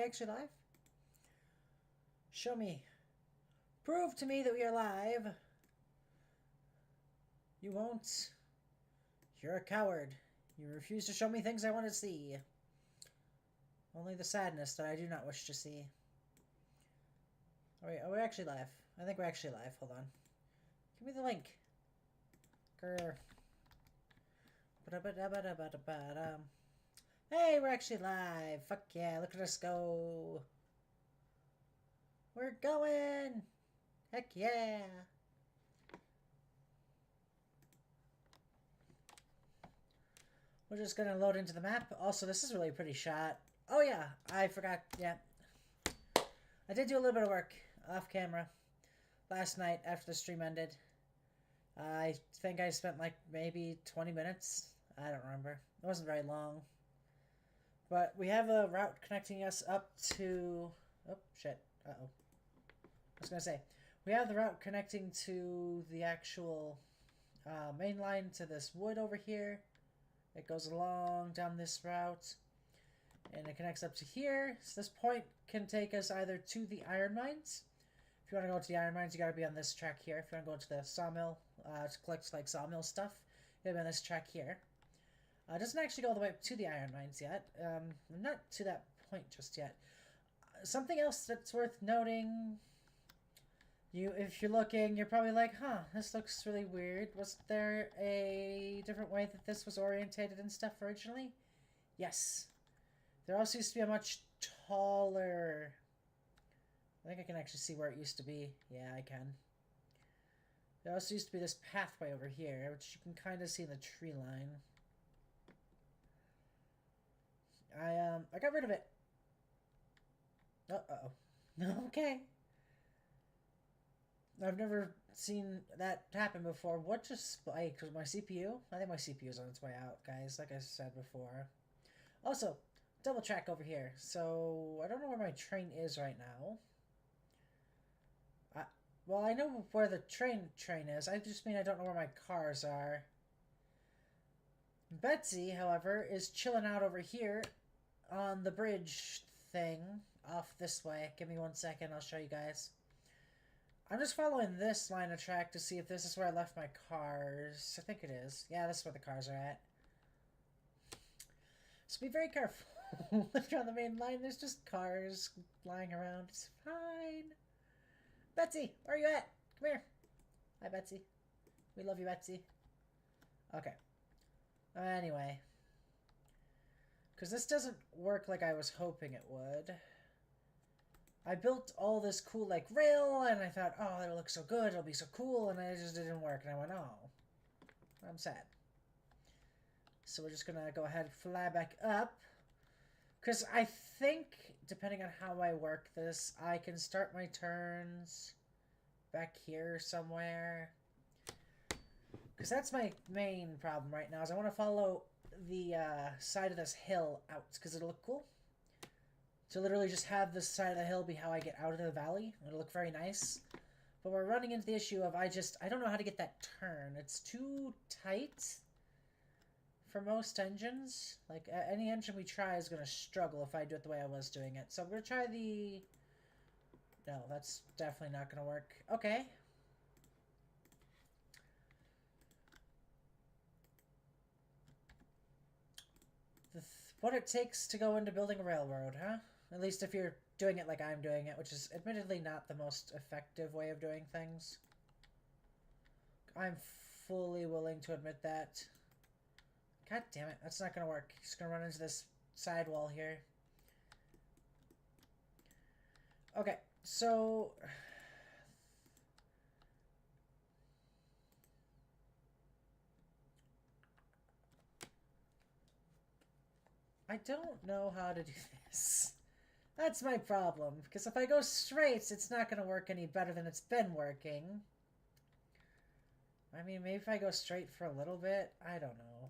actually live? Show me. Prove to me that we are live. You won't. You're a coward. You refuse to show me things I want to see. Only the sadness that I do not wish to see. Oh, wait, are we actually live? I think we're actually live. Hold on. Give me the link. Grr. Hey, we're actually live. Fuck yeah, look at us go. We're going. Heck yeah. We're just gonna load into the map. Also, this is really a pretty shot. Oh yeah, I forgot. Yeah. I did do a little bit of work off camera last night after the stream ended. I think I spent like maybe 20 minutes. I don't remember. It wasn't very long. But we have a route connecting us up to... Oh, shit. Uh-oh. I was going to say, we have the route connecting to the actual main line to this wood over here. It goes along down this route. And it connects up to here. So this point can take us either to the iron mines. If you want to go to the iron mines, you got to be on this track here. If you want to go to the sawmill to collect like sawmill stuff, you got to be on this track here. It doesn't actually go all the way up to the iron mines yet. I'm not to that point just yet. Something else that's worth noting. If you're looking, you're probably like, huh, this looks really weird. Was there a different way that this was orientated and stuff originally? Yes. There also used to be a much taller... I think I can actually see where it used to be. Yeah, I can. There also used to be this pathway over here, which you can kind of see in the tree line. I got rid of it. Uh-oh. Okay. I've never seen that happen before. What just spiked? Was my CPU? I think my CPU is on its way out, guys, like I said before. Also, double track over here. So, I don't know where my train is right now. Well, I know where the train is. I just mean I don't know where my cars are. Betsy, however, is chilling out over here on the bridge thing off this way. Give me 1 second. I'll show you guys. I'm just following this line of track to see if this is where I left my cars. I think it is. Yeah, this is where the cars are at. So be very careful. If you're on the main line, there's just cars lying around. It's fine. Betsy, where are you at? Come here. Hi, Betsy. We love you, Betsy. Okay. Anyway. Because this doesn't work like I was hoping it would. I built all this cool, like, rail, and I thought, oh, it'll look so good, it'll be so cool, and it just didn't work, and I went, oh. I'm sad. So we're just gonna go ahead and fly back up. Because I think, depending on how I work this, I can start my turns back here somewhere. Because that's my main problem right now, is I want to follow the side of this hill out, because it'll look cool. To literally just have this side of the hill be how I get out of the valley. It'll look very nice. But we're running into the issue of I don't know how to get that turn. It's too tight for most engines. Like, any engine we try is going to struggle if I do it the way I was doing it. So I'm going to try the... No, that's definitely not going to work. Okay. What it takes to go into building a railroad, huh? At least if you're doing it like I'm doing it, which is admittedly not the most effective way of doing things. I'm fully willing to admit that. God damn it, that's not going to work. He's going to run into this sidewall here. Okay, so... I don't know how to do this. That's my problem, because if I go straight, it's not going to work any better than it's been working. I mean, maybe if I go straight for a little bit, I don't know.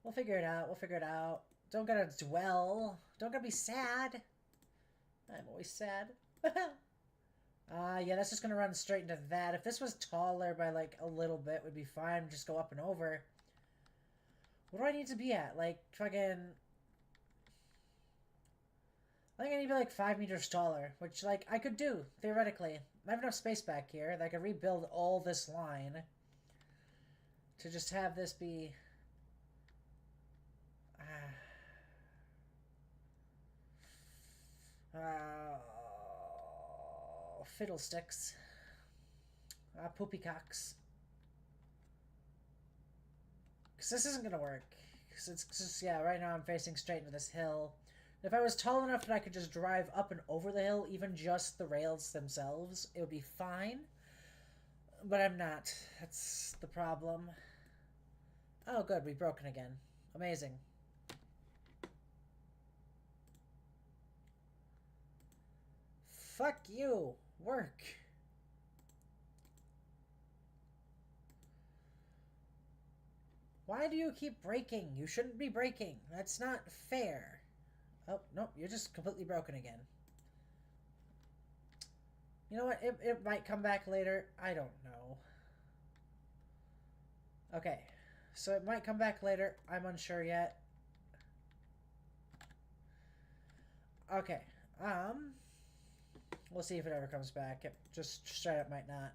We'll figure it out, we'll figure it out. Don't gotta dwell. Don't gotta be sad. I'm always sad. Yeah, that's just gonna run straight into that. If this was taller by, like, a little bit, would be fine. Just go up and over. What do I need to be at? Like, fucking... I think I need to be like 5 meters taller, which like I could do theoretically. I have enough space back here that I could rebuild all this line to just have this be. Fiddlesticks. Poopycocks. Because this isn't going to work. Because it's just, yeah, right now I'm facing straight into this hill. If I was tall enough that I could just drive up and over the hill, even just the rails themselves, it would be fine. But I'm not. That's the problem. Oh, good. We've broken again. Amazing. Fuck you. Work. Why do you keep breaking? You shouldn't be breaking. That's not fair. Oh, nope. You're just completely broken again. You know what? It might come back later. I don't know. Okay. So it might come back later. I'm unsure yet. Okay. We'll see if it ever comes back. It just straight up might not.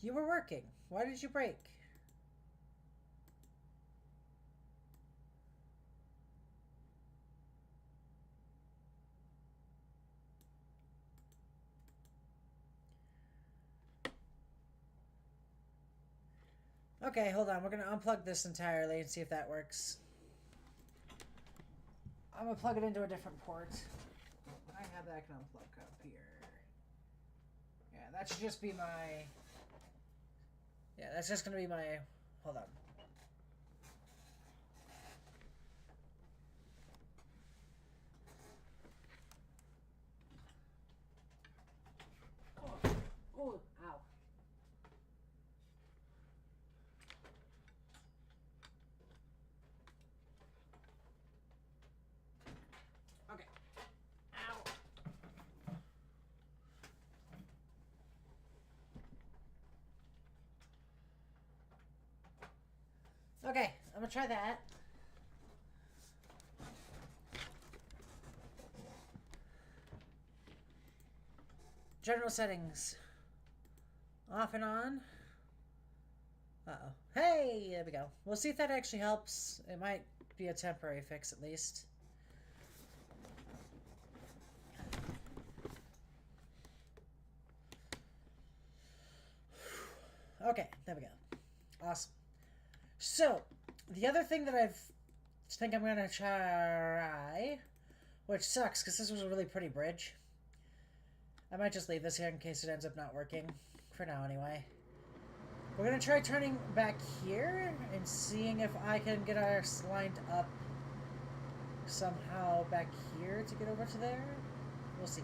You were working. Why did you break? Okay, hold on. We're going to unplug this entirely and see if that works. I'm going to plug it into a different port. I have that I can unplug up here. Yeah, that should just be my... Yeah, that's just going to be my... Hold on. Oh, ow. Okay. Ow. Okay, I'm gonna try that. General settings. Off and on. Uh-oh. Hey, there we go. We'll see if that actually helps. It might be a temporary fix at least. Okay, there we go. Awesome. So, the other thing that I think I'm going to try, which sucks because this was a really pretty bridge. I might just leave this here in case it ends up not working. For now, anyway. We're going to try turning back here and seeing if I can get ours lined up somehow back here to get over to there. We'll see.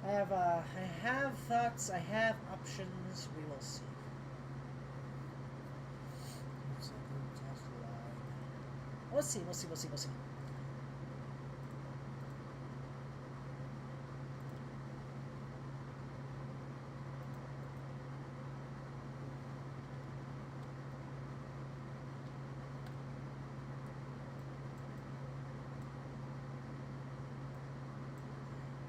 I have thoughts, I have options, we will see. We'll see.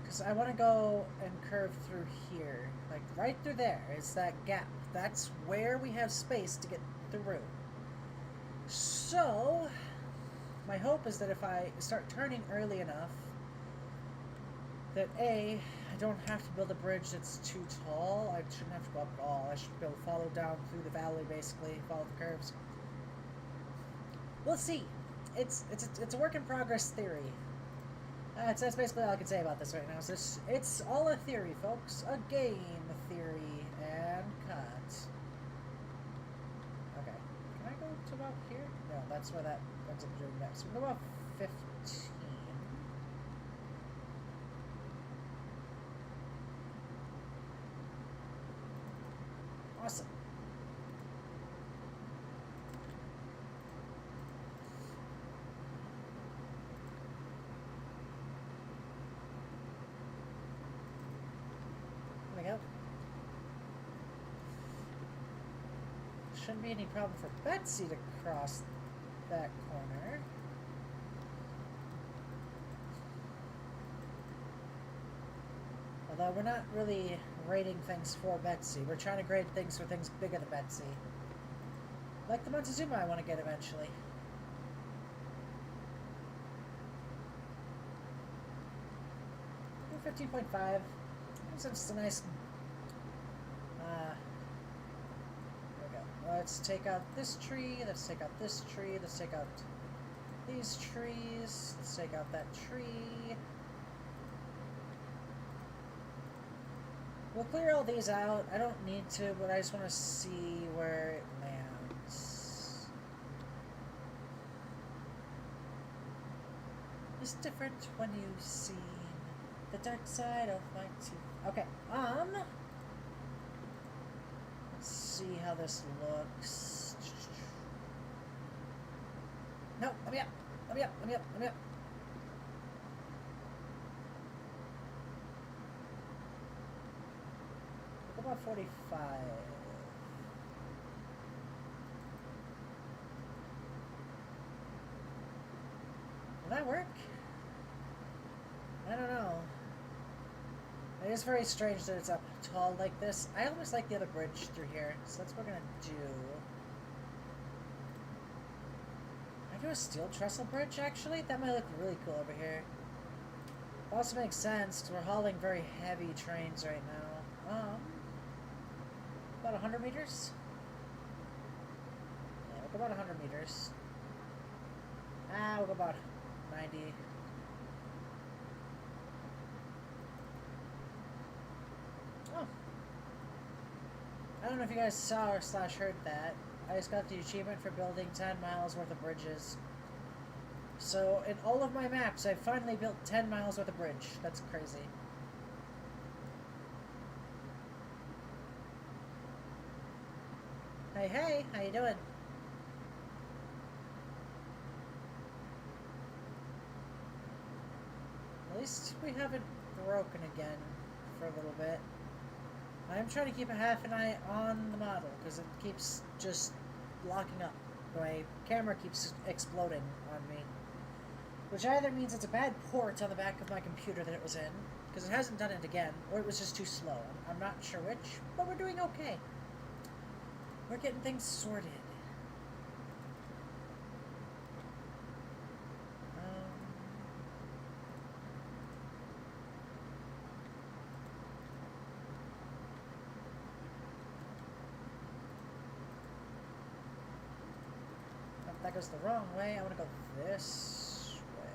Because I want to go and curve through here. Like, right through there is that gap. That's where we have space to get through. So, my hope is that if I start turning early enough, that A, I don't have to build a bridge that's too tall. I shouldn't have to go up at all. I should be able to follow down through the valley, basically, follow the curves. We'll see. It's a work in progress theory. That's basically all I can say about this right now. So it's all a theory, folks. A game theory and cut. Okay. Can I go to about here? No, that's where that ends up doing next. We'll go about 15. Awesome. Shouldn't be any problem for Betsy to cross that corner. Although we're not really grading things for Betsy. We're trying to grade things for things bigger than Betsy. Like the Montezuma I want to get eventually. 15.5. It's just a nice... there we go. Let's take out this tree. Let's take out this tree. Let's take out these trees. Let's take out that tree. We'll clear all these out. I don't need to, but I just want to see where it lands. It's different when you see the dark side of my teeth. Okay, let's see how this looks. No, let me up. Let me up. Let me up. Let me up. About 45. Will that work? I don't know. It is very strange that it's up tall like this. I almost like the other bridge through here, so that's what we're gonna do. I do a steel trestle bridge, actually? That might look really cool over here. It also makes sense, because we're hauling very heavy trains right now. About 100 meters? Yeah, we'll go about 100 meters. We'll go about 90. Oh. I don't know if you guys saw or / heard that. I just got the achievement for building 10 miles worth of bridges. So, in all of my maps, I finally built 10 miles worth of bridge. That's crazy. Hey, hey, how you doing? At least we haven't broken again for a little bit. I'm trying to keep a half an eye on the model, because it keeps just locking up. My camera keeps exploding on me. Which either means it's a bad port on the back of my computer that it was in, because it hasn't done it again, or it was just too slow. I'm not sure which, but we're doing okay. We're getting things sorted. That goes the wrong way. I want to go this way.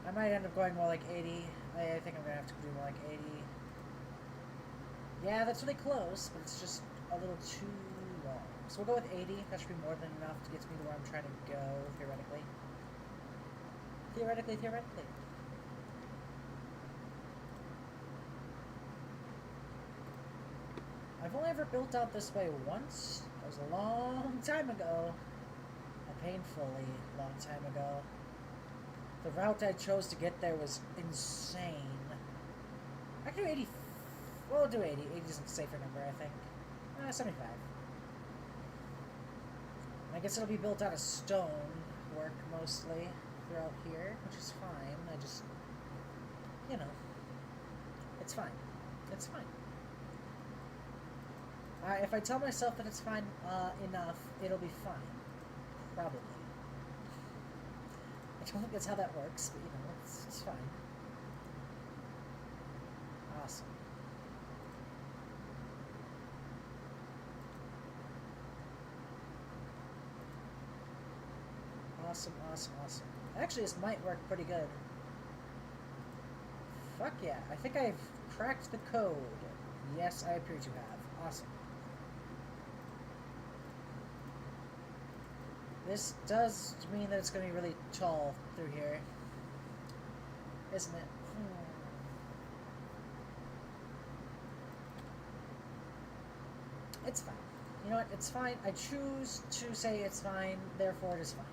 I might end up going more like 80. I think I'm going to have to do more like 80. Yeah, that's really close, but it's just a little too long. So we'll go with 80. That should be more than enough to get me to where I'm trying to go, theoretically. Theoretically. I've only ever built out this way once. That was a long time ago. A painfully long time ago. The route I chose to get there was insane. I can do 80. Well, we'll do 80. 80 is a safer number, I think. 75. I guess it'll be built out of stone work mostly throughout here, which is fine. I just, you know, it's fine. It's fine. If I tell myself that it's fine enough, it'll be fine. Probably. I don't think that's how that works, but you know, it's fine. Awesome. Awesome. Actually, this might work pretty good. Fuck yeah. I think I've cracked the code. Yes, I appear to have. Awesome. This does mean that it's going to be really tall through here. Isn't it? It's fine. You know what? It's fine. I choose to say it's fine, therefore it is fine.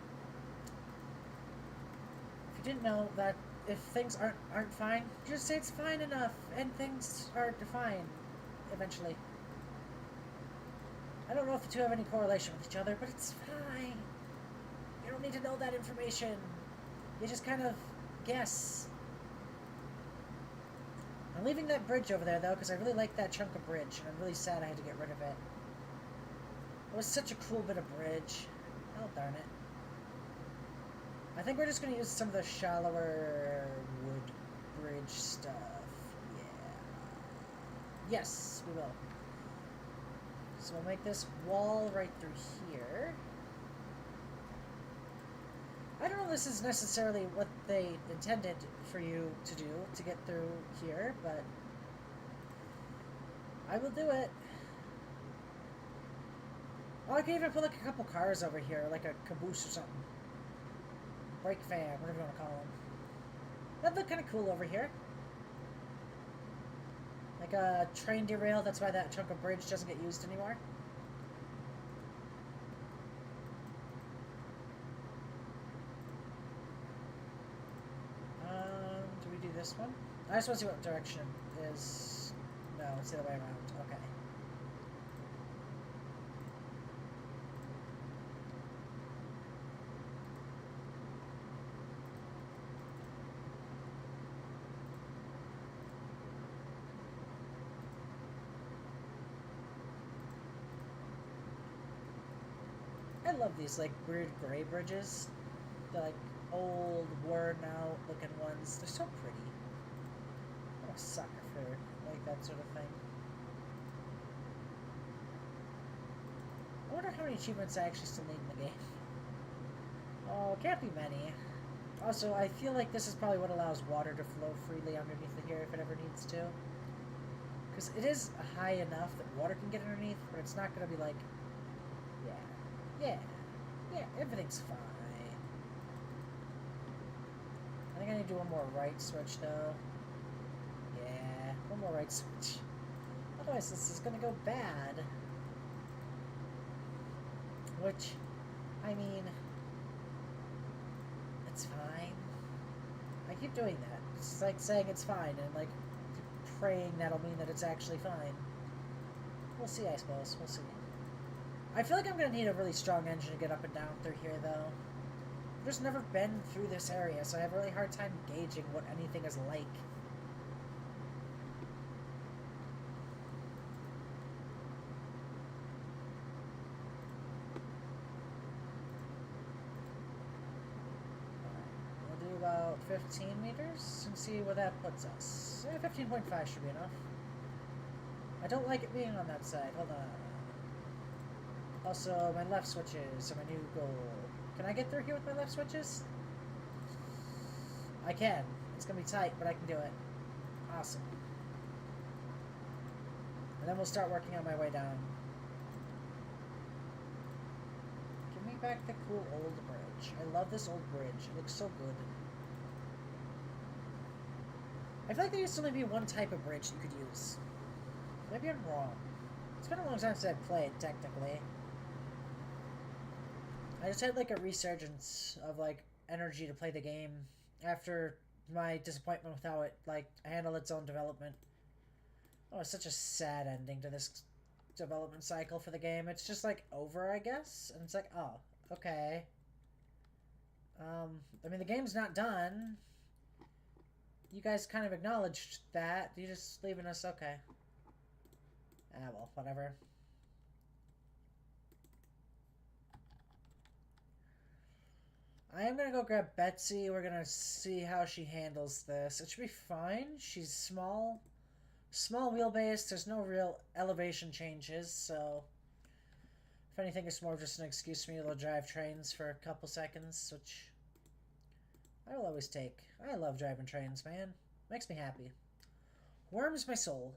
If you didn't know that if things aren't fine, just say it's fine enough, and things are fine eventually. I don't know if the two have any correlation with each other, but it's fine. You don't need to know that information. You just kind of guess. I'm leaving that bridge over there, though, because I really like that chunk of bridge, and I'm really sad I had to get rid of it. It was such a cool bit of bridge. Oh, darn it. I think we're just going to use some of the shallower wood bridge stuff. Yeah. Yes, we will. So we'll make this wall right through here. I don't know if this is necessarily what they intended for you to do to get through here, but I will do it. Oh, I could even put like a couple cars over here, like a caboose or something. Brake fan, whatever you want to call them. That'd look kind of cool over here. Like a train derail, that's why that chunk of bridge doesn't get used anymore. Do we do this one? I just want to see what direction is... No, it's the other way around. Okay. I love these like weird gray bridges. They're like old, worn out looking ones. They're so pretty. I'm a sucker for like that sort of thing. I wonder how many achievements I actually still need in the game. Oh, can't be many. Also, I feel like this is probably what allows water to flow freely underneath the here if it ever needs to. Because it is high enough that water can get underneath, but it's not going to be like... Yeah, everything's fine. I think I need to do one more right switch, though. Yeah, one more right switch. Otherwise, this is going to go bad. Which, I mean... It's fine. I keep doing that. It's like saying it's fine, and like, praying that'll mean that it's actually fine. We'll see, I suppose. We'll see. I feel like I'm going to need a really strong engine to get up and down through here, though. I've just never been through this area, so I have a really hard time gauging what anything is like. We'll do about 15 meters and see where that puts us. 15.5 should be enough. I don't like it being on that side. Hold on. Also, my left switches are my new goal. Can I get through here with my left switches? I can. It's gonna be tight, but I can do it. Awesome. And then we'll start working on my way down. Give me back the cool old bridge. I love this old bridge. It looks so good. I feel like there used to only be one type of bridge you could use. Maybe I'm wrong. It's been a long time since I've played, technically. I just had like a resurgence of like energy to play the game after my disappointment with how it like handled its own development. Oh, it's such a sad ending to this development cycle for the game. It's just like over, I guess, and it's like, oh, okay. I mean, the game's not done. You guys kind of acknowledged that. You're just leaving us, okay. Ah, well, whatever. I am gonna go grab Betsy. We're gonna see how she handles this. It should be fine. She's small. Small wheelbase. There's no real elevation changes, so... If anything, it's more just an excuse for me to drive trains for a couple seconds, which... I will always take. I love driving trains, man. Makes me happy. Warms my soul.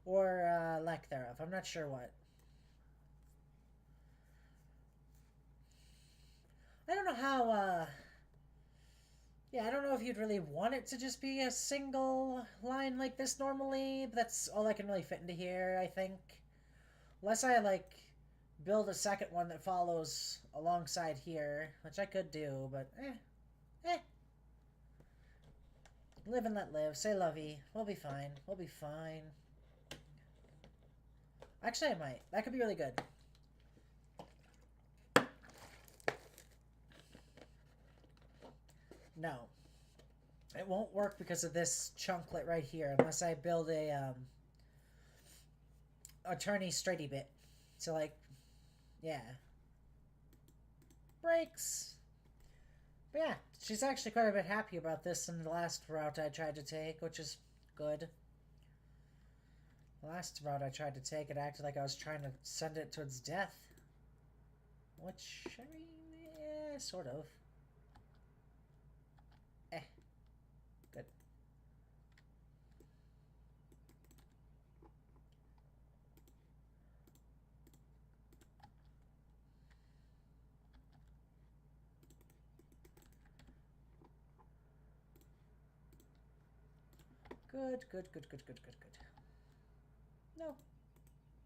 Or, lack thereof. I'm not sure what. I don't know how, yeah, I don't know if you'd really want it to just be a single line like this normally, but that's all I can really fit into here, I think. Unless I, like, build a second one that follows alongside here, which I could do, but, Live and let live. Say lovey. We'll be fine. We'll be fine. Actually, I might. That could be really good. No. It won't work because of this chunklet right here, unless I build a attorney straighty bit. So, like, yeah. Breaks. But yeah, she's actually quite a bit happy about this than the last route I tried to take, which is good. The last route I tried to take, it acted like I was trying to send it to its death. Which, I mean, yeah, sort of. Eh. Good. Good, good, good, good, good, good, good. No.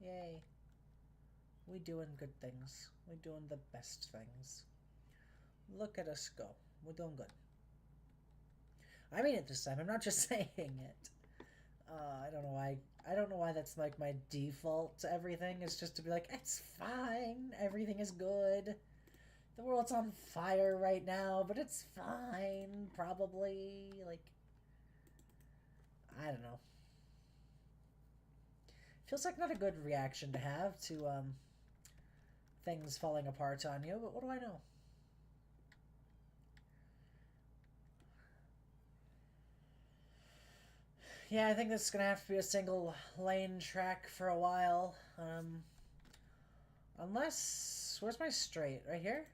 Yay. We doing good things. We doing the best things. Look at us go. We're doing good. I mean it this time. I'm not just saying it. I don't know why. I don't know why that's like my default to everything. Is just to be like, it's fine. Everything is good. The world's on fire right now, but it's fine. Probably. Like, I don't know. Feels like not a good reaction to have to things falling apart on you, but what do I know? Yeah, I think this is gonna have to be a single lane track for a while. Unless, where's my straight? Right here?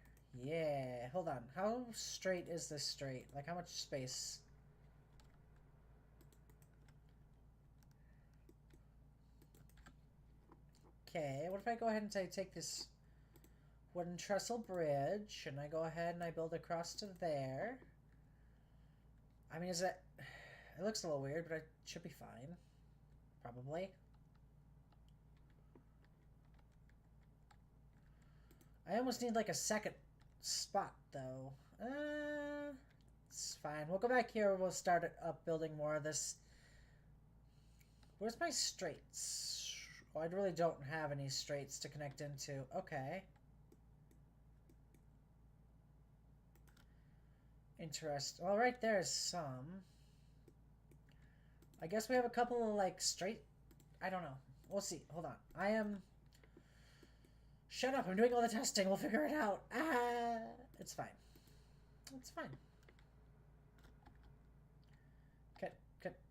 Yeah, hold on. How straight is this straight? Like, how much space? Okay, what if I go ahead and take this wooden trestle bridge, and I go ahead and I build across to there? I mean, is that... It looks a little weird, but it should be fine. Probably. I almost need, like, a second spot, though. It's fine. We'll go back here and we'll start up building more of this. Where's my straights? Oh, I really don't have any straights to connect into. Okay. Interesting. Well, right there's some. I guess we have a couple of, like, straight... I don't know. We'll see. Hold on. I am... Shut up. I'm doing all the testing. We'll figure it out. Ah! It's fine. It's fine. Cut.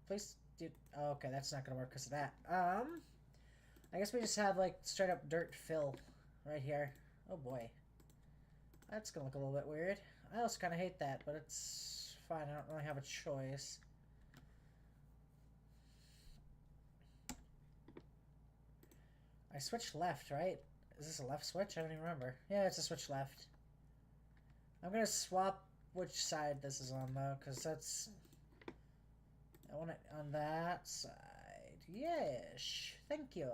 Please. Dude. Oh, okay, that's not gonna work because of that. I guess we just have, like, straight up dirt fill right here. Oh, boy. That's gonna look a little bit weird. I also kind of hate that, but it's fine. I don't really have a choice. I switched left, right? Is this a left switch? I don't even remember. Yeah, it's a switch left. I'm gonna swap which side this is on, though, because that's... I want it on that side. Yes. Thank you.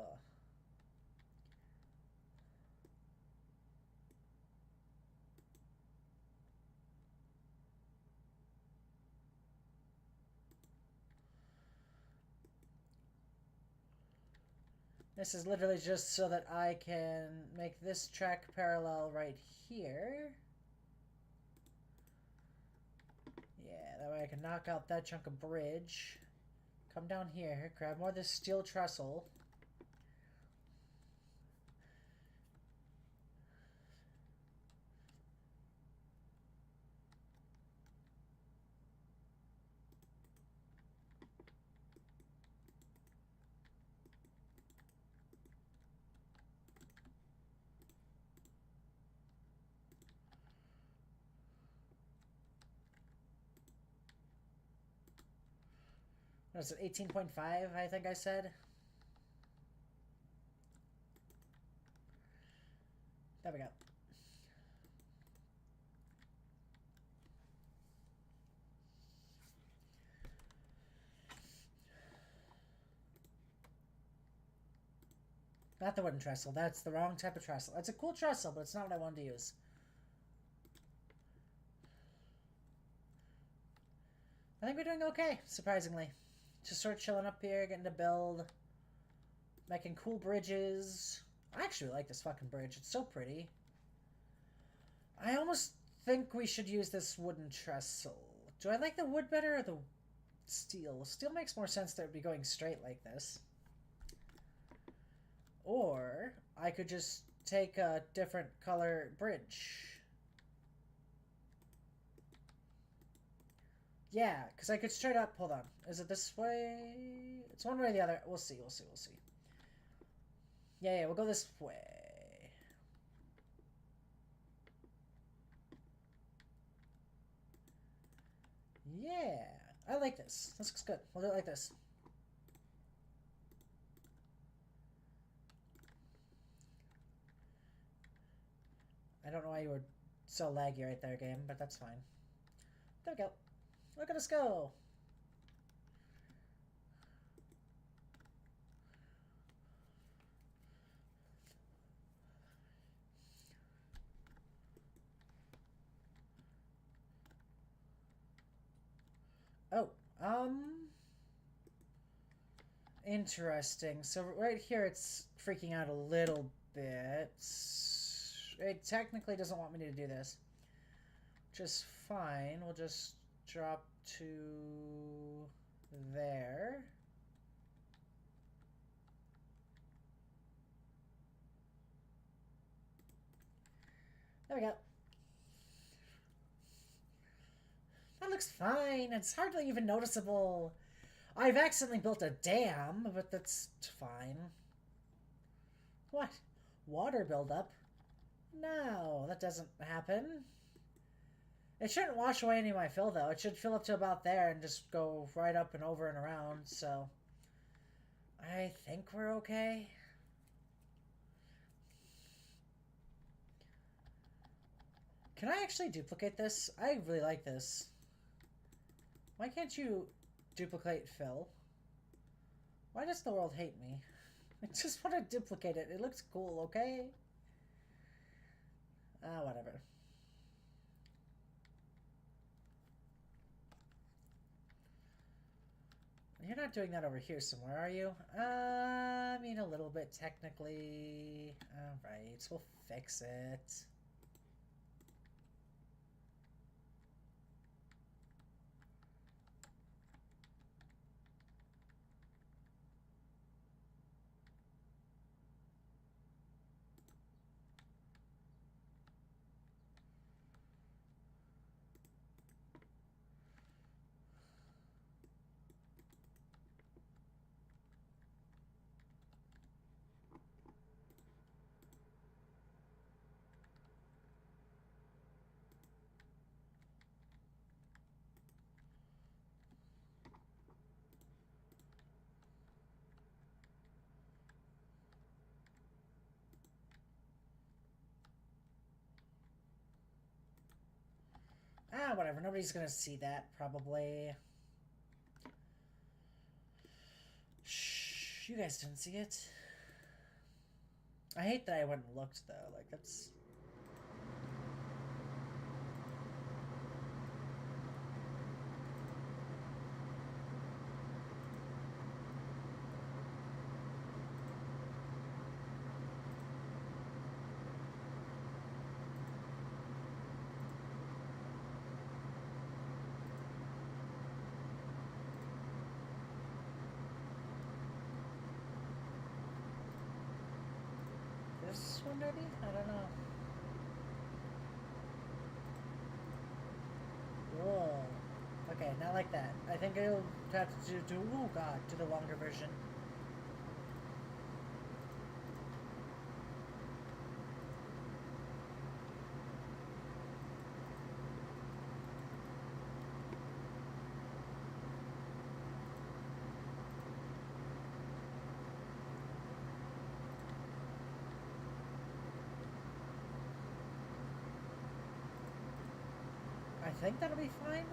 This is literally just so that I can make this track parallel right here. Yeah, that way I can knock out that chunk of bridge. Come down here, grab more of this steel trestle. What is it, 18.5, I think I said? There we go. Not the wooden trestle. That's the wrong type of trestle. It's a cool trestle, but it's not what I wanted to use. I think we're doing okay, surprisingly. Just sort of chilling up here, getting to build. Making cool bridges. I actually like this fucking bridge. It's so pretty. I almost think we should use this wooden trestle. Do I like the wood better or the steel? Steel makes more sense that it would be going straight like this. Or I could just take a different color bridge. Yeah, because I could straight up... Hold on. Is it this way? It's one way or the other. We'll see, we'll see, we'll see. Yeah, we'll go this way. Yeah, I like this. This looks good. We'll do it like this. I don't know why you were so laggy right there, game, but that's fine. There we go. Look at us go. Oh, interesting. So right here it's freaking out a little bit. It technically doesn't want me to do this. Which is fine. We'll just drop to there. There we go. That looks fine. It's hardly even noticeable. I've accidentally built a dam, but that's fine. What? Water buildup? No, that doesn't happen. It shouldn't wash away any of my fill, though. It should fill up to about there and just go right up and over and around, so... I think we're okay. Can I actually duplicate this? I really like this. Why can't you duplicate fill? Why does the world hate me? I just want to duplicate it. It looks cool, okay? Whatever. You're not doing that over here somewhere, are you? I mean, a little bit, technically. Alright, we'll fix it. Whatever. Nobody's gonna see that, probably. Shh. You guys didn't see it. I hate that I went and looked, though. Like, that's... This one, maybe? I don't know. Whoa. Okay, not like that. I think I'll have to do oh god, do the longer version. I think that'll be fine.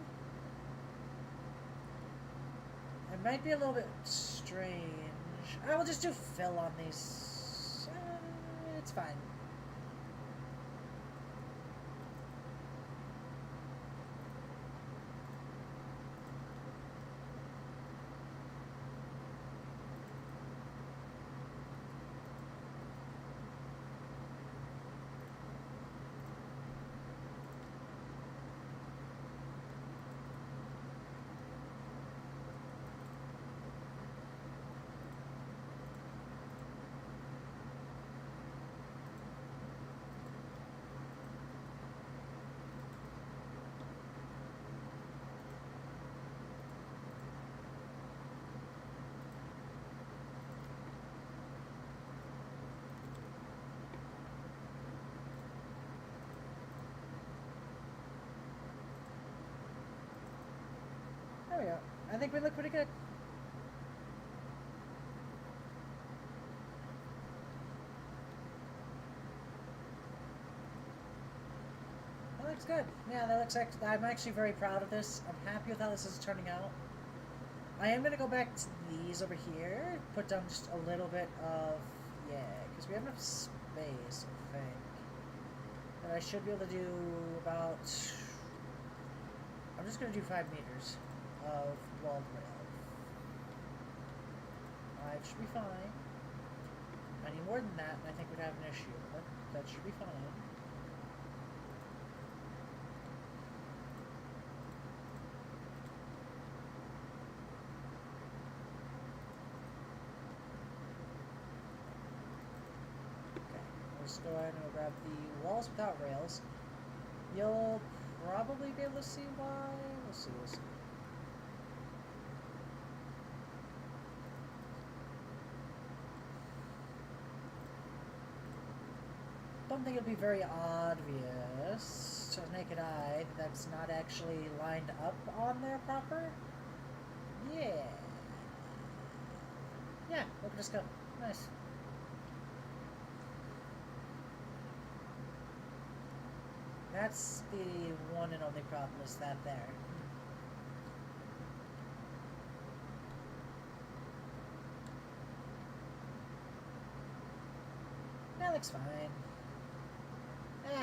It might be a little bit strange. I will just do fill on these. It's fine. I think we look pretty good. That looks good. Yeah, that looks like I'm actually very proud of this. I'm happy with how this is turning out. I am going to go back to these over here, put down just a little bit of, yeah, because we have enough space, I think. And I should be able to do about, I'm just going to do 5 meters of walled rail. 5 should be fine. Any more than that, and I think we'd have an issue, but that should be fine. Let's go ahead and we'll grab the walls without rails. You'll probably be able to see why. We'll see, we'll see. Don't think it'll be very obvious to the naked eye that that's not actually lined up on there proper. Yeah. Yeah, look at us go. Nice. That's the one and only problem is that there. That looks fine.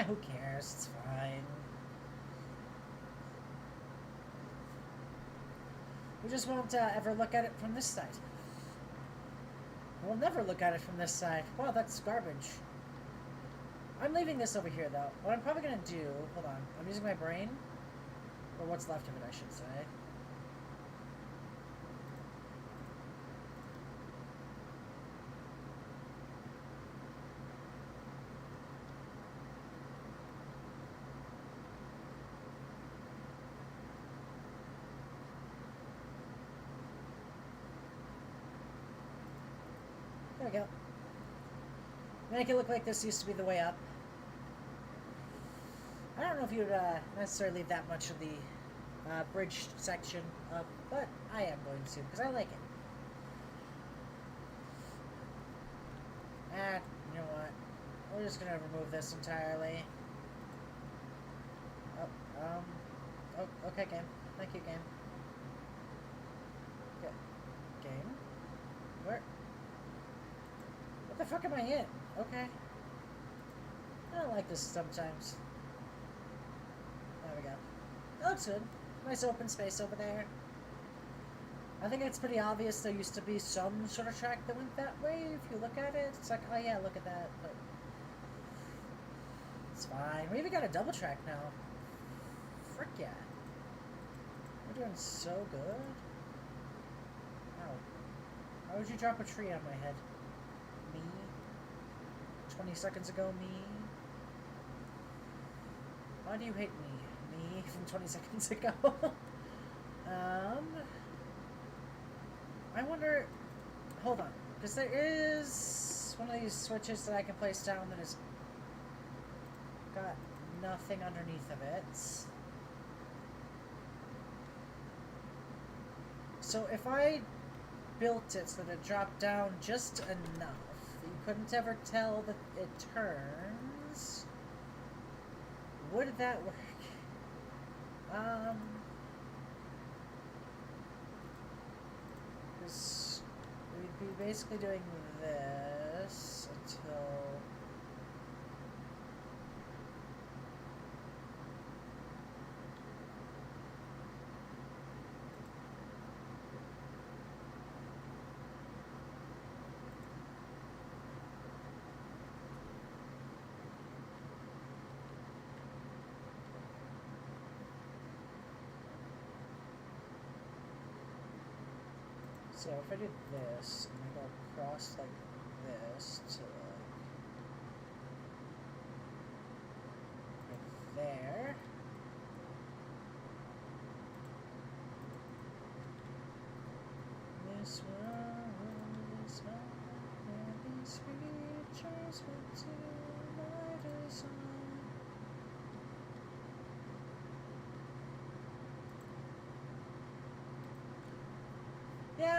Who cares? It's fine. We just won't ever look at it from this side. We'll never look at it from this side. Wow, that's garbage. I'm leaving this over here, though. What I'm probably going to do... Hold on. I'm using my brain. Or what's left of it, I should say. There we go. Make it look like this used to be the way up. I don't know if you would necessarily leave that much of the bridge section up, but I am going to, because I like it. You know what? We're just going to remove this entirely. Oh, okay, game. Thank you, game. Okay. Game? Where? What the fuck am I in? Okay. I don't like this sometimes. There we go. That looks good. Nice open space over there. I think it's pretty obvious there used to be some sort of track that went that way. If you look at it, it's like, oh yeah, look at that. But it's fine. We even got a double track now. Frick yeah. We're doing so good. Ow. Why would you drop a tree on my head? Me? 20 seconds ago, me? Why do you hate me? Me from 20 seconds ago? I wonder... Hold on. Because there is one of these switches that I can place down that has got nothing underneath of it. So if I built it so that it dropped down just enough, you couldn't ever tell that it turns, would that work? Because we'd be basically doing this until... So if I did this, and I go across like this to like there. This one, and these creatures went to my design.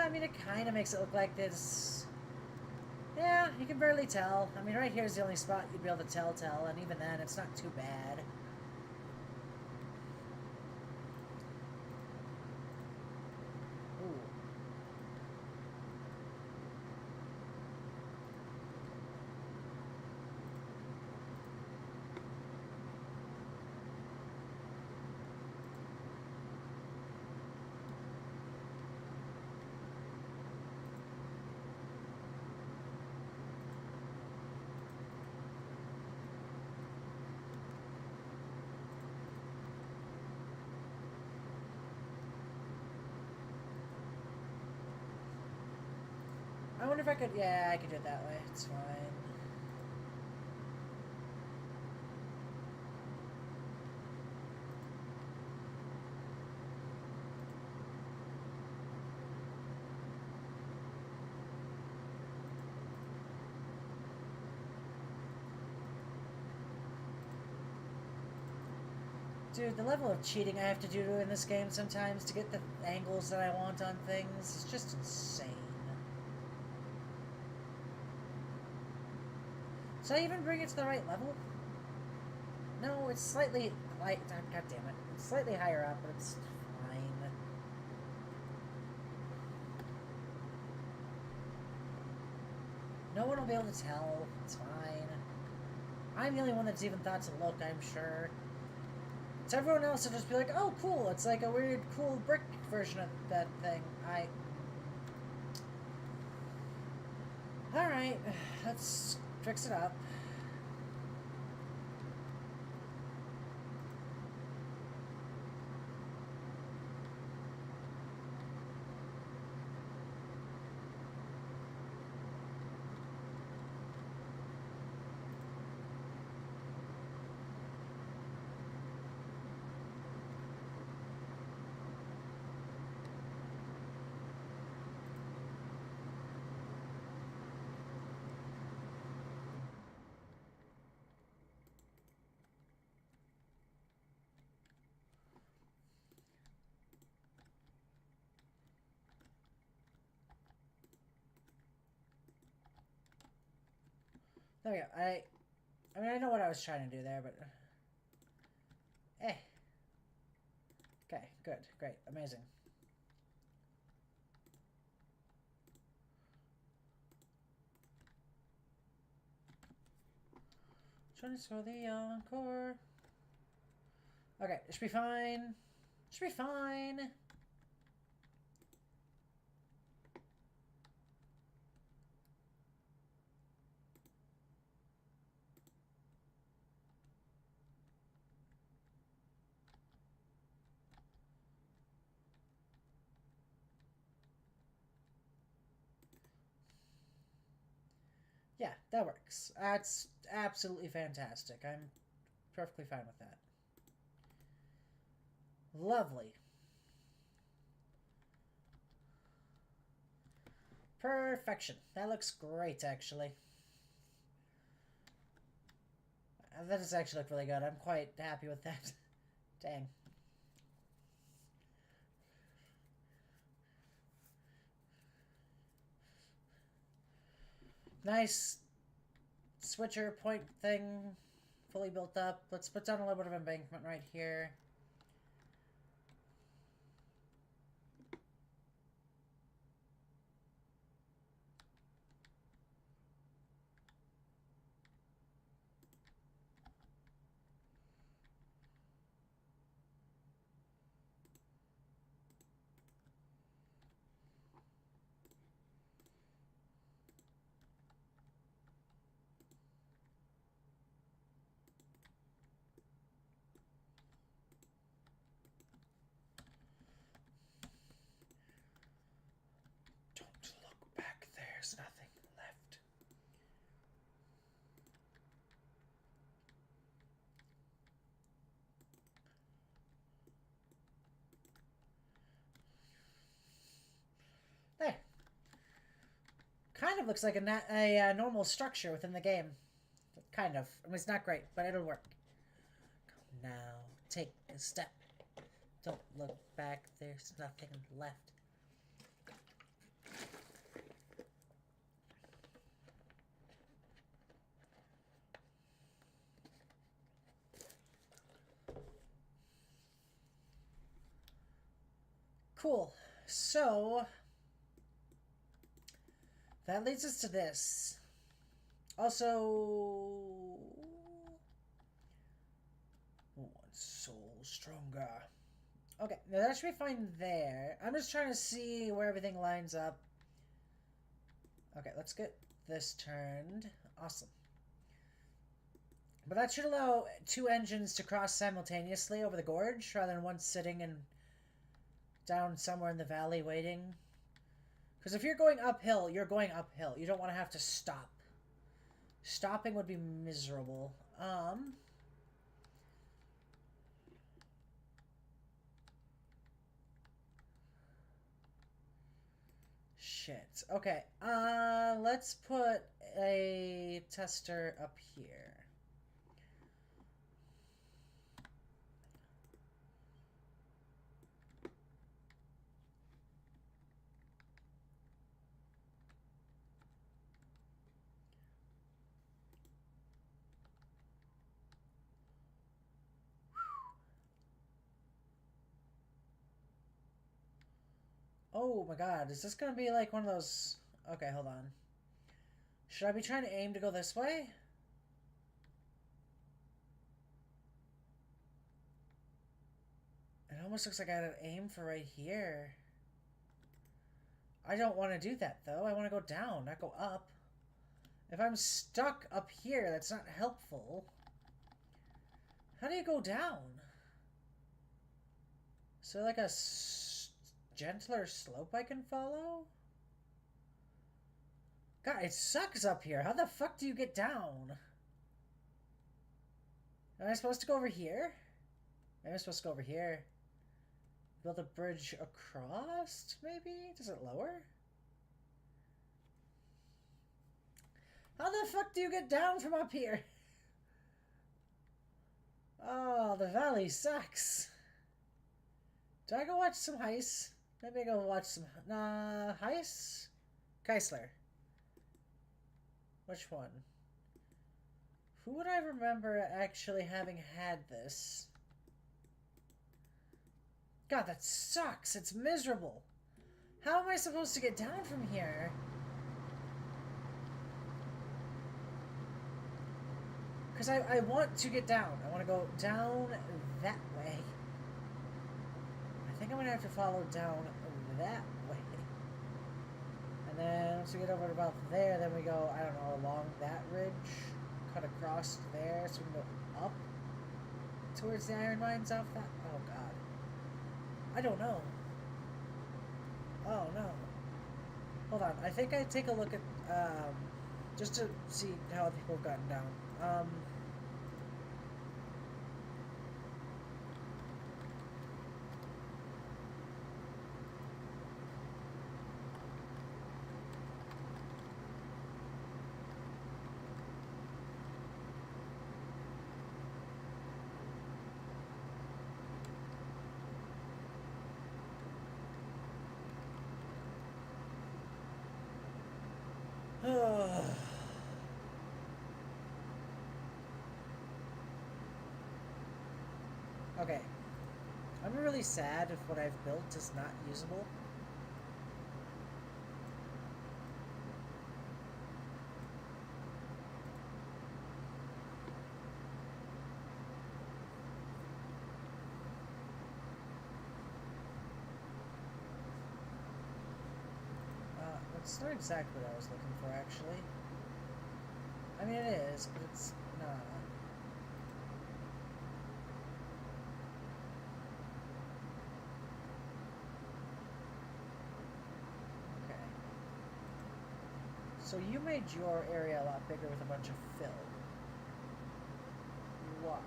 I mean, it kind of makes it look like this. Yeah, you can barely tell. I mean, right here's the only spot you'd be able to tell, and even then, it's not too bad. Ooh. I wonder if I could... Yeah, I could do it that way. It's fine. Dude, the level of cheating I have to do in this game sometimes to get the angles that I want on things is just insane. Did I even bring it to the right level? No, it's slightly... God damn it. It's slightly higher up, but it's fine. No one will be able to tell. It's fine. I'm the only one that's even thought to look, I'm sure. So everyone else will just be like, oh, cool, it's like a weird, cool brick version of that thing. Alright, let's fix it up. There we go. I mean, I know what I was trying to do there, but... Okay, good, great, amazing. Transfer the encore. Okay, it should be fine. Should be fine. Yeah, that works. That's absolutely fantastic. I'm perfectly fine with that. Lovely. Perfection. That looks great, actually. That does actually look really good. I'm quite happy with that. Dang. Nice switcher point thing. Fully built up. Let's put down a little bit of embankment right here. Don't look back. There's nothing left. There. Kind of looks like a normal structure within the game. Kind of. I mean, it's not great, but it'll work. Now, take a step. Don't look back. There's nothing left. Cool. So that leads us to this. Also, one soul stronger. Okay, now that should be fine there. I'm just trying to see where everything lines up. Okay, let's get this turned. Awesome. But that should allow 2 engines to cross simultaneously over the gorge, rather than one sitting and down somewhere in the valley waiting. Because if you're going uphill, you're going uphill. You don't want to have to stop. Stopping would be miserable. Shit. Okay. Let's put a tester up here. Oh my god, is this gonna be like one of those... Okay, hold on. Should I be trying to aim to go this way? It almost looks like I had an aim for right here. I don't want to do that, though. I want to go down, not go up. If I'm stuck up here, that's not helpful. How do you go down? Is there like a gentler slope I can follow? God, it sucks up here. How the fuck do you get down? Am I supposed to go over here? Maybe I'm supposed to go over here. Build a bridge across, maybe? Does it lower? How the fuck do you get down from up here? Oh, the valley sucks. Do I go watch some Heist? Maybe I go watch some... Nah, Heist? Keisler. Which one? Who would I remember actually having had this? God, that sucks. It's miserable. How am I supposed to get down from here? Because I want to get down. I want to go down that way. I think I'm going to have to follow down that way. And then once we get over to about there, then we go, I don't know, along that ridge. Cut across there so we can go up towards the iron mines off that. Oh, God. I don't know. Oh, no. Hold on. I think I'd take a look at, just to see how people have gotten down. Okay. I'm really sad if what I've built is not usable. It's not exactly what I was looking for, actually. I mean, it is, but it's not. Okay. So you made your area a lot bigger with a bunch of fill. Why?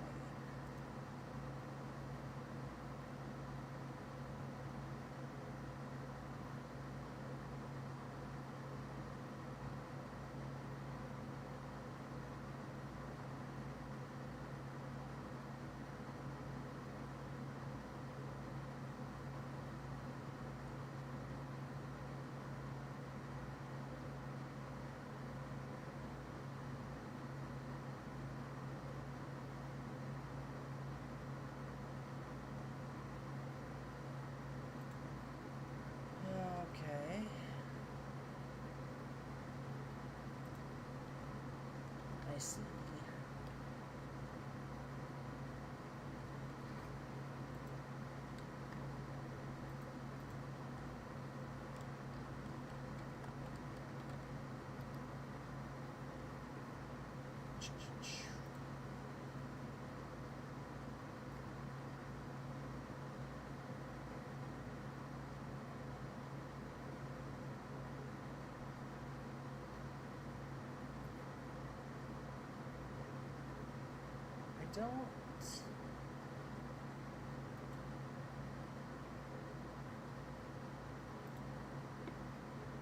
see. I don't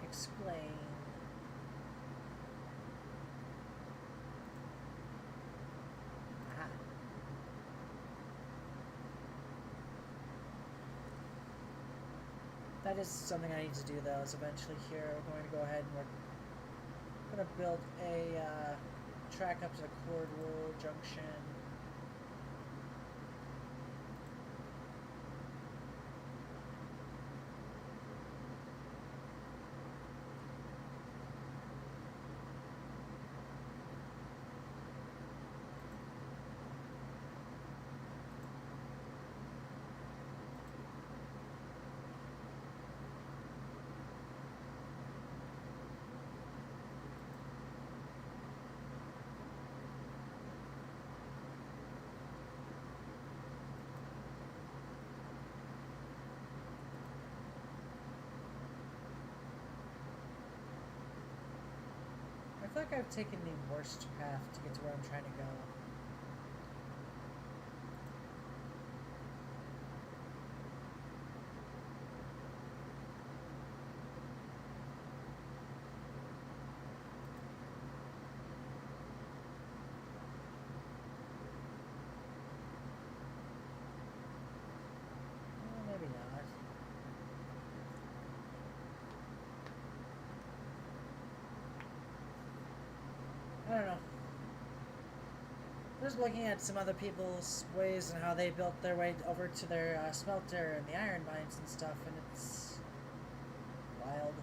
explain. Aha. That is something I need to do though, is eventually here we're going to go ahead and we're going to build a track up to the Cordwool Junction. I feel like I've taken the worst path to get to where I'm trying to go. Maybe not. I don't know. Just looking at some other people's ways and how they built their way over to their smelter and the iron mines and stuff, and it's wild.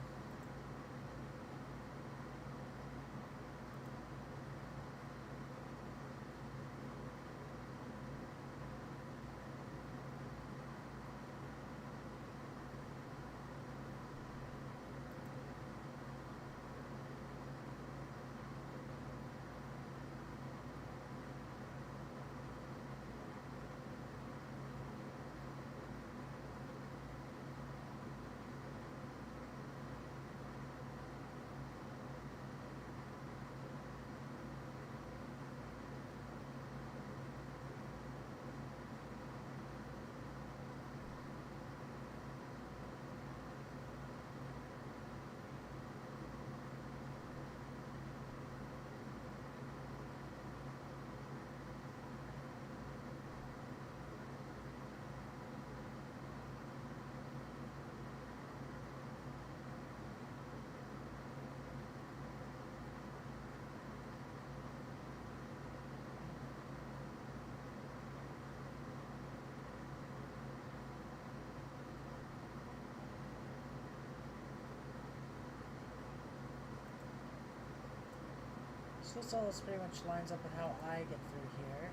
So this all pretty much lines up with how I get through here.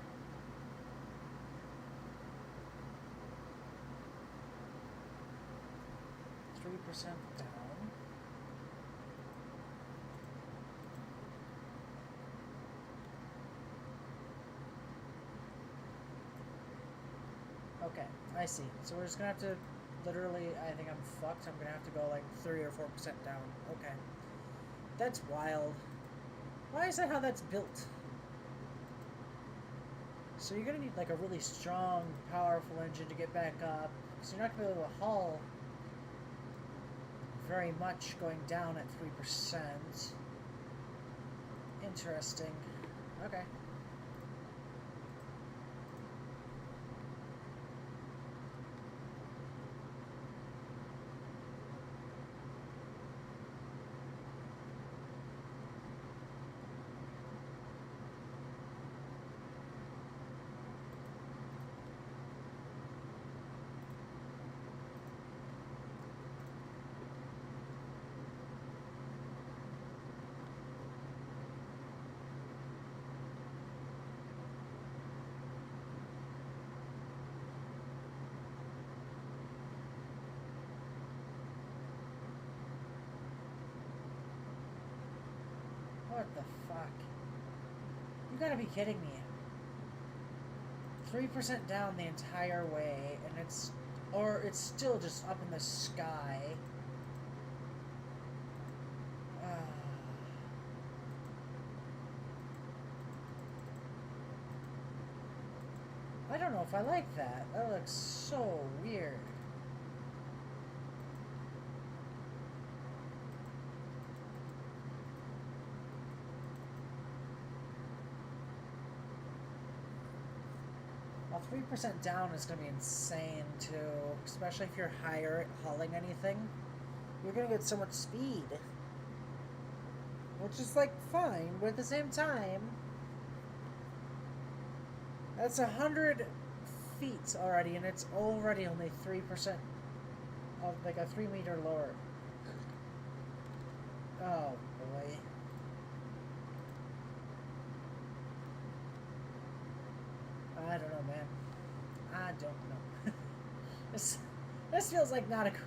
%3 down. Okay, I see. So we're just gonna have to literally, I think I'm fucked. I'm gonna have to go like 3 or 4% down. Okay. That's wild. Why is that how that's built? So you're gonna need like a really strong, powerful engine to get back up. So you're not gonna be able to haul very much going down at 3%. Interesting. Okay. What the fuck? You gotta be kidding me. 3% down the entire way, and it's... Or it's still just up in the sky. I don't know if I like that. That looks so weird. Well, 3% down is going to be insane, too. Especially if you're higher hauling anything. You're going to get so much speed. Which is, like, fine. But at the same time... That's 100 feet already, and it's already only 3% of, like, a 3 meter lower. Oh, boy. I don't know, man. I don't know. This feels like not a good.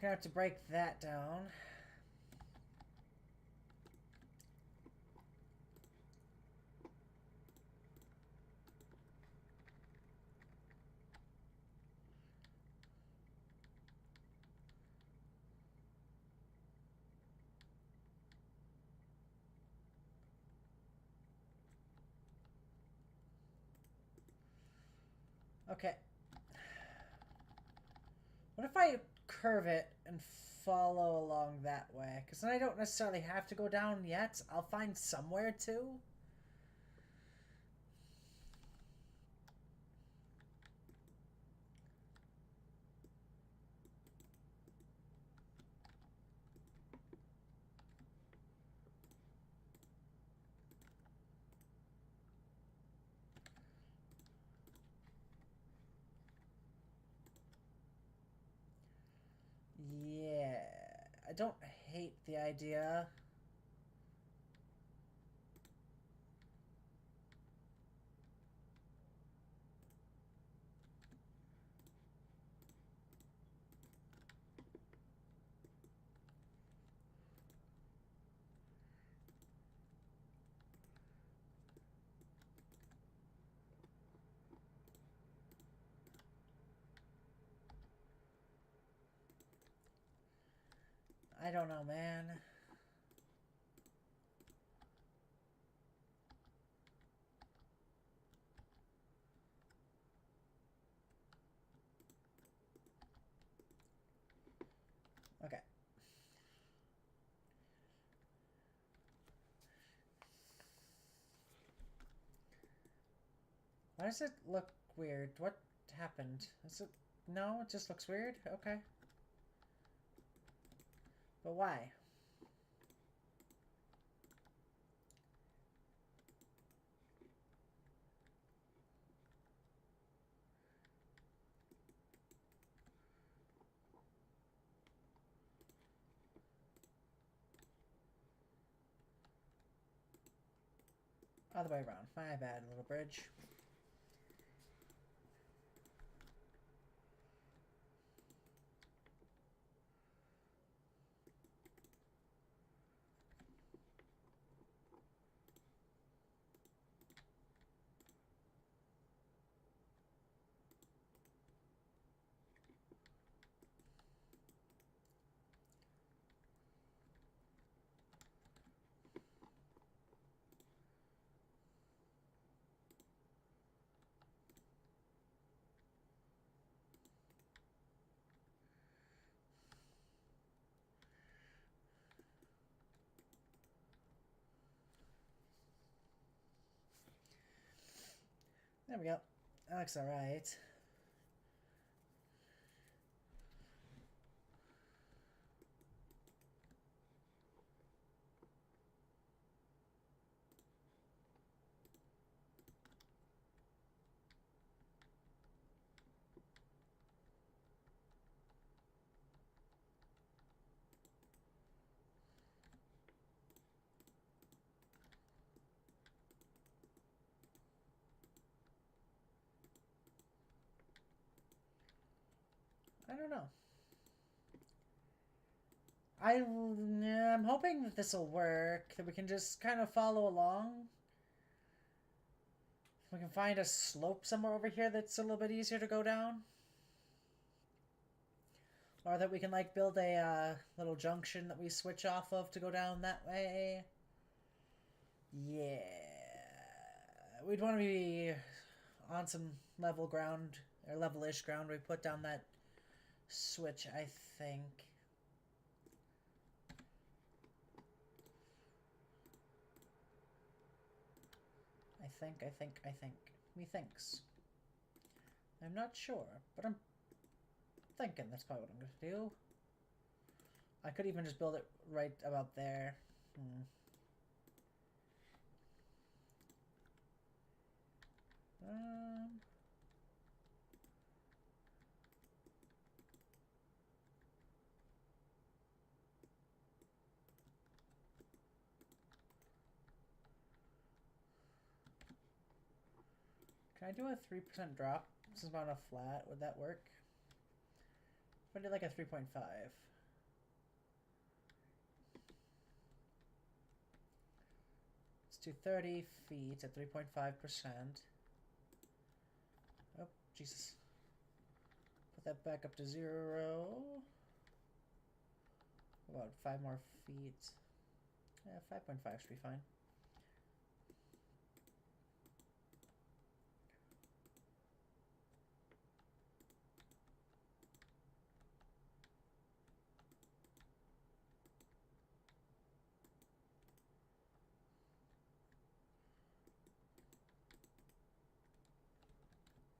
Gonna have to break that down. Okay. What if I curve it and follow along that way? Because then I don't necessarily have to go down yet. I'll find somewhere to. Yeah. I don't hate the idea. I don't know, man. Okay. Why does it look weird? What happened? Is it... No, it just looks weird? Okay. But why? Other way around. My bad, little bridge. There we go. That looks alright. I don't know. I'm hoping that this will work, that we can just kind of follow along. We can find a slope somewhere over here that's a little bit easier to go down. Or that we can, like, build a little junction that we switch off of to go down that way. Yeah. We'd want to be on some level ground, or level-ish ground. We put down that switch, I think. I think. Methinks. I'm not sure, but I'm thinking that's probably what I'm going to do. I could even just build it right about there. Can I do a 3% drop? This is about a flat. Would that work? If I did like a 3.5. Let's do 30 feet at 3.5%. Oh, Jesus. Put that back up to 0. About 5 more feet. Yeah, 5.5 should be fine.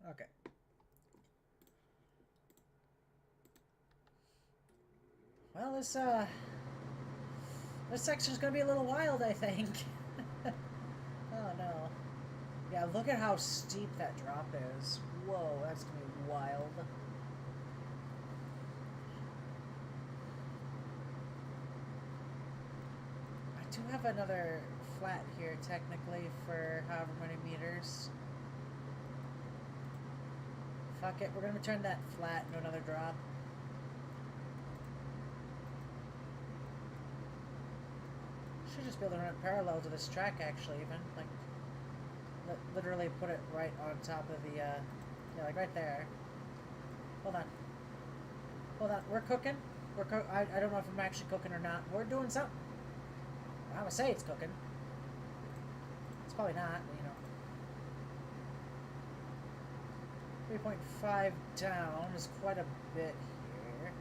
Okay. Well, this section's gonna be a little wild, I think. Oh no. Yeah, look at how steep that drop is. Whoa, that's gonna be wild. I do have another flat here, technically, for however many meters. Fuck it, we're gonna turn that flat into another drop. Should just be able to run it parallel to this track, actually, even. Like, literally put it right on top of the, yeah, like right there. Hold on. Hold on, we're cooking. I don't know if I'm actually cooking or not. We're doing something. I'm gonna say it's cooking. It's probably not, but you know. 3.5 down is quite a bit here.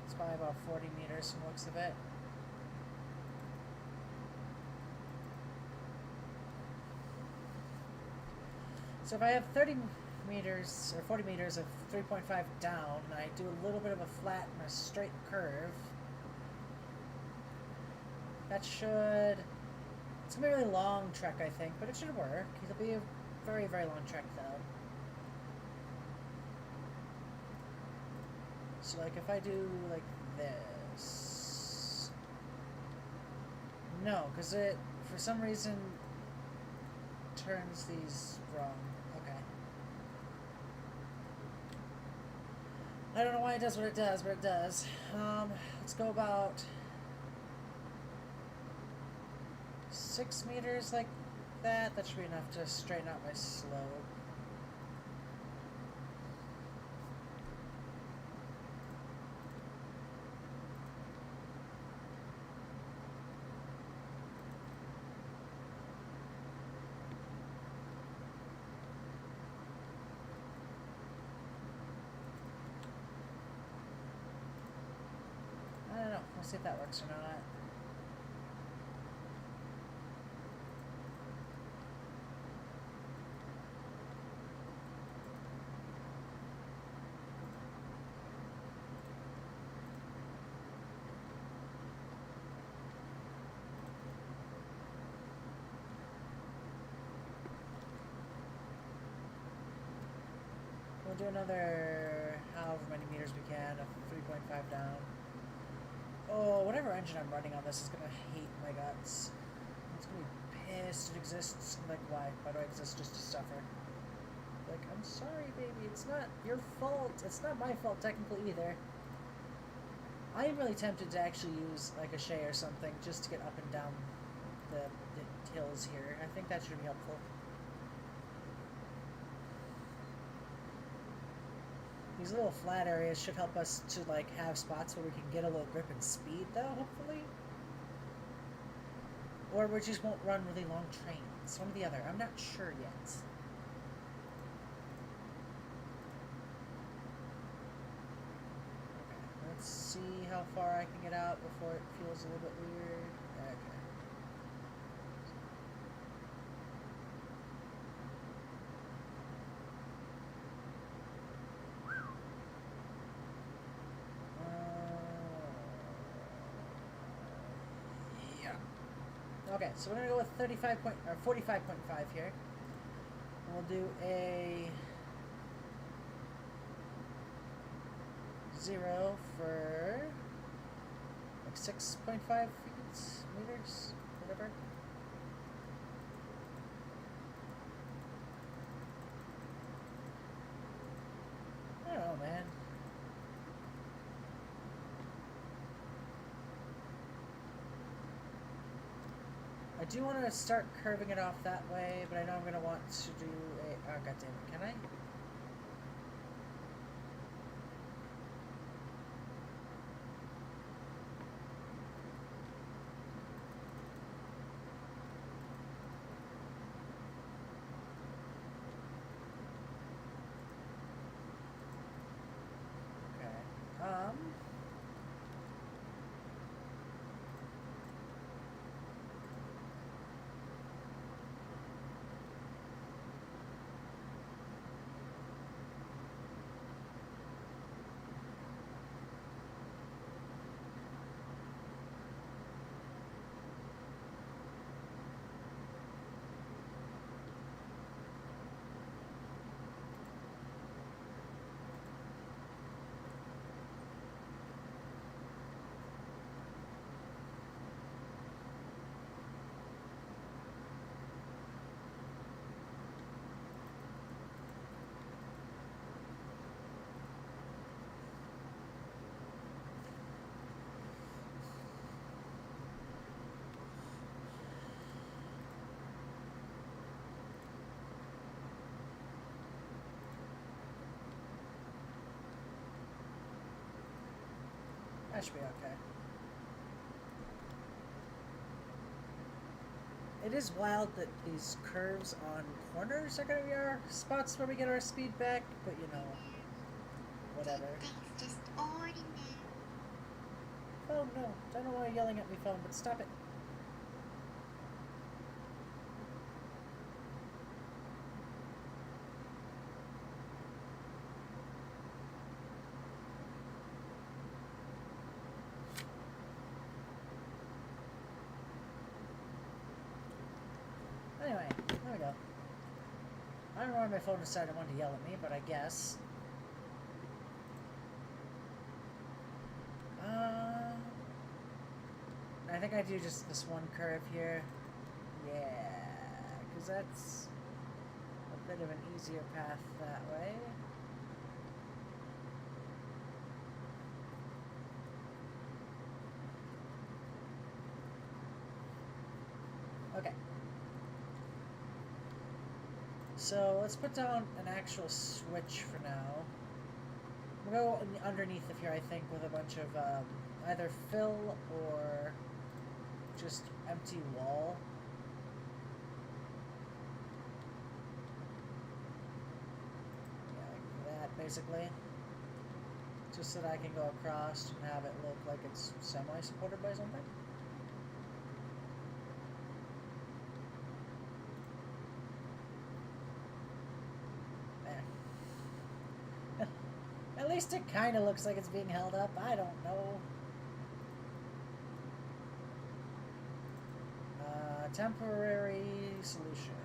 It's probably about 40 meters from the looks of it. So if I have 30 meters or 40 meters of 3.5 down, and I do a little bit of a flat and a straight curve, that should... It's going to be a really long trek, I think, but it should work. It'll be a very, very long trek, though. So, like, if I do, like, this... No, because it, for some reason, turns these wrong. Okay. I don't know why it does what it does, but it does. Let's go about 6 meters like that. That should be enough to straighten out my slope. I don't know. We'll see if that works or not. We'll do another however many meters we can of 3.5 down. Oh, whatever engine I'm running on this is gonna hate my guts. It's gonna be pissed it exists. Like, why? Why do I exist just to suffer? Like, I'm sorry, baby. It's not your fault. It's not my fault, technically, either. I'm really tempted to actually use, like, a Shay or something just to get up and down the hills here. I think that should be helpful. These little flat areas should help us to, like, have spots where we can get a little grip and speed, though, hopefully. Or we just won't run really long trains. One or the other. I'm not sure yet. Okay, let's see how far I can get out before it feels a little bit weird. Okay. Okay, so we're gonna go with 45.5 here. And we'll do a 0 for like 6.5 meters, whatever. I don't know, man. I do want to start curving it off that way, but I know I'm going to want to do a... Oh, goddammit, can I? Okay. That should be okay. It is wild that these curves on corners are going to be our spots where we get our speed back, but you know, whatever. Just ordinary. Oh no, I don't know why you're yelling at me, phone, but stop it. Anyway, there we go. I don't know why my phone decided it wanted to yell at me, but I guess. I think I do just this one curve here. Yeah, because that's a bit of an easier path that way. Okay. So let's put down an actual switch for now. We'll go underneath of here, I think, with a bunch of either fill or just empty wall. Yeah, like that, basically. Just so that I can go across and have it look like it's semi-supported by something. At least it kind of looks like it's being held up. I don't know. Temporary solution.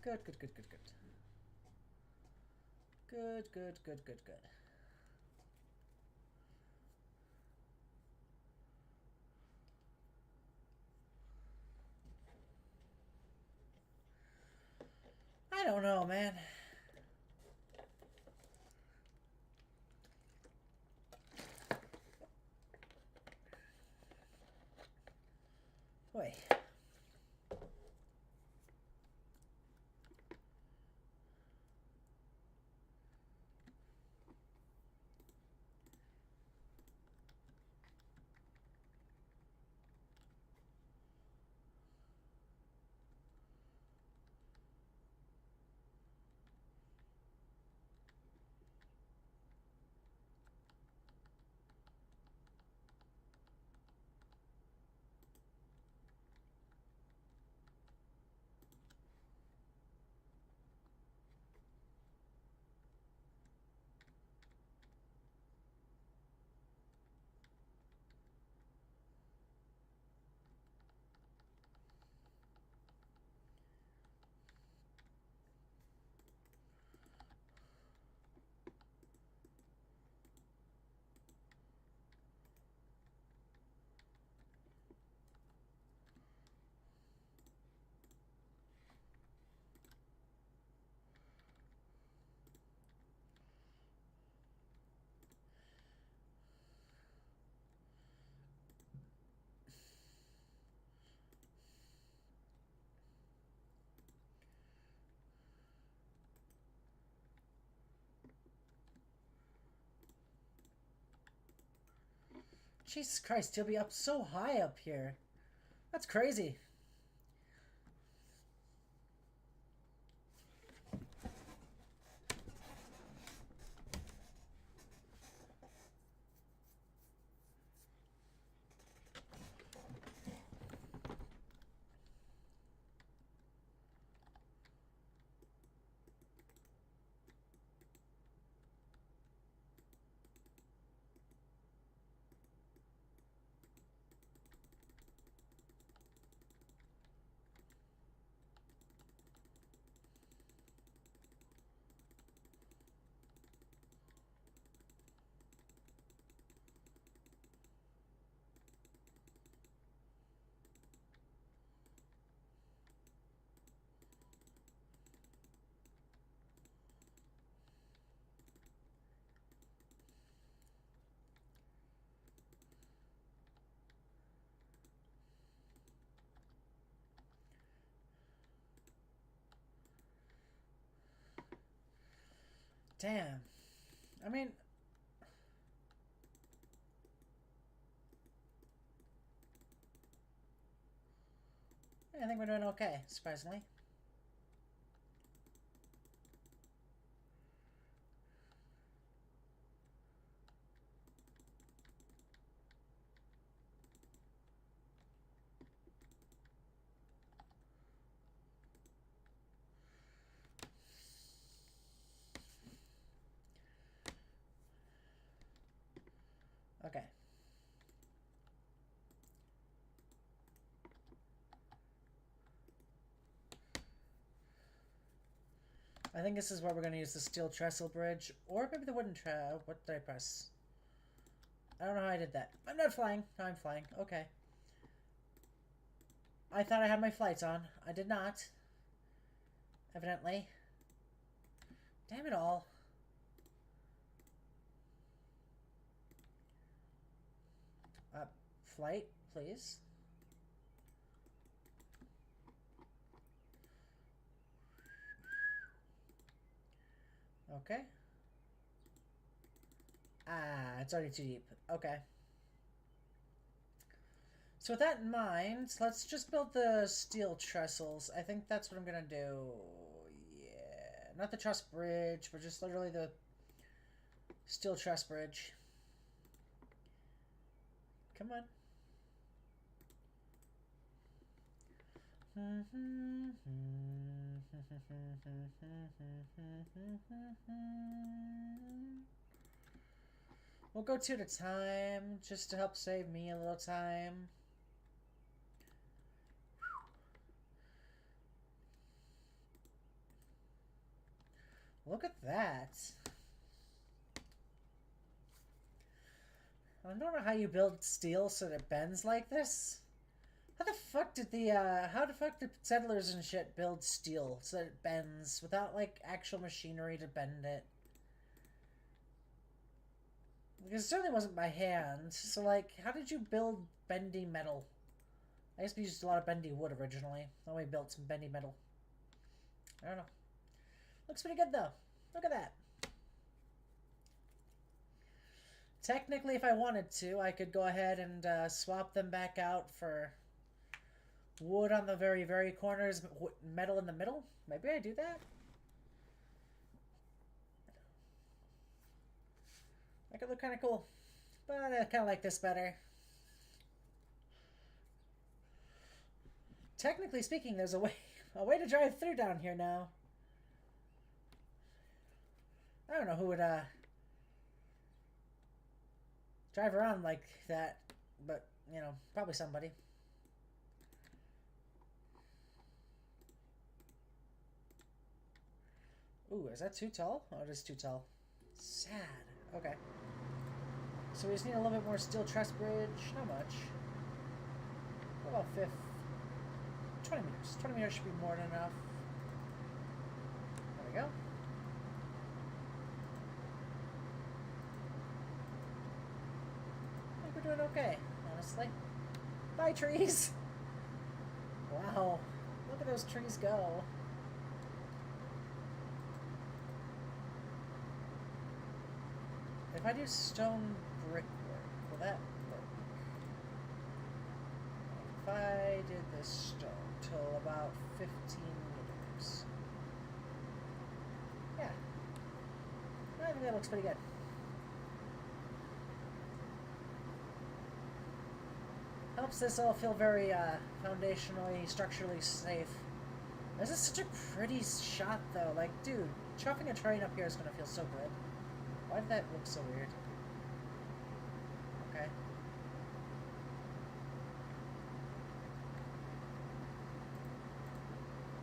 Good, good, good, good, good. Good, good, good, good, good. I don't know, man. Wait. Jesus Christ, he'll be up so high up here. That's crazy. Damn. I mean... I think we're doing okay, surprisingly. Okay. I think this is where we're going to use the steel trestle bridge, or maybe the wooden what did I press? I don't know how I did that. I'm not flying. No, I'm flying. Okay. I thought I had my flights on. I did not. Evidently. Damn it all. Flight, please. Okay. Ah, it's already too deep. Okay. So with that in mind, let's just build the steel trestles. I think that's what I'm gonna do. Yeah. Not the truss bridge, but just literally the steel truss bridge. Come on. We'll go two at a time, just to help save me a little time. Look at that. I don't know how you build steel so that it bends like this. How the fuck did settlers and shit build steel so that it bends without, like, actual machinery to bend it? Because it certainly wasn't by hand, so, like, how did you build bendy metal? I guess we used a lot of bendy wood originally. Then we built some bendy metal. I don't know. Looks pretty good, though. Look at that. Technically, if I wanted to, I could go ahead and swap them back out for wood on the very, very corners, metal in the middle. Maybe I do that? That could look kind of cool. But I kind of like this better. Technically speaking, there's a way to drive through down here now. I don't know who would drive around like that, but you know, probably somebody. Ooh, is that too tall? Oh, it is too tall. Sad. Okay. So we just need a little bit more steel truss bridge. Not much. What about 20 meters. 20 meters should be more than enough. There we go. I think we're doing okay, honestly. Bye, trees! Wow. Look at those trees go. If I do stone brickwork, will that work? If I did this stone till about 15 meters. Yeah. I think that looks pretty good. Helps this all feel very foundationally, structurally safe. This is such a pretty shot though. Like, dude, chopping a train up here is gonna feel so good. Why did that look so weird? Okay.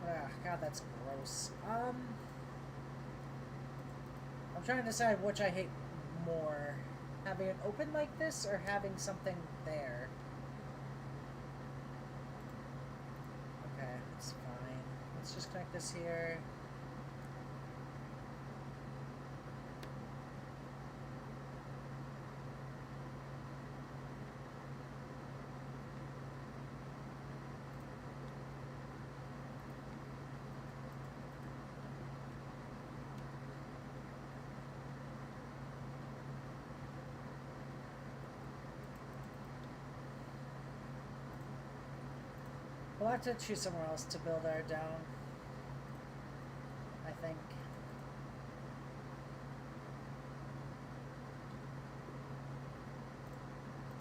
Ugh, God, that's gross. I'm trying to decide which I hate more. Having it open like this or having something there. Okay, that's fine. Let's just connect this here. We'll have to choose somewhere else to build our down, I think.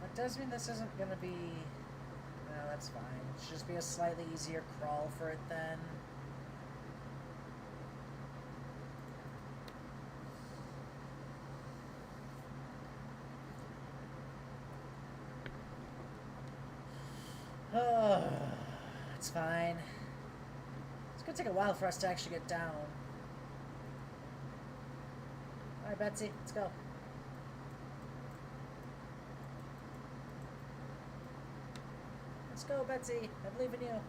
That does mean this isn't gonna be... No, that's fine. It should just be a slightly easier crawl for it then. Oh, it's fine. It's gonna take a while for us to actually get down. Alright, Betsy, let's go. Let's go, Betsy. I believe in you.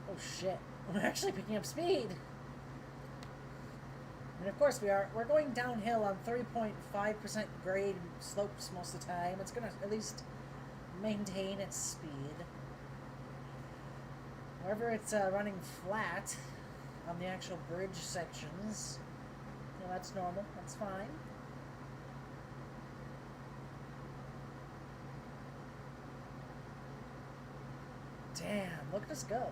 Oh shit, we're actually picking up speed! And of course we are. We're going downhill on 3.5% grade slopes most of the time. It's gonna at least maintain its speed. However, it's running flat on the actual bridge sections. You know, that's normal. That's fine. Damn, look at us go.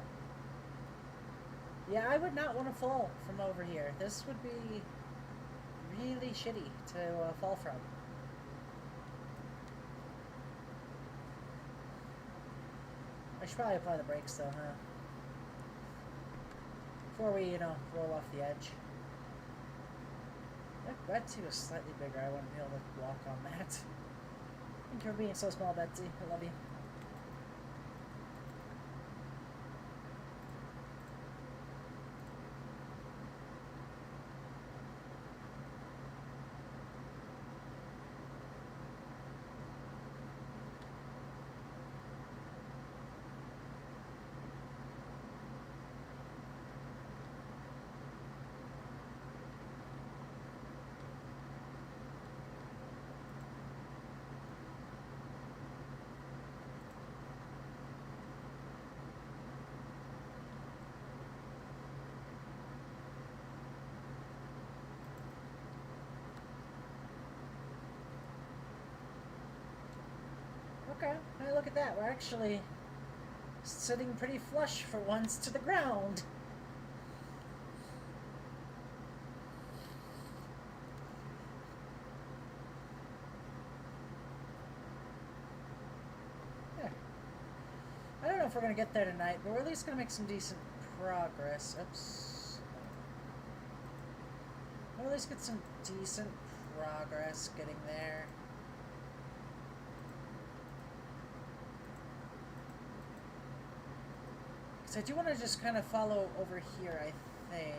Yeah, I would not want to fall from over here. This would be really shitty to fall from. I should probably apply the brakes though, huh? Before we, roll off the edge. If Betsy was slightly bigger, I wouldn't be able to walk on that. Thank you for being so small, Betsy. I love you. Okay, hey, look at that. We're actually sitting pretty flush for once to the ground. Yeah. I don't know if we're going to get there tonight, but we're at least going to make some decent progress. Oops. We'll at least get some decent progress getting there. So I do want to just kind of follow over here, I think.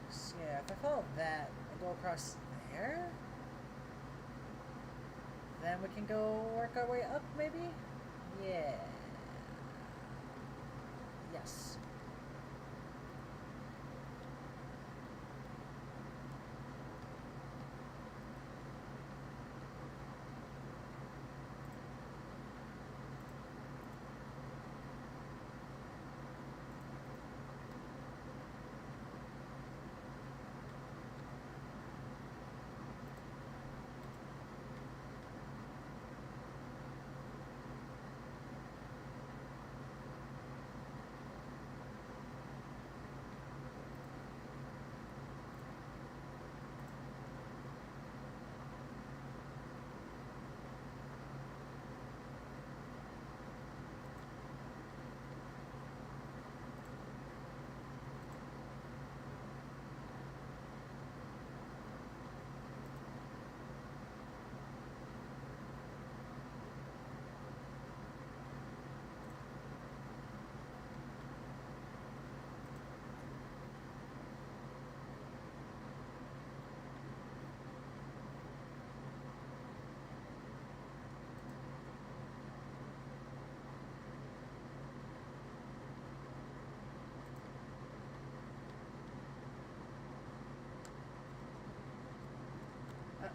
So yeah, if I follow that and go across there, then we can go work our way up, maybe? Yeah. Yes.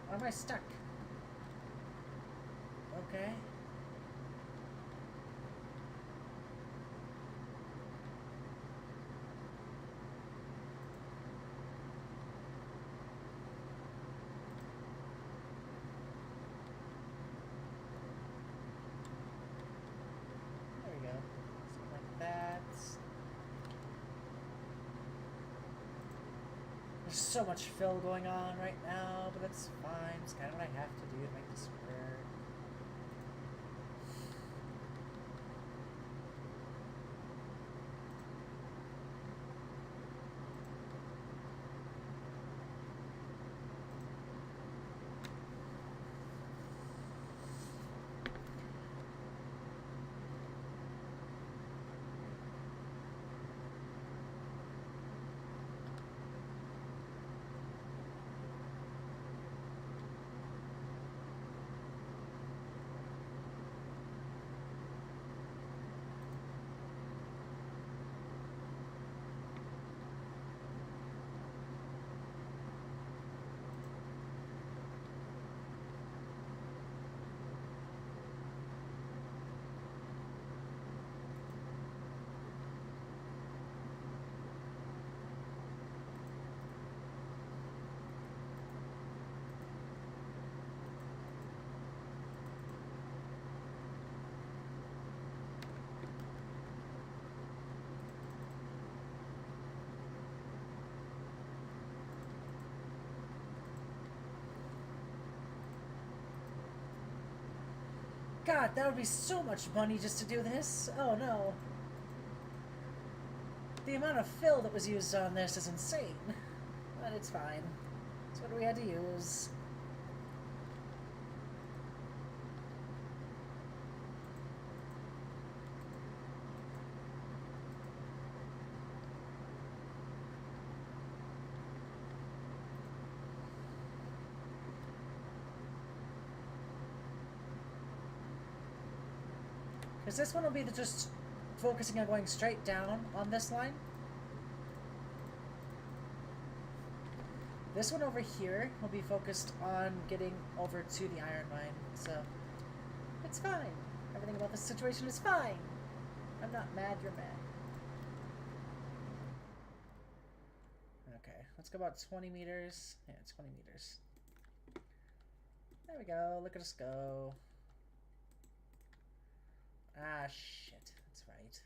Why am I stuck? Okay. There we go. Something like that. There's so much fill going on right now, but that's fine. It's kind of what I have to do to make this work. God, that would be so much money just to do this. Oh no. The amount of fill that was used on this is insane. But it's fine. That's what we had to use. Because this one will be just focusing on going straight down on this line. This one over here will be focused on getting over to the iron mine. So, it's fine. Everything about this situation is fine. I'm not mad, you're mad. Okay, let's go about 20 meters. Yeah, 20 meters. There we go, look at us go. Ah, shit. That's right.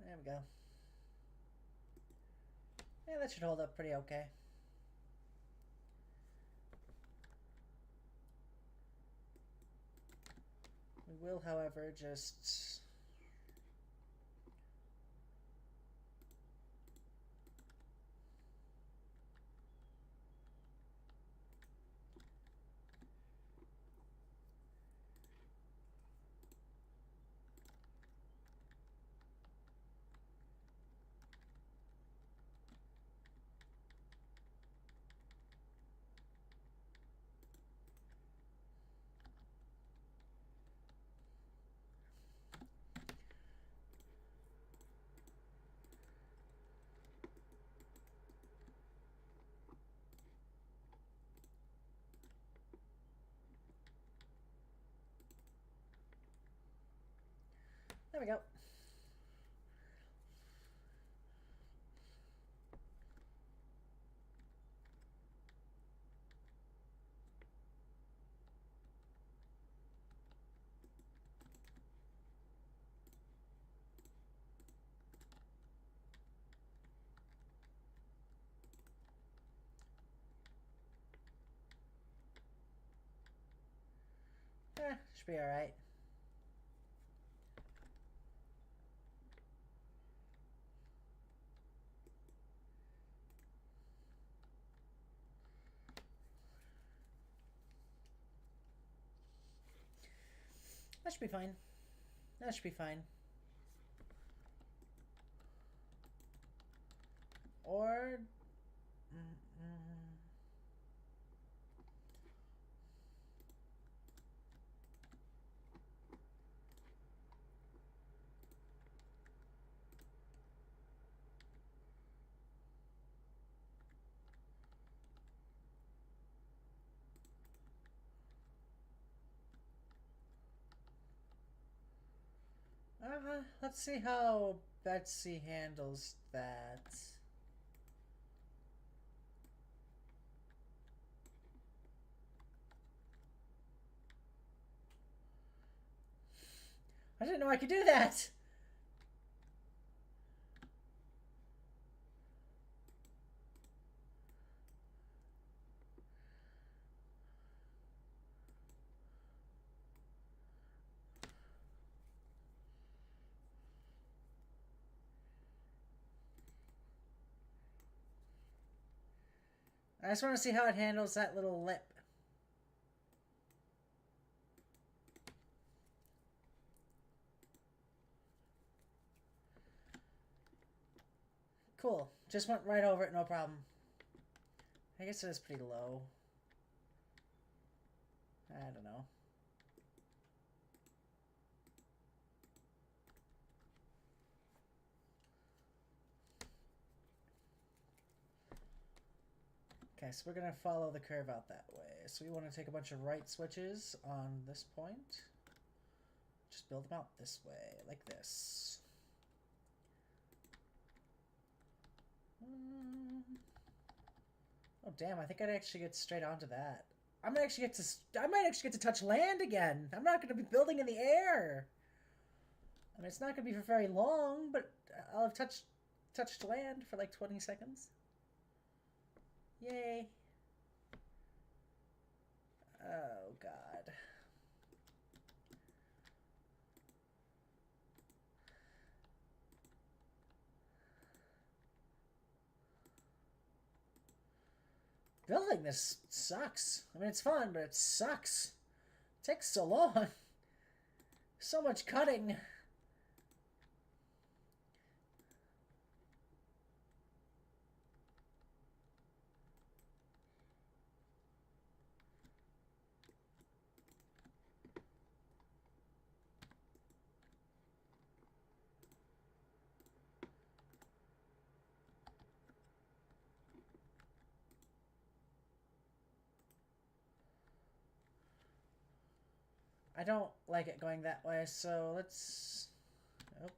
There we go. Yeah, that should hold up pretty okay. We will, however, just... There we go. Should be alright. That should be fine. That should be fine. Or... let's see how Betsy handles that. I didn't know I could do that! I just want to see how it handles that little lip. Cool. Just went right over it, no problem. I guess it is pretty low. I don't know. Okay, so we're going to follow the curve out that way. So we want to take a bunch of right switches on this point. Just build them out this way, like this. Oh, damn, I think I'd actually get straight onto that. I might actually get to touch land again. I'm not going to be building in the air. I mean, it's not going to be for very long, but I'll have touched land for like 20 seconds. Yay. Oh, God. Building this sucks. I mean, it's fun, but it sucks. It takes so long. So much cutting. I don't like it going that way, so let's... Oh.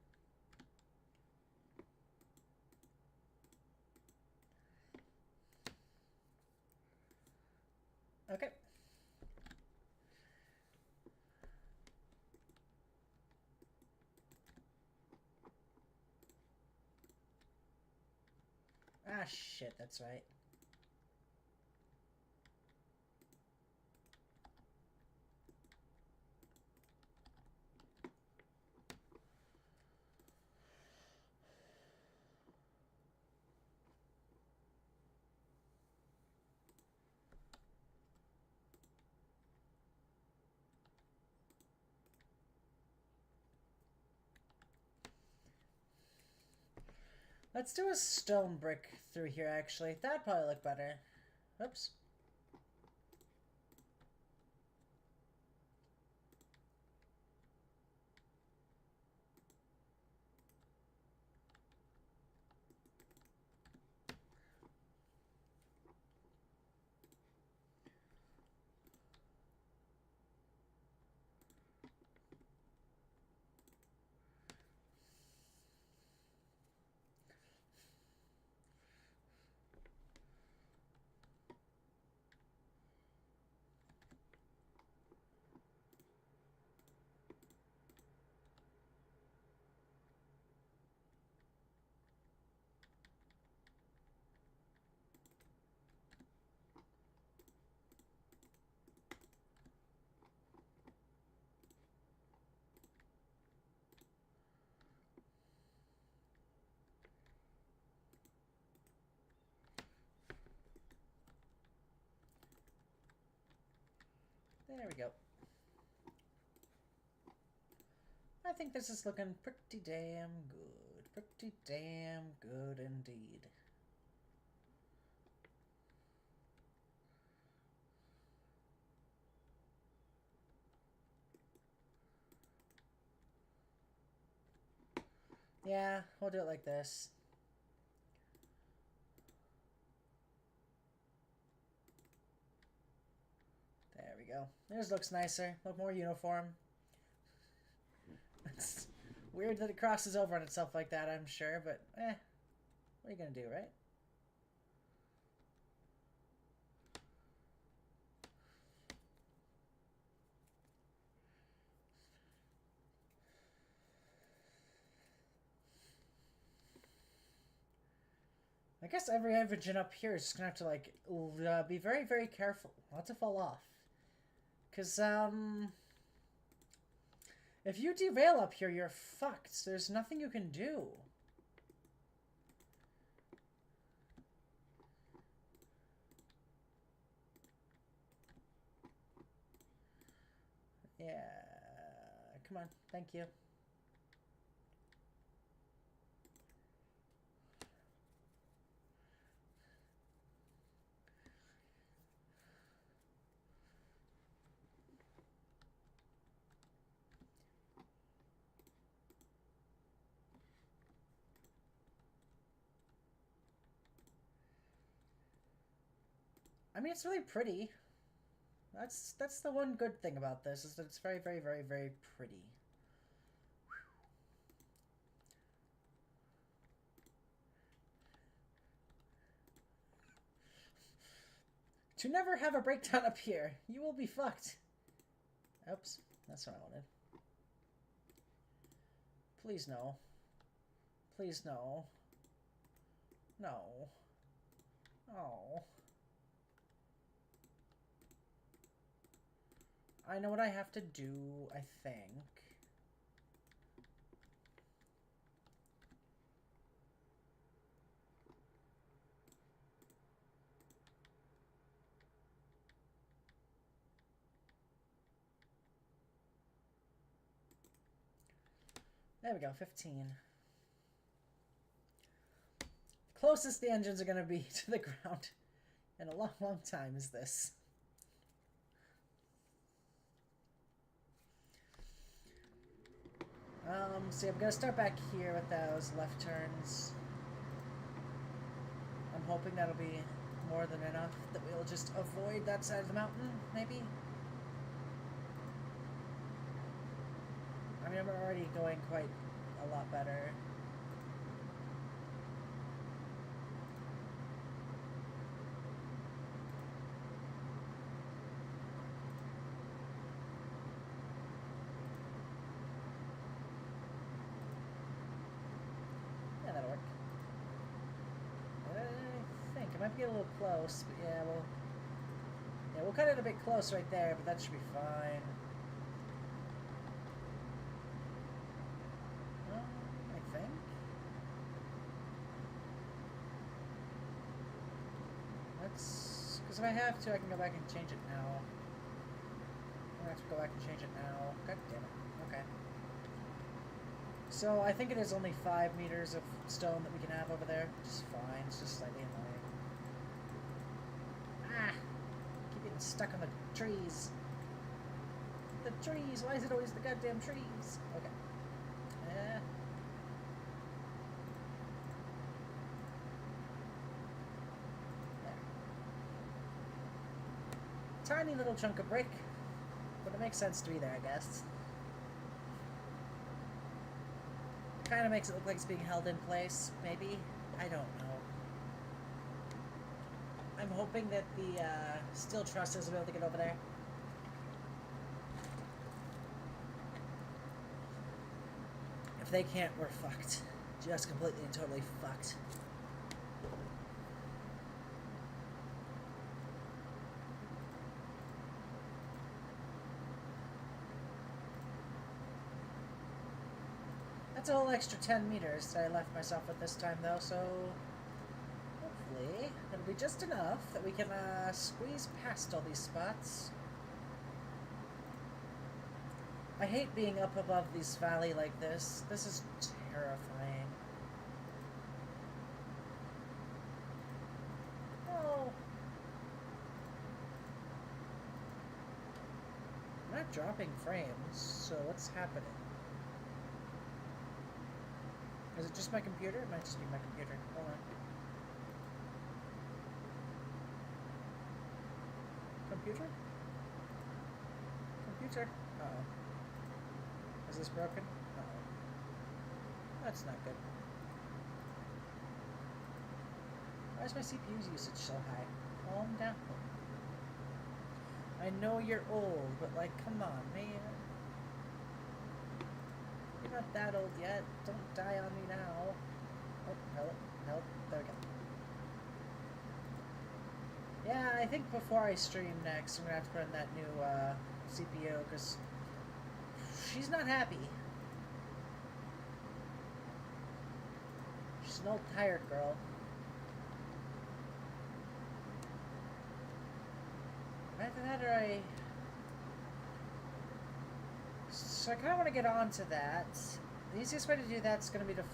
Okay. Ah, shit, that's right. Let's do a stone brick through here, actually. That'd probably look better. Oops. There we go. I think this is looking pretty damn good. Pretty damn good indeed. Yeah, we'll do it like this. There we go. This looks nicer. Look more uniform. It's weird that it crosses over on itself like that, I'm sure, but what are you gonna do, right? I guess every engine up here is just gonna have to like be very, very careful not to fall off. Cause if you derail up here, you're fucked. There's nothing you can do. Yeah. Come on. Thank you. I mean, it's really pretty. That's the one good thing about this, is that it's very, very, very, very pretty. To never have a breakdown up here. You will be fucked. Oops. That's what I wanted. Please no. Please no. No. Oh. I know what I have to do, I think. There we go, 15. Closest the engines are going to be to the ground in a long, long time is this. See, I'm going to start back here with those left turns. I'm hoping that'll be more than enough, that we'll just avoid that side of the mountain, maybe? I mean, I'm already going quite a lot better. Yeah, that'll work. I think I might get a little close, but yeah, we'll cut it a bit close right there, but that should be fine. I think. That's because if I have to, I can go back and change it now. I have to go back and change it now. God damn it. Okay. So I think it is only 5 meters of stone that we can have over there. Which is fine. It's just slightly annoying. Ah! Keep getting stuck on the trees. The trees! Why is it always the goddamn trees? Okay. There. Tiny little chunk of brick. But it makes sense to be there, I guess. Kind of makes it look like it's being held in place, maybe? I don't know. I'm hoping that the steel trusses will be able to get over there. If they can't, we're fucked. Just completely and totally fucked. That's a whole extra 10 meters that I left myself with this time, though, so hopefully it'll be just enough that we can squeeze past all these spots. I hate being up above this valley like this. This is terrifying. Oh. I'm not dropping frames, so what's happening? Is it just my computer? It might just be my computer. Hold on. Computer? Computer? Uh-oh. Is this broken? Uh-oh. That's not good. Why is my CPU's usage so high? Calm down. I know you're old, but like, come on, man. You're not that old yet. Don't die on me now. Oh, help. There we go. Yeah, I think before I stream next, I'm gonna have to run that new CPU, because she's not happy. She's an old tired girl. Either that or I... So I kind of want to get on to that. The easiest way to do that's going to be to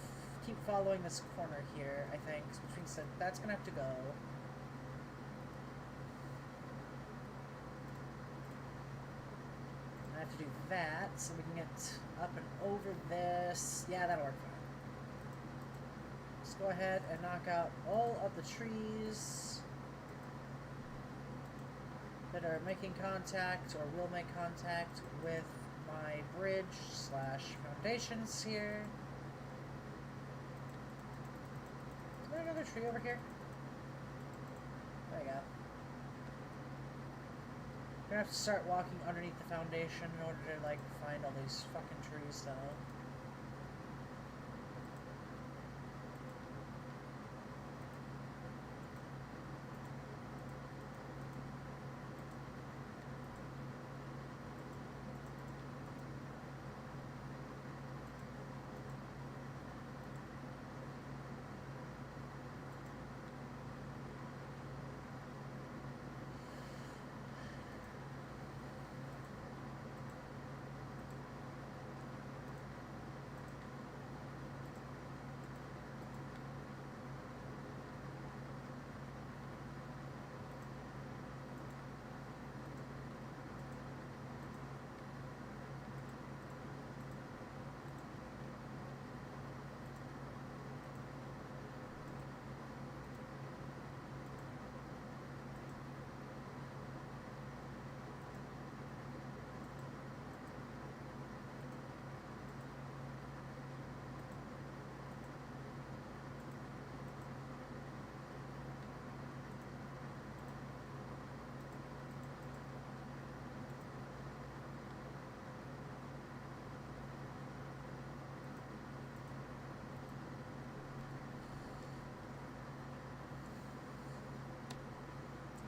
keep following this corner here, I think. Which means that that's going to have to go. I have to do that so we can get up and over this. Yeah, that'll work fine. Let's go ahead and knock out all of the trees that are making contact or will make contact with my bridge / foundations here. Is there another tree over here? There we go. We're gonna have to start walking underneath the foundation in order to, like, find all these fucking trees, though.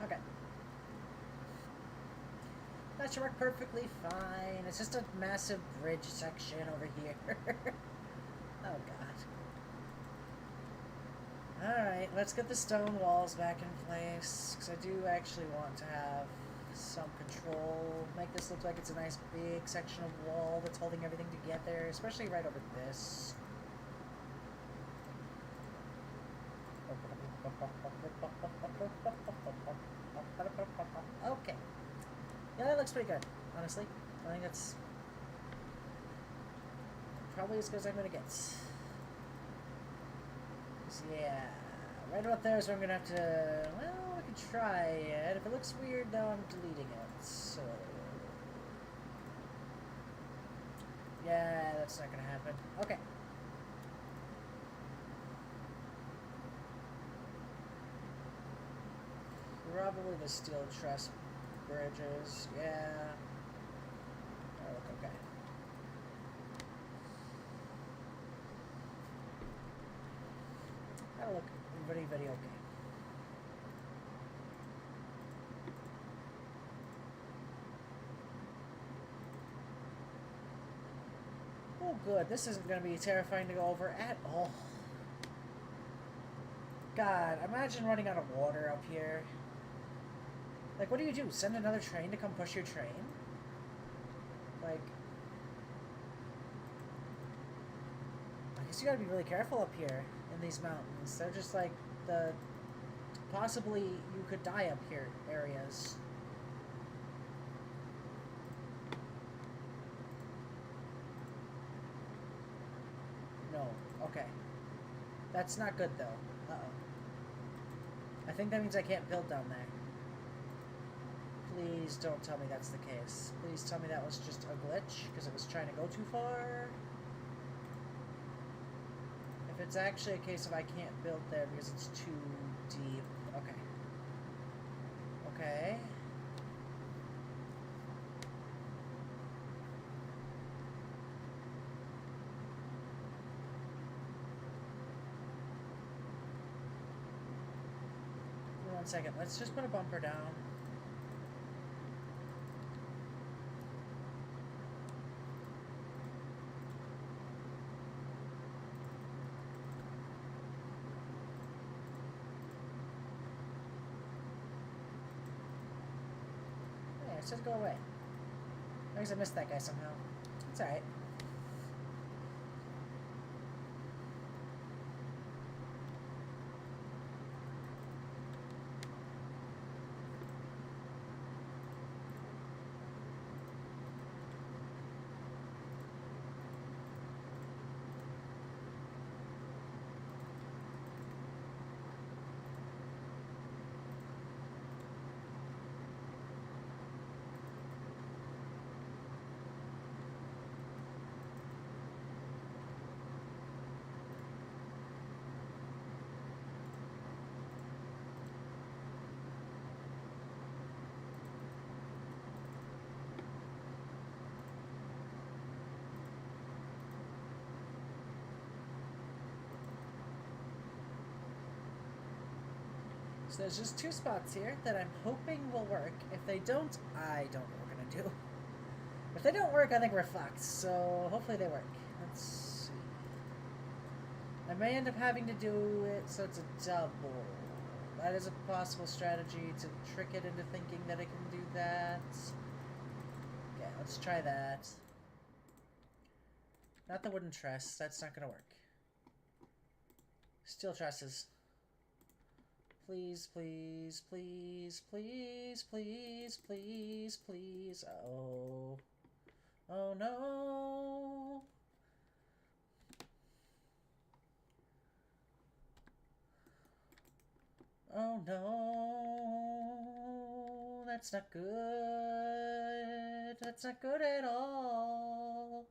Okay. That should work perfectly fine. It's just a massive bridge section over here. Oh, God. Alright, let's get the stone walls back in place, because I do actually want to have some control. Make this look like it's a nice big section of wall that's holding everything together, especially right over this. Okay. Yeah, that looks pretty good, honestly. I think that's probably as good as I'm gonna get. So, yeah, right about there is where I'm gonna have to, well, I can try it. If it looks weird, though, I'm deleting it, so... Yeah, that's not gonna happen. Okay. Probably the steel truss bridges, yeah. That'll look okay. That'll look very, very okay. Oh, good. This isn't going to be terrifying to go over at all. God, imagine running out of water up here. Like, what do? Send another train to come push your train? Like... I guess you gotta be really careful up here in these mountains. They're just like the... Possibly you could die up here areas. No. Okay. That's not good, though. Uh-oh. I think that means I can't build down there. Please don't tell me that's the case. Please tell me that was just a glitch, because it was trying to go too far. If it's actually a case of I can't build there because it's too deep. Okay. Okay. One second. Let's just put a bumper down. Yeah, it says go away. I guess I missed that guy somehow. It's alright. So there's just 2 spots here that I'm hoping will work. If they don't, I don't know what we're gonna do. If they don't work, I think we're fucked. So hopefully they work. Let's see. I may end up having to do it so it's a double. That is a possible strategy to trick it into thinking that it can do that. Okay, let's try that. Not the wooden truss. That's not gonna work. Steel trusses. Please, please, please, please, please, please, please. Oh. Oh no. Oh no. That's not good. That's not good at all.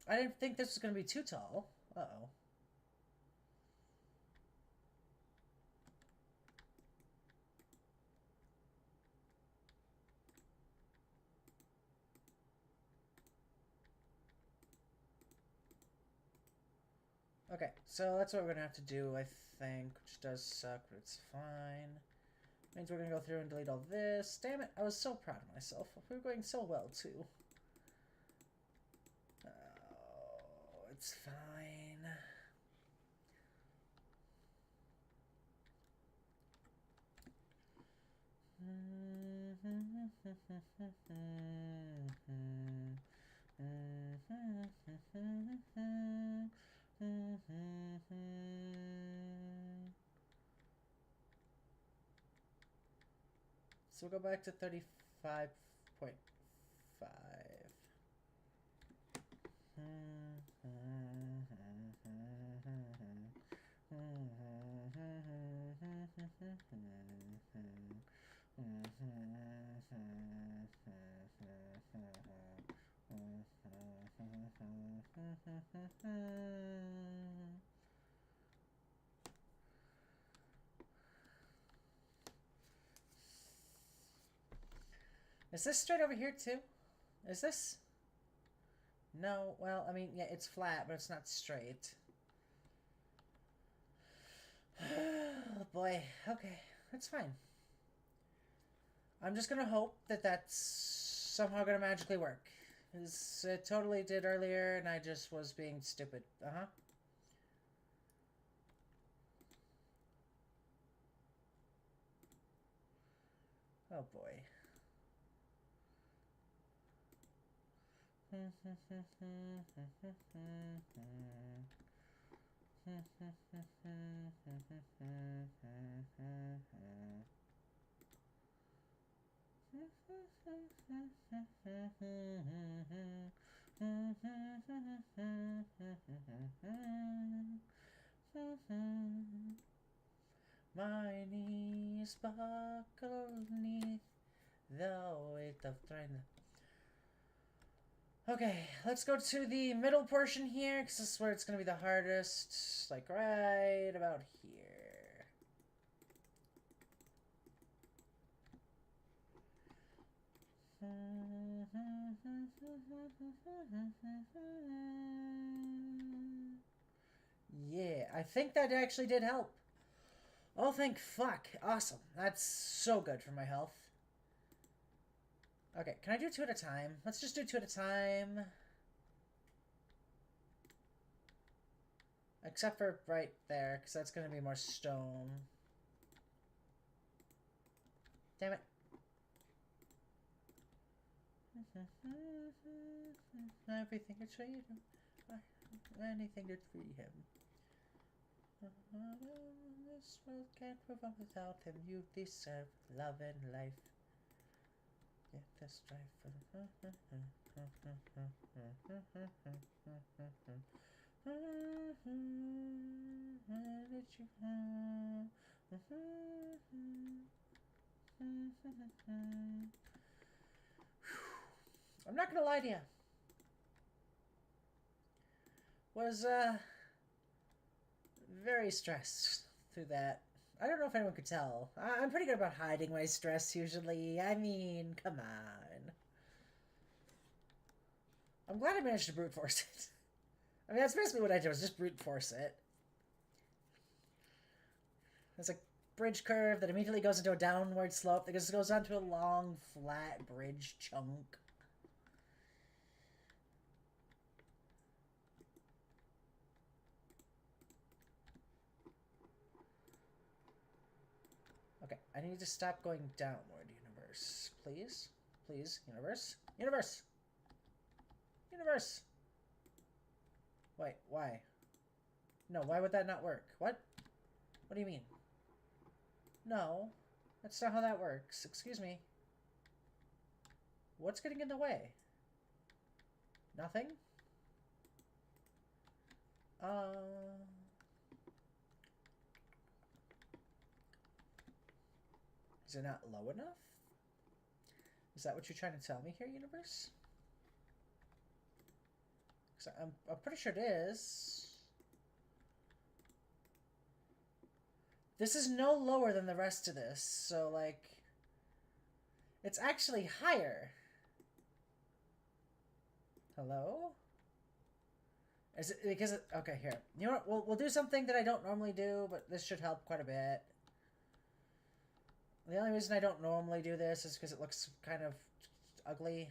I didn't think this was going to be too tall. Uh-oh. Okay, so that's what we're gonna have to do, I think, which does suck, but it's fine. Means we're gonna go through and delete all this. Damn it, I was so proud of myself. We were going so well, too. Oh, it's fine. So we'll go back to 35.5. Is this straight over here too? Is this? No, well, I mean, yeah, it's flat, but it's not straight. Oh boy, okay, that's fine. I'm just gonna hope that that's somehow gonna magically work. Because it totally did earlier, and I just was being stupid. Uh-huh. Oh boy. My knees buckle neath the weight of trying. Okay, let's go to the middle portion here, because this is where it's going to be the hardest. Like, right about here. Yeah, I think that actually did help. Oh, thank fuck. Awesome. That's so good for my health. Okay, can I do 2 at a time? Let's just do 2 at a time. Except for right there, because that's going to be more stone. Damn it. Everything to free him. Anything to free him. This world can't move on without him. You deserve love and life. Yeah, the strife for I'm not gonna lie to you. Was very stressed through that. I don't know if anyone could tell. I'm pretty good about hiding my stress usually. I mean, come on. I'm glad I managed to brute force it. I mean, that's basically what I did, was just brute force it. It's like, bridge curve that immediately goes into a downward slope that just goes onto a long, flat bridge chunk. Okay, I need to stop going downward, universe. Please? Please, universe? Universe! Universe! Wait, why? No, why would that not work? What? What do you mean? No, that's not how that works. Excuse me. What's getting in the way? Nothing? Is it not low enough? Is that what you're trying to tell me here, universe? Because I'm pretty sure it is. This is no lower than the rest of this, so, like... It's actually higher. Hello? Is it because it... Okay, here. You know what? We'll do something that I don't normally do, but this should help quite a bit. The only reason I don't normally do this is because it looks kind of ugly.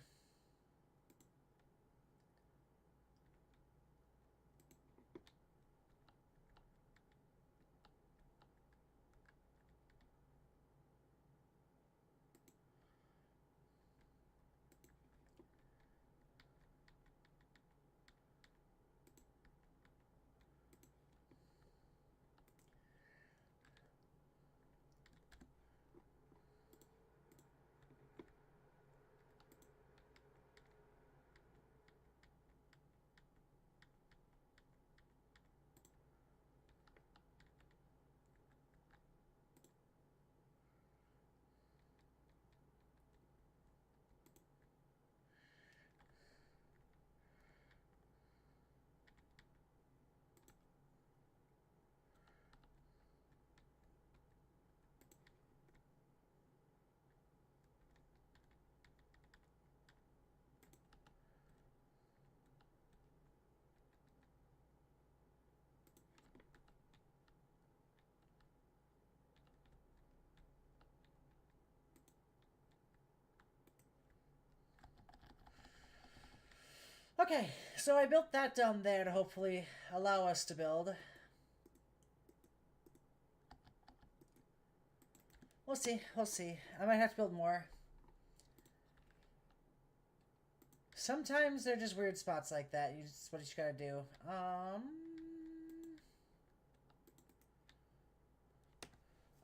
Okay, so I built that down there to hopefully allow us to build. We'll see, we'll see. I might have to build more. Sometimes they're just weird spots like that. What you gotta do.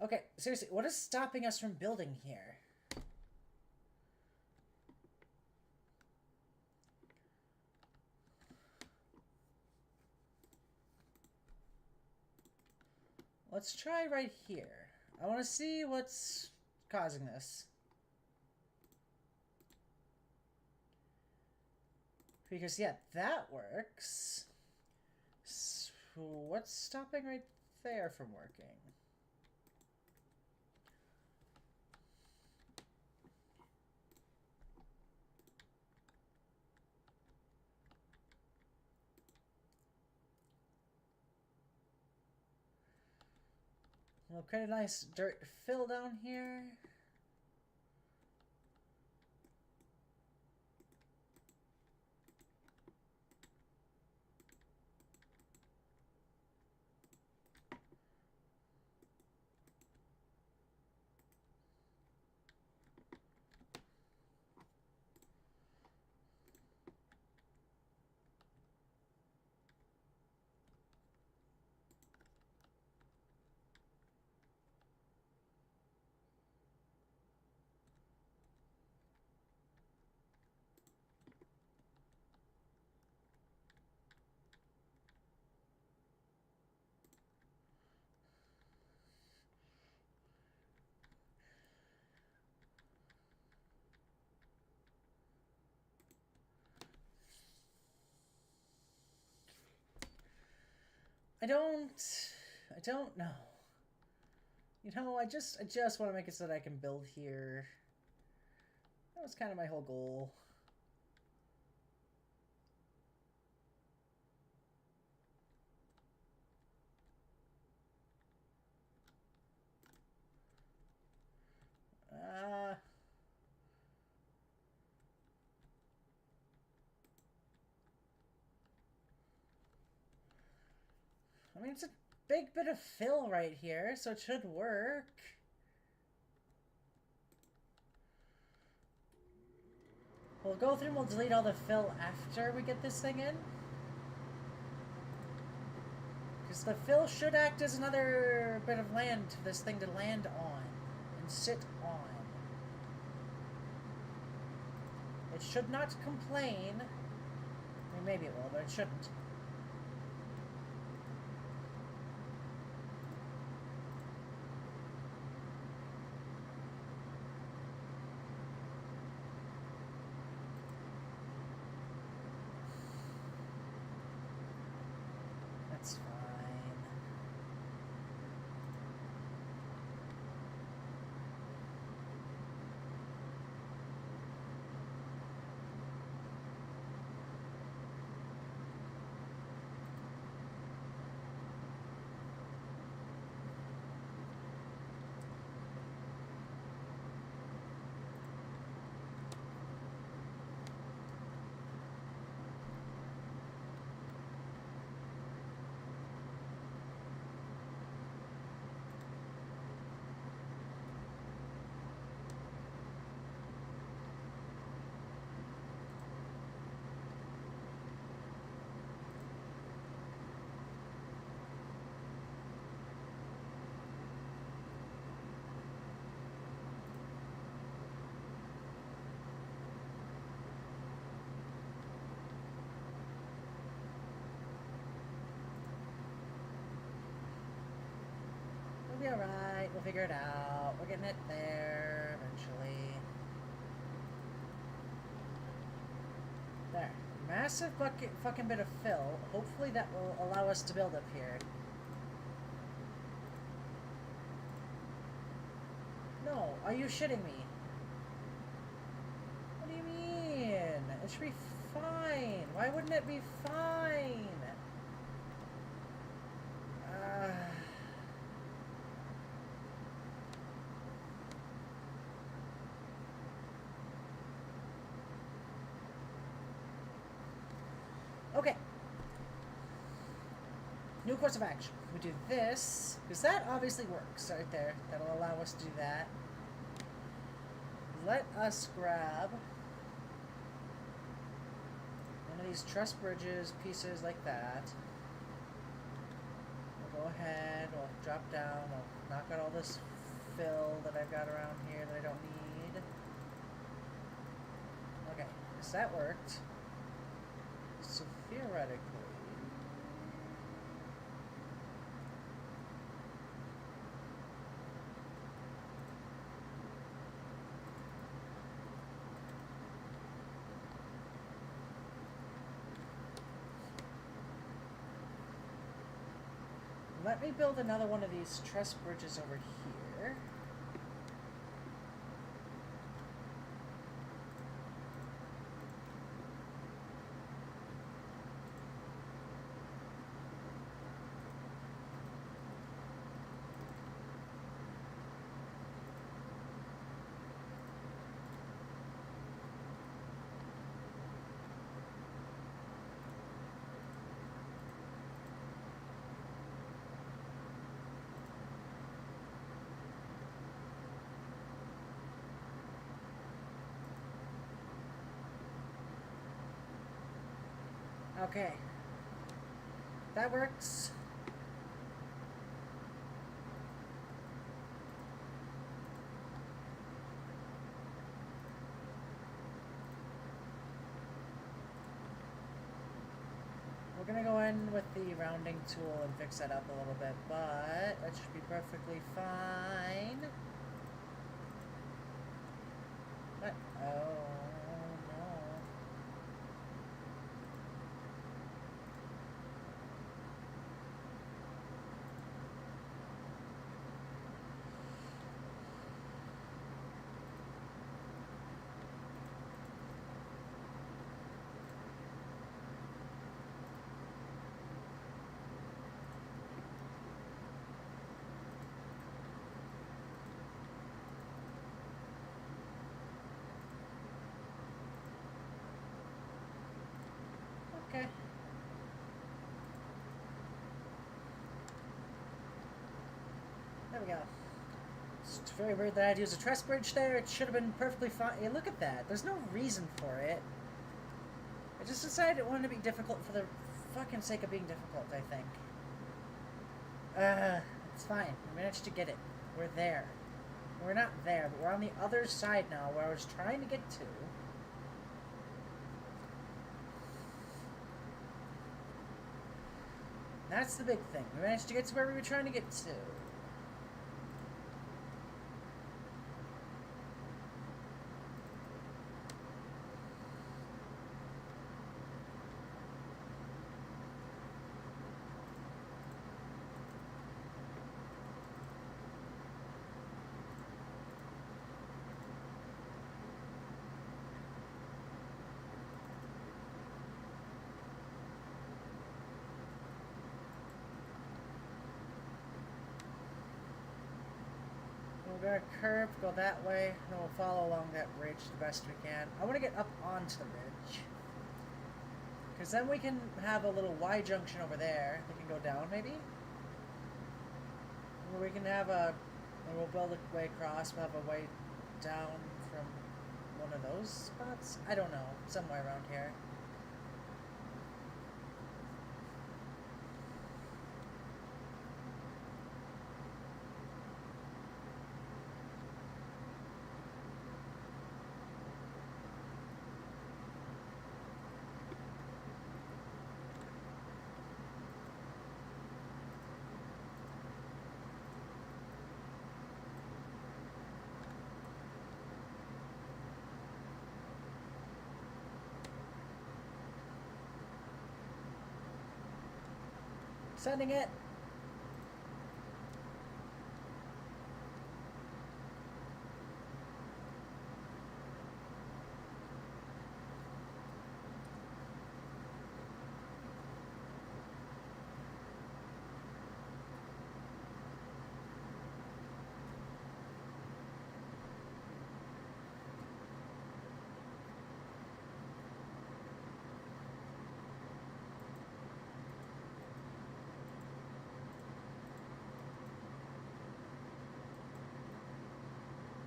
Okay, seriously, what is stopping us from building here? Let's try right here. I want to see what's causing this. Because, yeah, that works. So what's stopping right there from working? We'll create a nice dirt fill down here. I don't know. You know, I just want to make it so that I can build here. That was kind of my whole goal. mean, it's a big bit of fill right here, so it should work. We'll go through and we'll delete all the fill after we get this thing in. Because the fill should act as another bit of land for this thing to land on and sit on. It should not complain. I mean, maybe it will, but it shouldn't. That's fine. We'll be alright. We'll figure it out. We're getting it there eventually. There. Massive bucket, fucking bit of fill. Hopefully that will allow us to build up here. No, are you shitting me? What do you mean? It should be fine. Why wouldn't it be fine? Okay. New course of action. We do this, because that obviously works right there. That'll allow us to do that. Let us grab one of these truss bridges, pieces like that. We'll go ahead, we'll drop down, we'll knock out all this fill that I've got around here that I don't need. Okay, so that worked. So theoretically, let me build another one of these truss bridges over here. Okay. That works. We're gonna go in with the rounding tool and fix that up a little bit, but that should be perfectly fine. What? Oh, no. we go. It's very weird that I had to use a truss bridge there. It should have been perfectly fine. Hey, look at that. There's no reason for it. I just decided it wanted to be difficult for the fucking sake of being difficult, I think. It's fine. We managed to get it. We're there. We're not there, but we're on the other side now where I was trying to get to. That's the big thing. We managed to get to where we were trying to get to. We're gonna curve, go that way, and we'll follow along that ridge the best we can. I want to get up onto the ridge. Because then we can have a little Y junction over there that can go down, maybe? Or we can have a... We'll build a way across, we'll have a way down from one of those spots? I don't know. Somewhere around here. Sending it.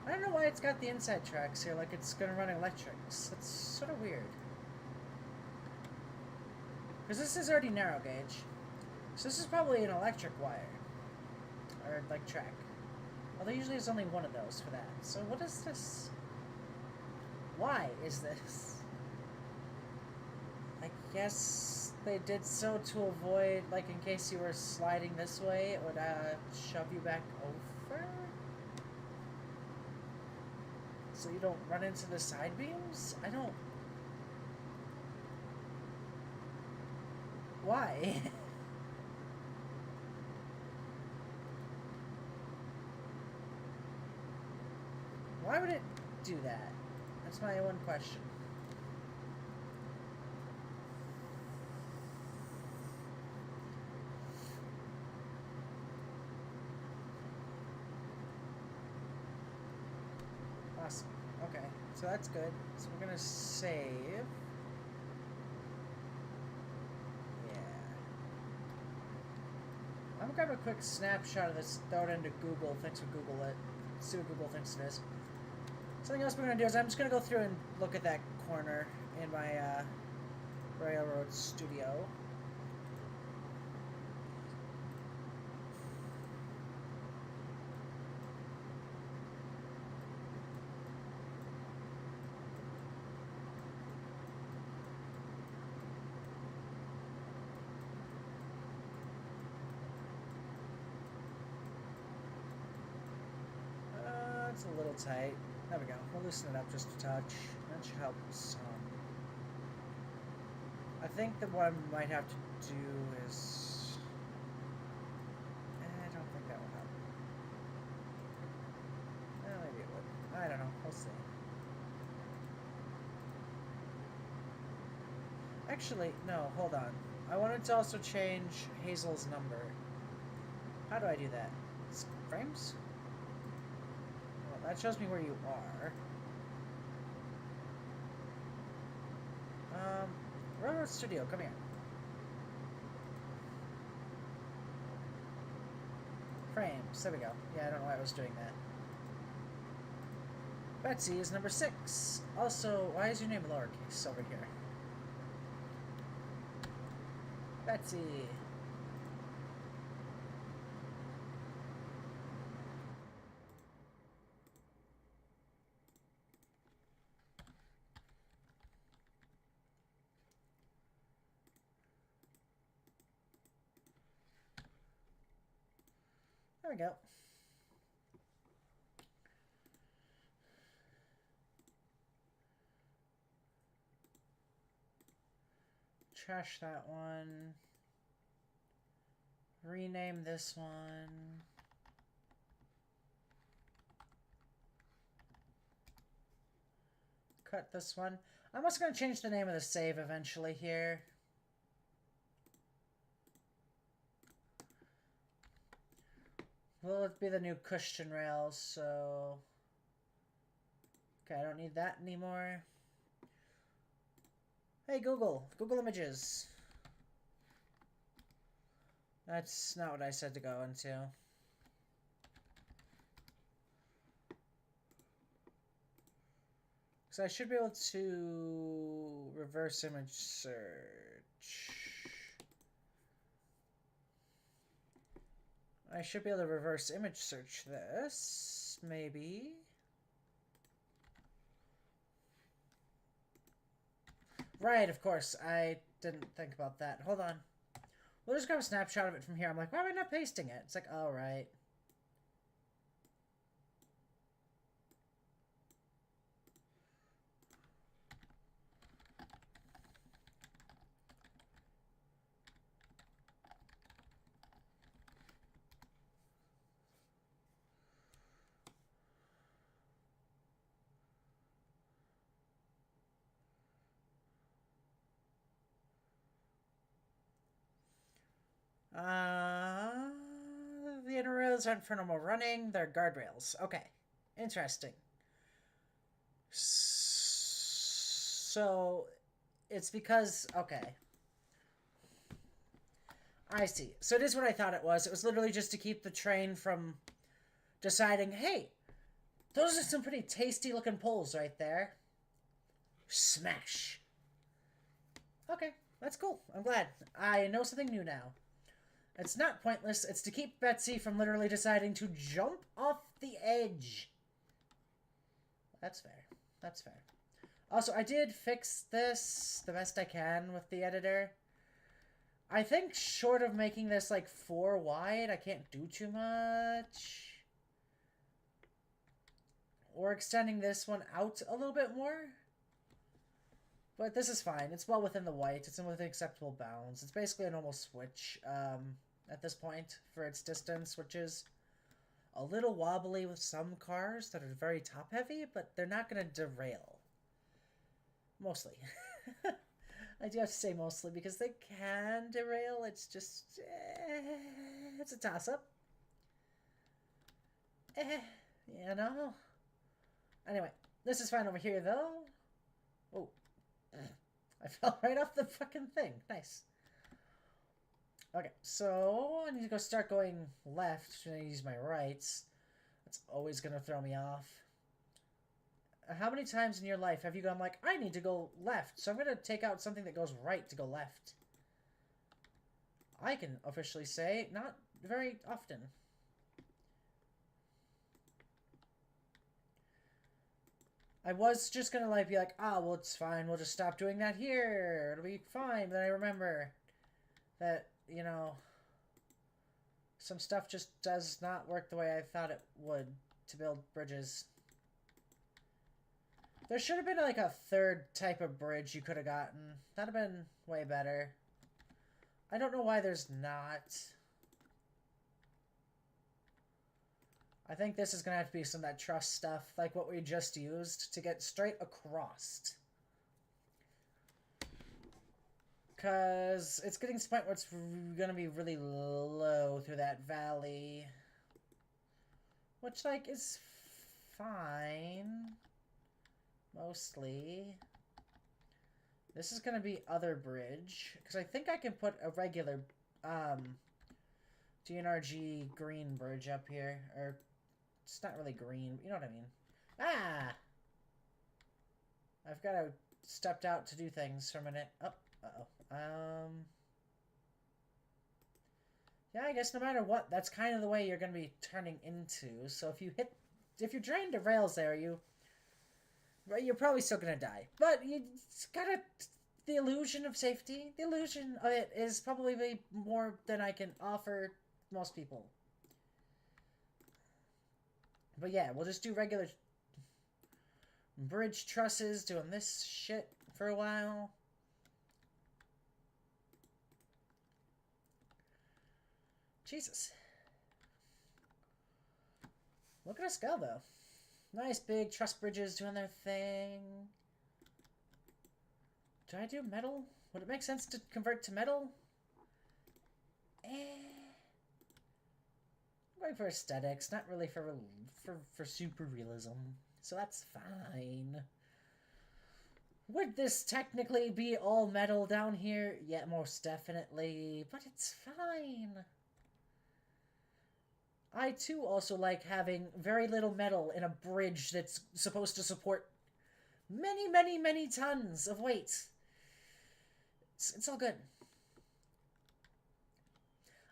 I don't know why it's got the inside tracks here, like it's gonna run electrics. That's sort of weird. Because this is already narrow gauge. So this is probably an electric wire. Or, like, track. Although usually there's only one of those for that. So what is this? Why is this? I guess they did so to avoid, like, in case you were sliding this way, it would, shove you back over? So you don't run into the side beams? I don't... Why? Why would it do that? That's my one question. Awesome. Okay, so that's good. So we're gonna save. Yeah. I'm gonna grab a quick snapshot of this, throw it into Google. Thanks for Google it. See what Google thinks it is. Something else we're gonna do is I'm just gonna go through and look at that corner in my Railroad Studio. It's a little tight. There we go. We'll loosen it up just a touch. That should help some. I think that what I might have to do is... I don't think that will help. Maybe it would. I don't know. We'll see. Actually, no. Hold on. I wanted to also change Hazel's number. How do I do that? Frames? That shows me where you are. Railroad Studio, come here. frames. There we go. Yeah, I don't know why I was doing that. Betsy is number 6. Also, why is your name lowercase over here? Betsy. There we go. Trash that one. Rename this one. Cut this one. I'm also going to change the name of the save eventually here. Will it be the new cushion rails? So... okay, I don't need that anymore. Hey Google, Google Images. That's not what I said to go into. So I should be able to reverse image search. I should be able to reverse image search this, maybe. Right, of course. I didn't think about that. Hold on. We'll just grab a snapshot of it from here. I'm like, why am I not pasting it? It's like, oh, right. The inner rails aren't for normal running. They're guardrails. Okay. Interesting. So, it's because... okay. I see. So it is what I thought it was. It was literally just to keep the train from deciding, hey, those are some pretty tasty looking poles right there. Smash. Okay, that's cool. I'm glad. I know something new now. It's not pointless. It's to keep Betsy from literally deciding to jump off the edge. That's fair. That's fair. Also, I did fix this the best I can with the editor. I think short of making this like 4 wide, I can't do too much. Or extending this one out a little bit more. But this is fine. It's well within the white. It's within acceptable bounds. It's basically a normal switch at this point for its distance, which is a little wobbly with some cars that are very top heavy, but they're not going to derail. Mostly. I do have to say mostly because they can derail. It's just... it's a toss-up. You know? Anyway, this is fine over here, though. Oh. I fell right off the fucking thing. Nice. Okay, so I need to go start going left. Should I use my rights? That's always going to throw me off. How many times in your life have you gone like, I need to go left, so I'm going to take out something that goes right to go left? I can officially say, not very often. I was just going to like be like, ah, well, it's fine. We'll just stop doing that here. It'll be fine. But then I remember that, you know, some stuff just does not work the way I thought it would to build bridges. There should have been like a third type of bridge you could have gotten. That'd have been way better. I don't know why there's not. I think this is going to have to be some of that truss stuff, like what we just used, to get straight across. Because it's getting to the point where it's going to be really low through that valley. Which, like, is fine. Mostly. This is going to be other bridge. Because I think I can put a regular DNRG green bridge up here. Or, it's not really green, you know what I mean. Ah! I've got to stepped out to do things for a minute. Oh, uh-oh. Yeah, I guess no matter what, that's kind of the way you're going to be turning into. So if you drain the rails there, you're probably still going to die. But it's got the illusion of safety. The illusion of it is probably more than I can offer most people. But yeah, we'll just do regular bridge trusses, doing this shit for a while. Jesus. Look at us go, though. Nice big truss bridges doing their thing. Do I do metal? Would it make sense to convert to metal? I'm going for aesthetics, not really for super realism. So that's fine. Would this technically be all metal down here? Yeah, most definitely. But it's fine. I too also like having very little metal in a bridge that's supposed to support many, many, many tons of weight. It's all good.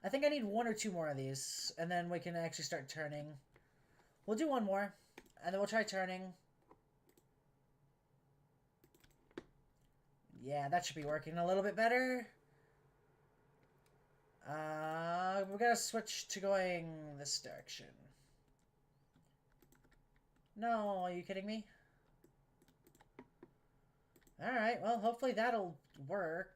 I think I need 1 or 2 more of these, and then we can actually start turning. We'll do 1 more, and then we'll try turning. Yeah, that should be working a little bit better. We're gonna switch to going this direction. No, are you kidding me? Alright, well, hopefully that'll work.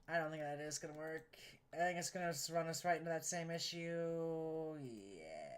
I don't think that is gonna work. I think it's gonna run us right into that same issue. Yeah.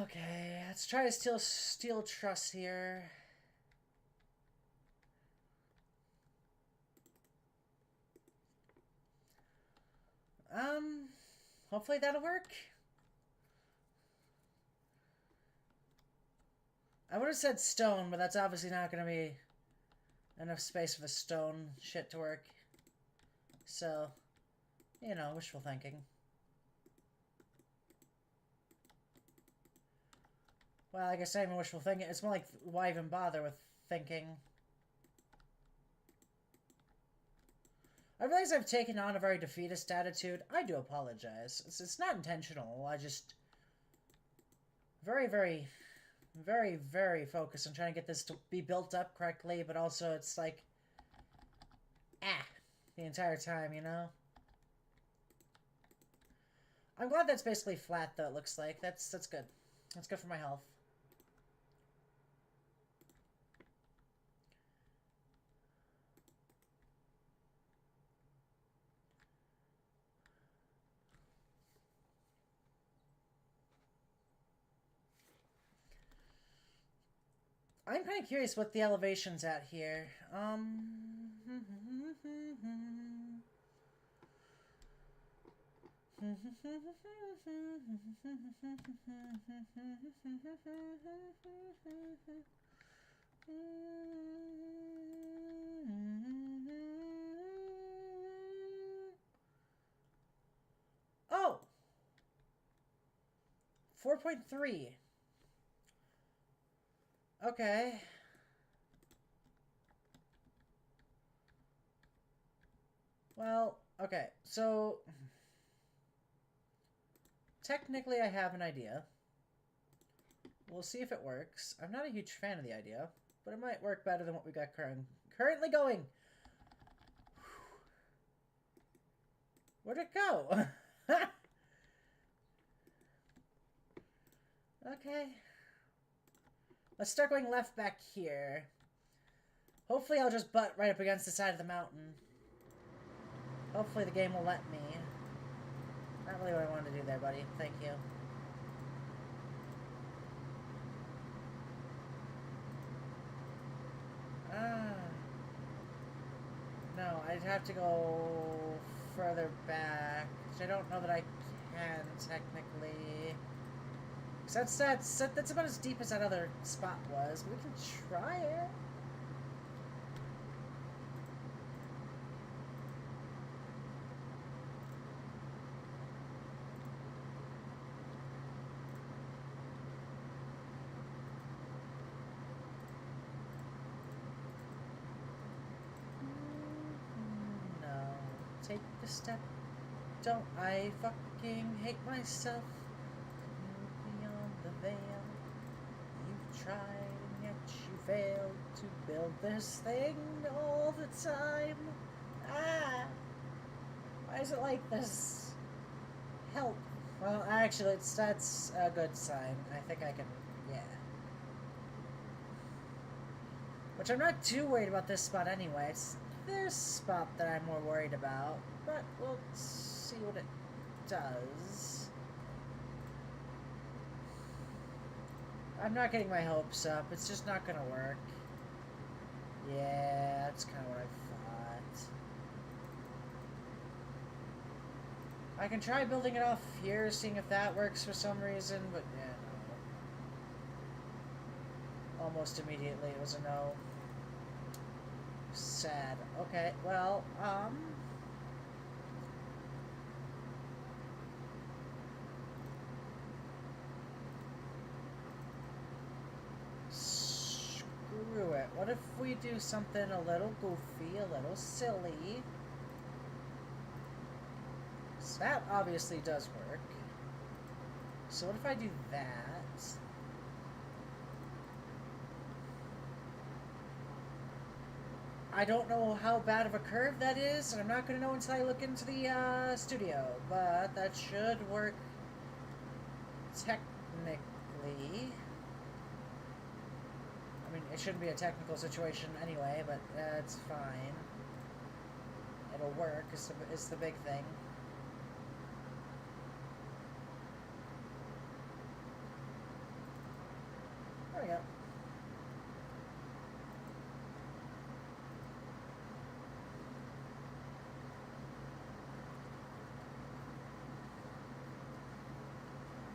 Okay, let's try to steal steel truss here. Hopefully that'll work. I would have said stone, but that's obviously not going to be enough space for the stone shit to work. So, you know, wishful thinking. Well, I guess not even wishful thinking. It's more like, why even bother with thinking? I realize I've taken on a very defeatist attitude. I do apologize. It's not intentional. I just... very, very, very, very focused on trying to get this to be built up correctly, but also it's like... the entire time, you know? I'm glad that's basically flat, though, it looks like. That's good. That's good for my health. I'm kind of curious what the elevation's at here. Oh! 4.3. Okay. Well, okay, so... technically I have an idea. We'll see if it works. I'm not a huge fan of the idea, but it might work better than what we got currently going. Where'd it go? Okay. Let's start going left back here. Hopefully I'll just butt right up against the side of the mountain. Hopefully the game will let me. Not really what I wanted to do there, buddy. Thank you. No, I'd have to go further back, which I don't know that I can, technically. Because that's about as deep as that other spot was. We can try it. No. Take a step. Don't I fucking hate myself? Beyond the veil. You've tried and yet you failed to build this thing all the time. Ah! Why is it like this? Help. Well, actually, that's a good sign. I think I can, yeah. Which I'm not too worried about this spot anyway. It's this spot that I'm more worried about. But we'll see what it does. I'm not getting my hopes up. It's just not gonna work. Yeah, that's kind of what I thought. I can try building it off here, seeing if that works for some reason, but yeah, no. Almost immediately it was a no. Sad. Okay, well, screw it. What if we do something a little goofy, a little silly? So that obviously does work. So what if I do that? I don't know how bad of a curve that is, and I'm not going to know until I look into the studio, but that should work technically. I mean, it shouldn't be a technical situation anyway, but it's fine. It'll work, is the big thing. There we go.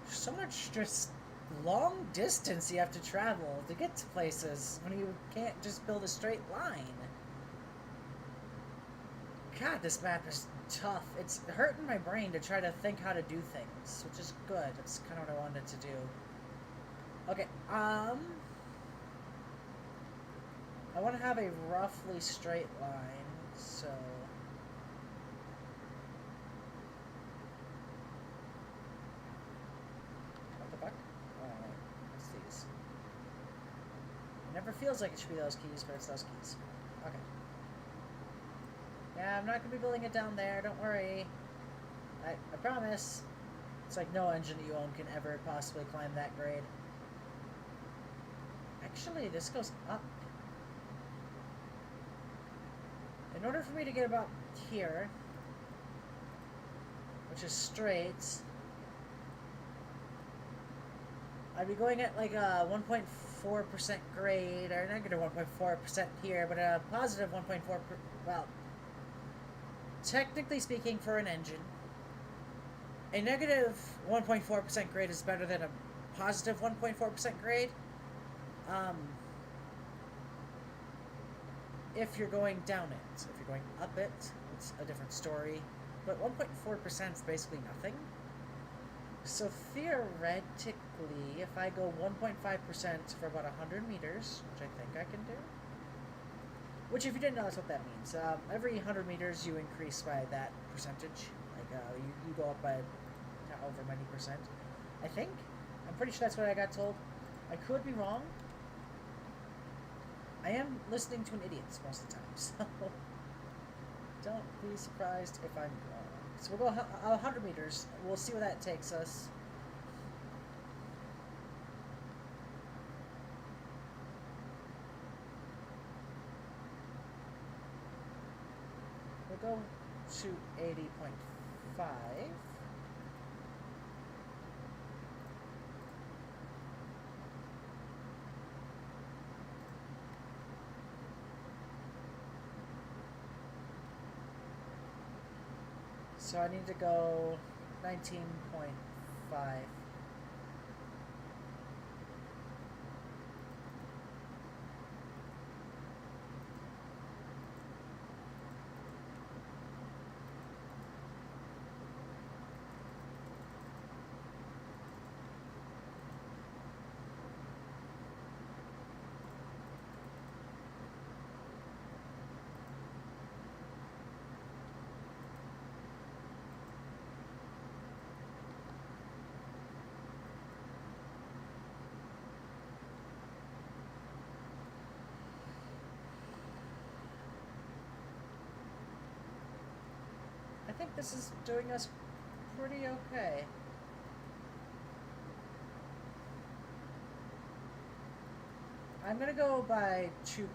So much just long distance you have to travel to get to places when you can't just build a straight line. God, this map is tough. It's hurting my brain to try to think how to do things, which is good. That's kind of what I wanted to do. Okay, I want to have a roughly straight line, so... What the fuck? Oh, what's these? It never feels like it should be those keys, but it's those keys. Okay. Yeah, I'm not going to be building it down there, don't worry. I promise. It's like no engine that you own can ever possibly climb that grade. Actually, this goes up. In order for me to get about here, which is straight, I'd be going at like a 1.4% grade, or negative 1.4% here, but a positive 1.4%, well, technically speaking for an engine, a negative 1.4% grade is better than a positive 1.4% grade. If you're going down it. If you're going up it, it's a different story. But 1.4% is basically nothing. So theoretically, if I go 1.5% for about 100 meters, which I think I can do, which if you didn't know, that's what that means. Every 100 meters you increase by that percentage. Like, you go up by over many percent. I think. I'm pretty sure that's what I got told. I could be wrong. I am listening to an idiot most of the time, so don't be surprised if I'm wrong. So we'll go 100 meters. We'll see where that takes us. We'll go to 80.5. So I need to go 19.5. I think this is doing us pretty okay. I'm gonna go by 2%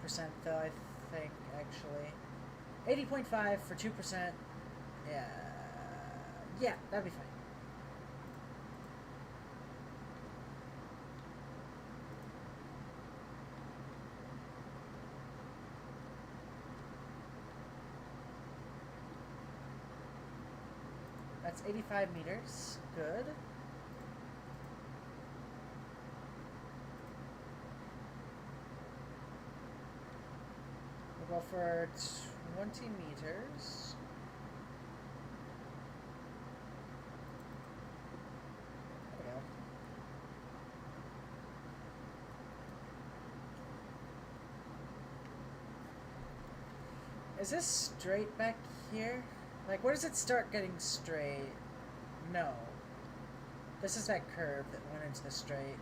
though, I think, actually. 80.5 for 2%. Yeah. Yeah, that'd be fine. That's 85 meters. Good. We'll go for 20 meters. There we go. Is this straight back here? Like, where does it start getting straight? No. This is that curve that went into the straight.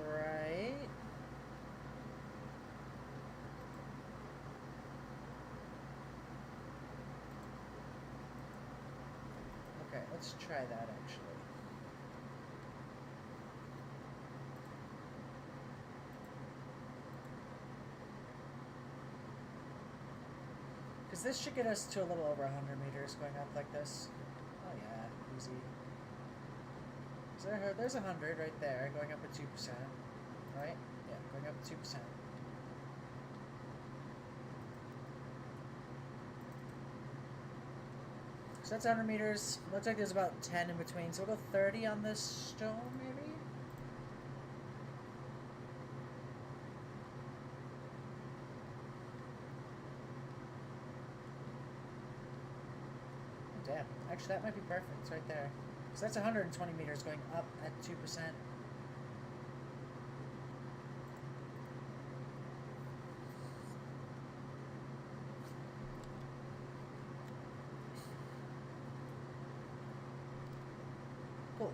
Right? Okay, let's try that actually. Because this should get us to a little over 100 meters going up like this. Oh yeah, easy. There's 100 right there, going up at 2%. Right? Yeah, going up at 2%. So that's 100 meters. Looks like there's about 10 in between. So we'll go 30 on this stone, maybe? Damn. Actually, that might be perfect. It's right there. So that's 120 meters going up at 2%. Cool.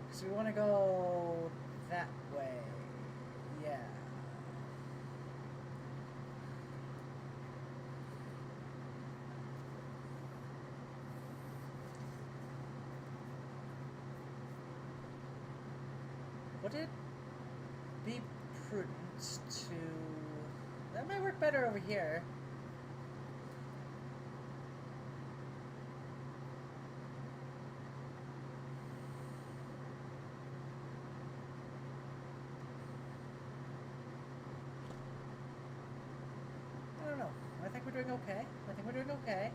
So we want to go that way. Yeah. Would it be prudent to... That might work better over here. I don't know. I think we're doing okay. I think we're doing okay.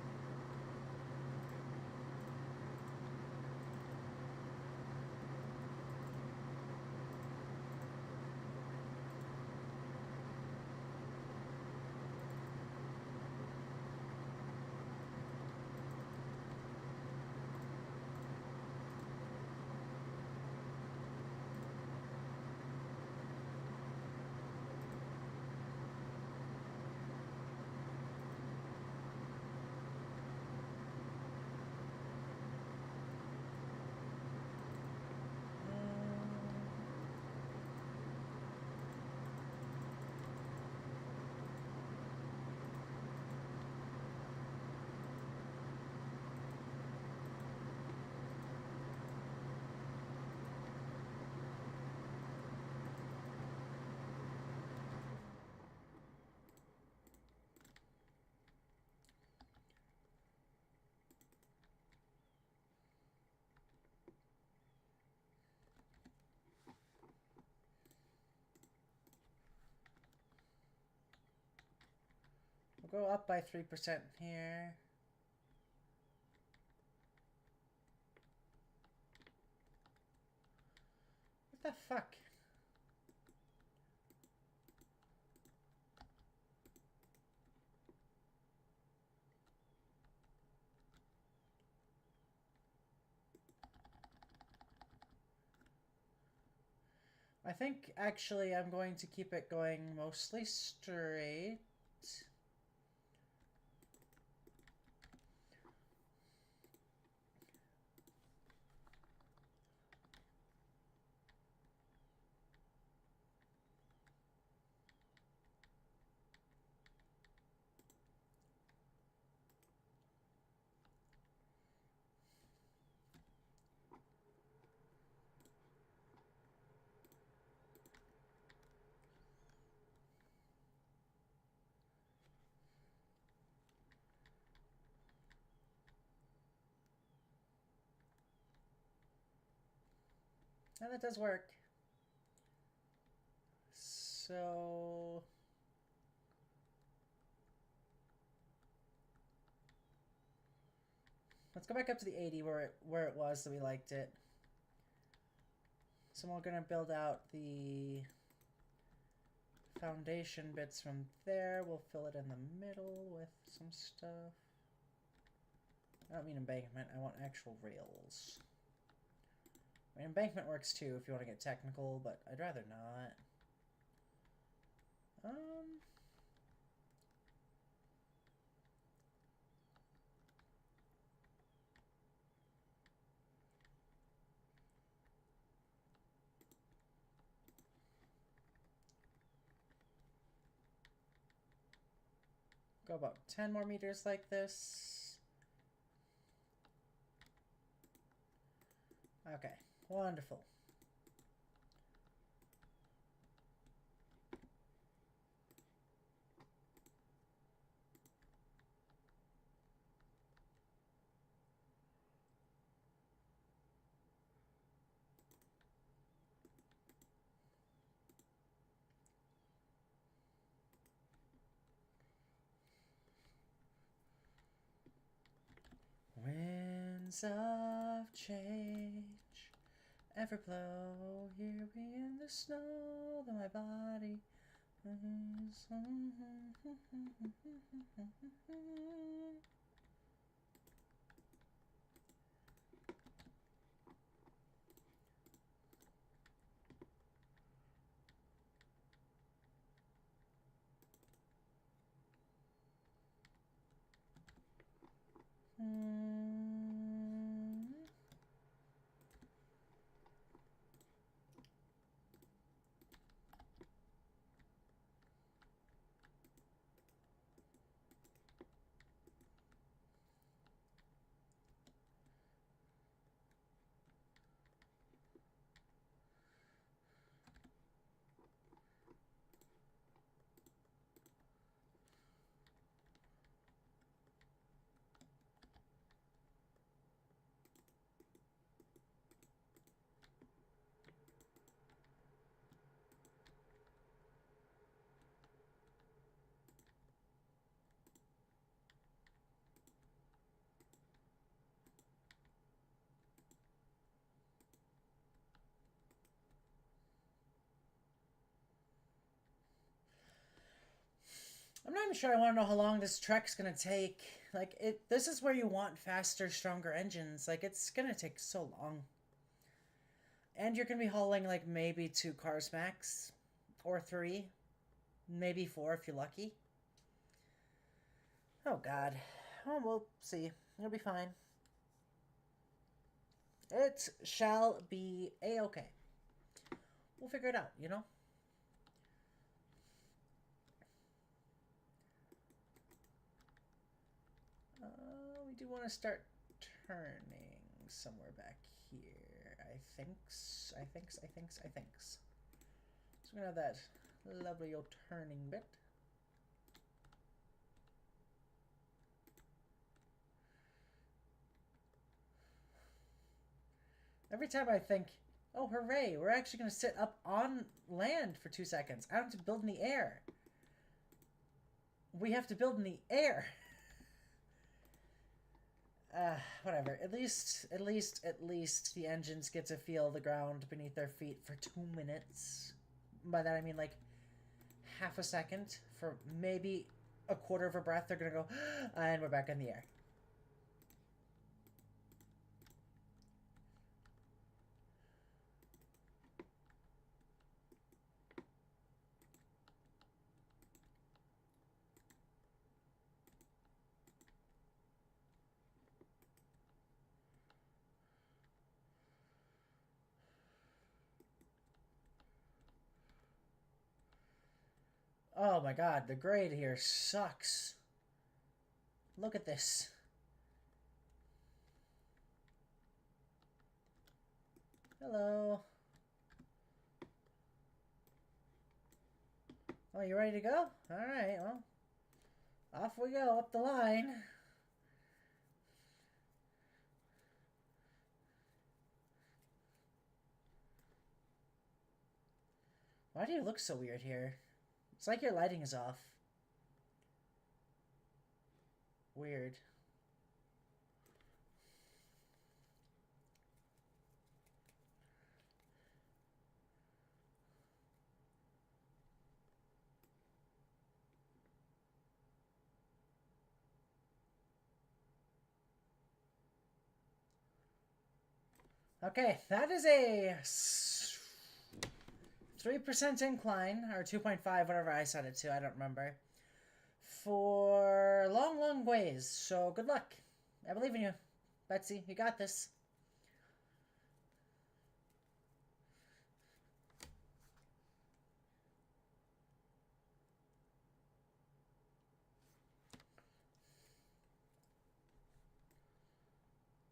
go up by 3% here. What the fuck? I think actually I'm going to keep it going mostly straight. And that does work. So let's go back up to the 80 where it was that we liked it. So we're gonna build out the foundation bits from there. We'll fill it in the middle with some stuff. I don't mean embankment, I want actual rails. I mean, embankment works too if you want to get technical, but I'd rather not. Go about 10 more meters like this. Okay, wonderful. Winds of change ever blow, here we in the snow, though my body is... I'm not even sure I want to know how long this trek's gonna take. Like, this is where you want faster, stronger engines. Like, it's gonna take so long. And you're gonna be hauling, like, maybe 2 cars max. Or 3. Maybe 4 if you're lucky. Oh, God. Oh, we'll see. It'll be fine. It shall be a-okay. We'll figure it out, you know? We do want to start turning somewhere back here. I thinks. So we're gonna have that lovely old turning bit. Every time I think, oh hooray, we're actually gonna sit up on land for 2 seconds. I don't have to build in the air. we have to build in the air. Whatever. At least the engines get to feel the ground beneath their feet for 2 minutes. By that I mean like half a second. For maybe a quarter of a breath, they're gonna go, and we're back in the air. Oh my god, the grade here sucks. Look at this. Hello. Oh, you ready to go? Alright, well. Off we go, up the line. Why do you look so weird here? It's like your lighting is off. Weird. Okay, that is a 3% incline, or 2.5, whatever I set it to, I don't remember. For long, long ways, so good luck. I believe in you, Betsy. You got this.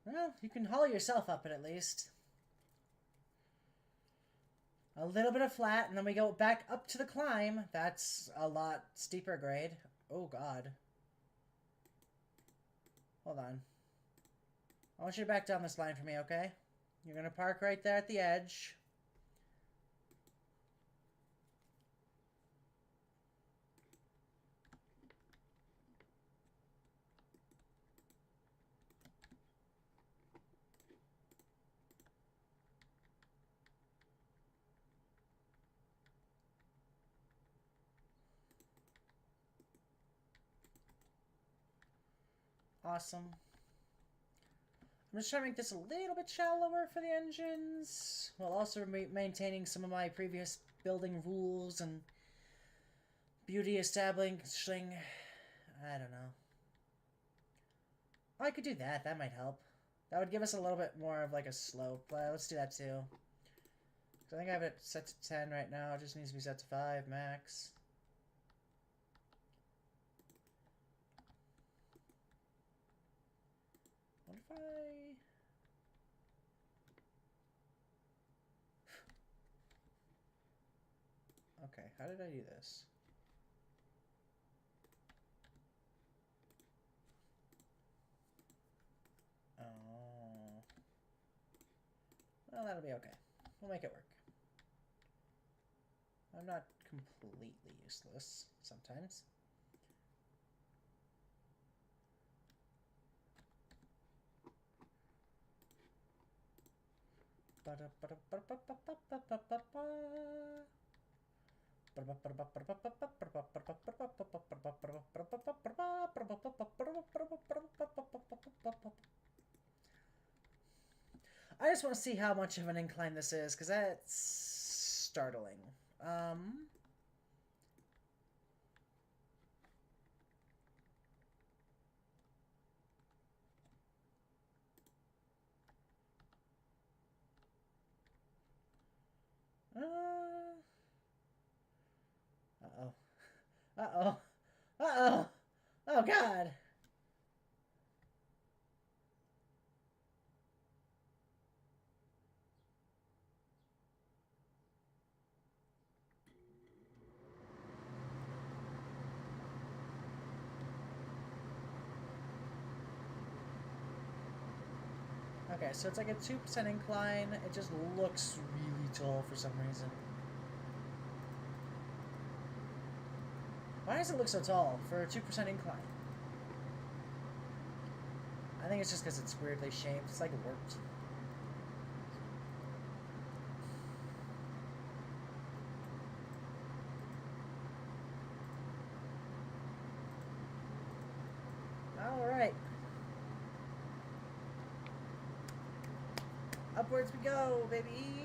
Well, you can haul yourself up it at least. A little bit of flat, and then we go back up to the climb. That's a lot steeper grade. Oh, God. Hold on. I want you to back down this line for me, okay? You're going to park right there at the edge. Awesome. I'm just trying to make this a little bit shallower for the engines, while also maintaining some of my previous building rules and beauty establishing. I don't know. Oh, I could do that. That might help. That would give us a little bit more of like a slope. Let's do that too. I think I have it set to 10 right now. It just needs to be set to 5 max. What if I... Okay, how did I do this? Oh. Well, that'll be okay. We'll make it work. I'm not completely useless sometimes. I just want to see how much of an incline this is, because that's startling. Uh-oh. Uh-oh. Uh-oh. Oh, God. Okay, so it's like a 2% incline. It just looks really tall for some reason. Why does it look so tall for a 2% incline? I think it's just because it's weirdly shaped. It's like warped. Alright. Upwards we go, baby!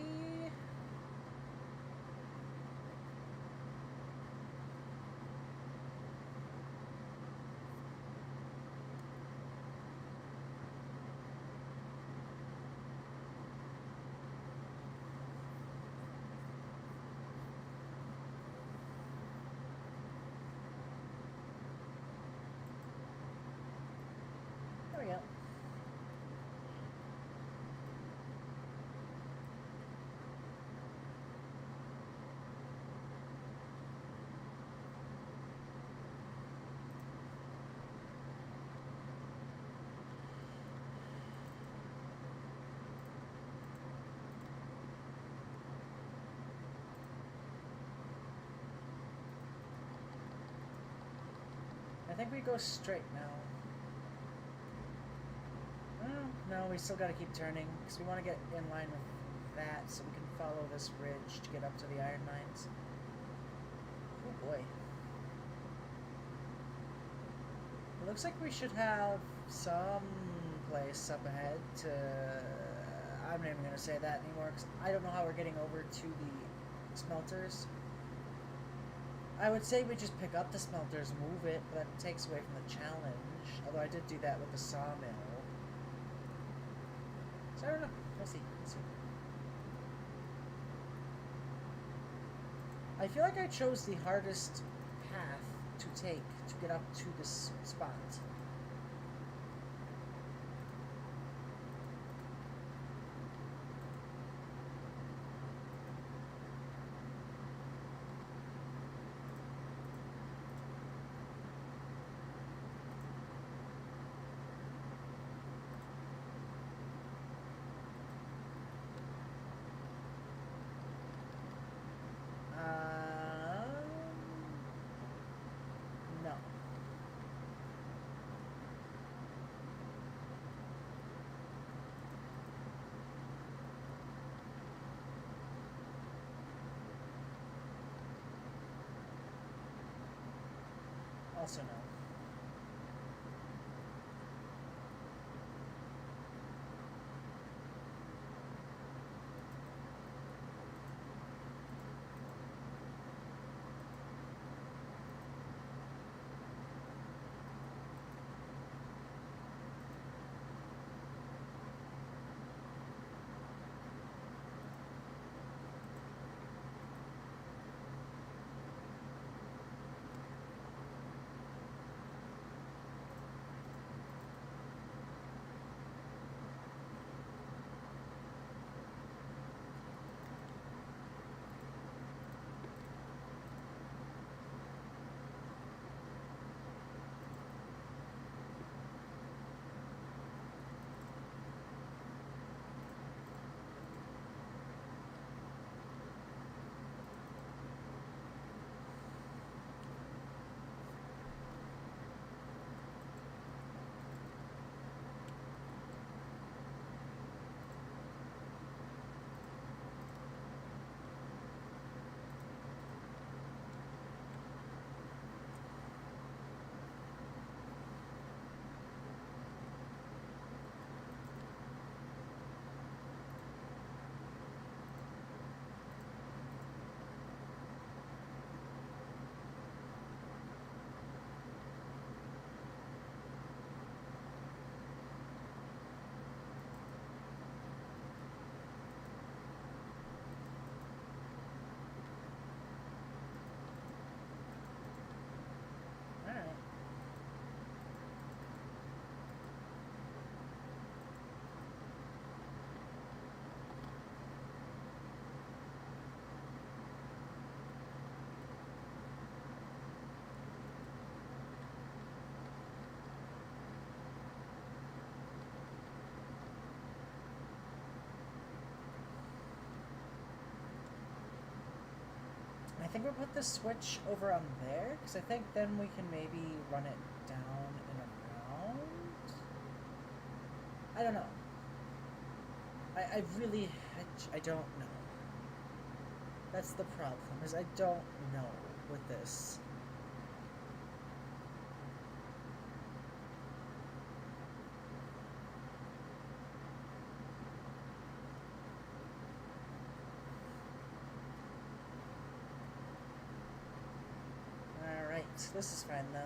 There we go. I think we go straight now. No, we still gotta keep turning, because we want to get in line with that, so we can follow this ridge to get up to the iron mines. Oh boy. It looks like we should have some place up ahead to... I'm not even going to say that anymore, because I don't know how we're getting over to the smelters. I would say we just pick up the smelters, move it, but that takes away from the challenge. Although I did do that with the sawmill. So I don't know. We'll see. We'll see. I feel like I chose the hardest path to take to get up to this spot. No. Also no. think we'll put the switch over on there, because I think then we can maybe run it down and around. I don't know. I really, I don't know. That's the problem, is I don't know with this. Alright, this is fine though.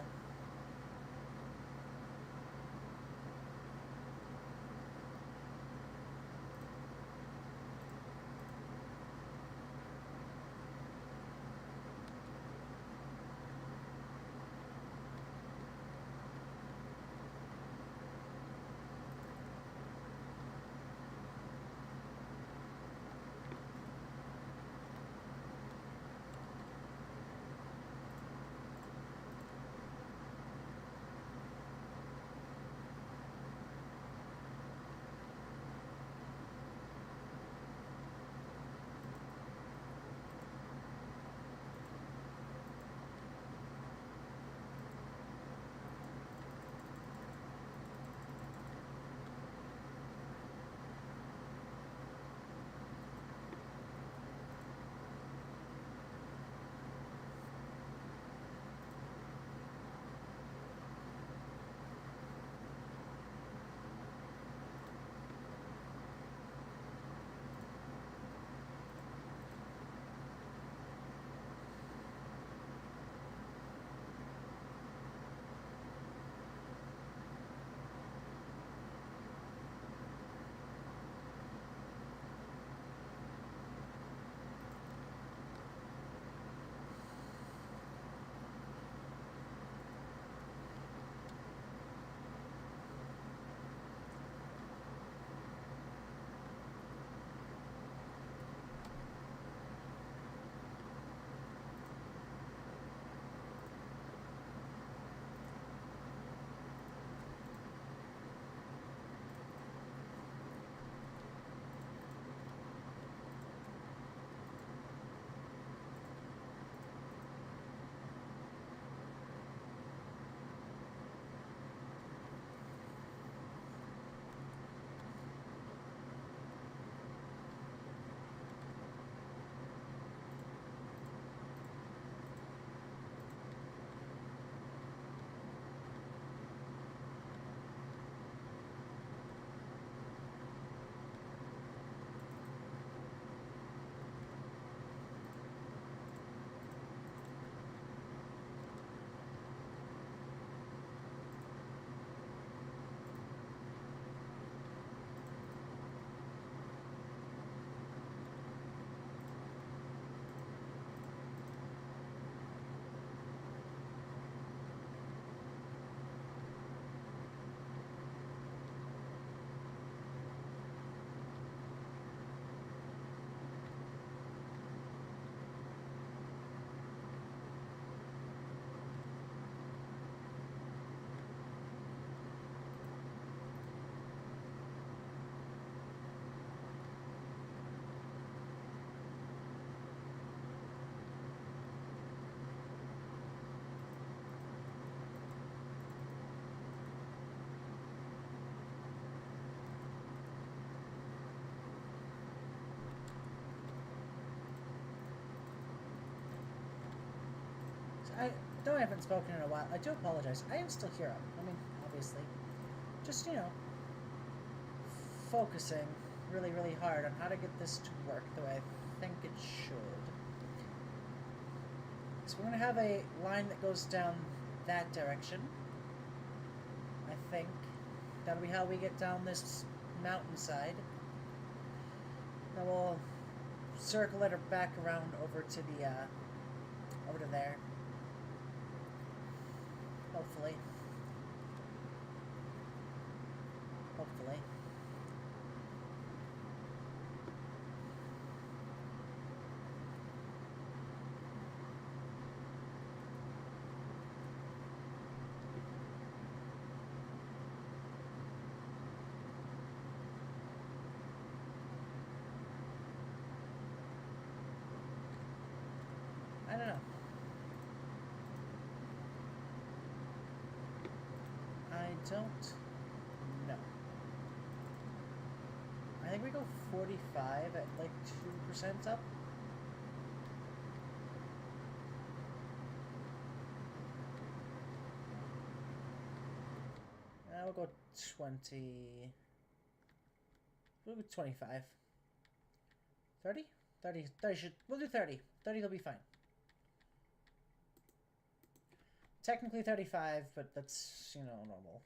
I though I haven't spoken in a while, I do apologize. I am still here. I mean, obviously. Just, focusing really, really hard on how to get this to work the way I think it should. So we're going to have a line that goes down that direction. I think. That'll be how we get down this mountainside. Then we'll circle it back around over to the, over to there. Hopefully. Hopefully. I don't don't know. I think we go 45 at like 2% up. We'll go 20. We'll go 25. 30? 30 should. We'll do 30. 30 will be fine. Technically 35, but that's, you know, normal.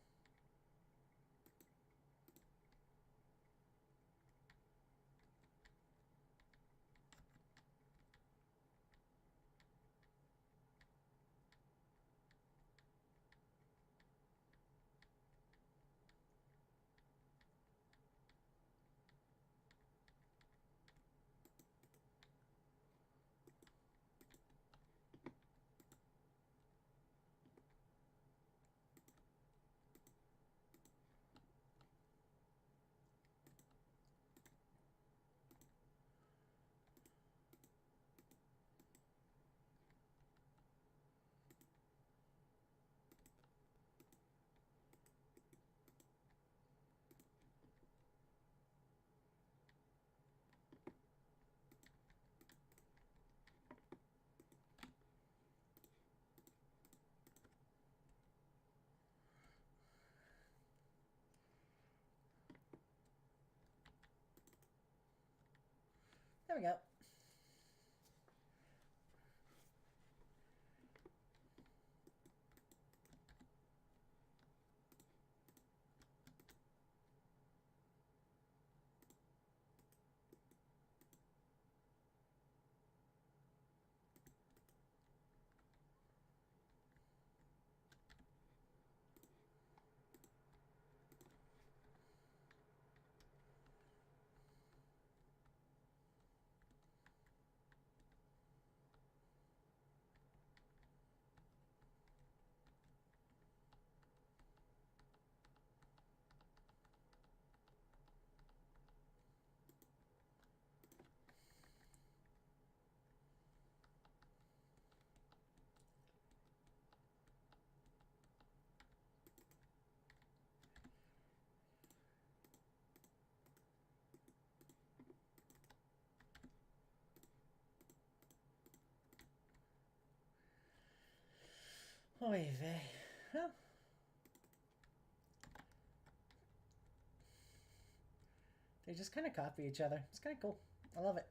There we go. Oy vey. Well, they just kind of copy each other. It's kind of cool. I love it.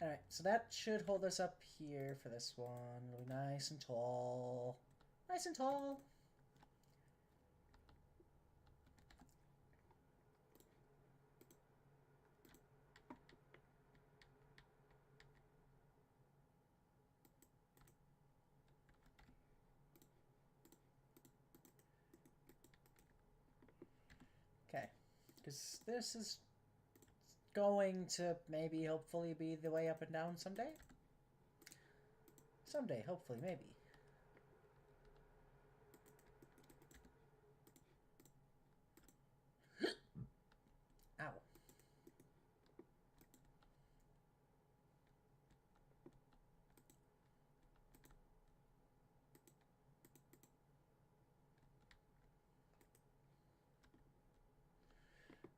Alright, so that should hold us up here for this one. It'll be nice and tall. Nice and tall. Okay, because this is going to maybe, hopefully, be the way up and down someday. Someday, hopefully, maybe. Ow.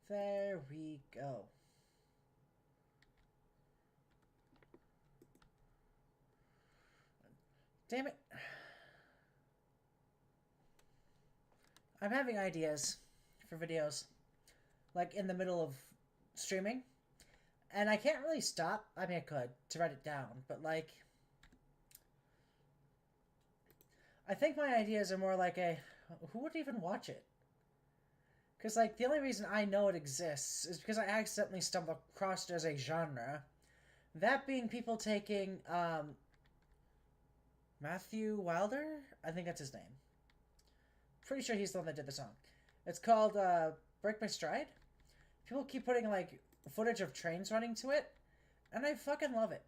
There we go. Damn it. I'm having ideas for videos, like in the middle of streaming, and I can't really stop. I mean, I could to write it down, but like, I think my ideas are more like a, who would even watch it? Because like the only reason I know it exists is because I accidentally stumbled across it as a genre. That being people taking Matthew Wilder, I think that's his name. Pretty sure he's the one that did the song. It's called Break My Stride. People keep putting like footage of trains running to it, and I fucking love it.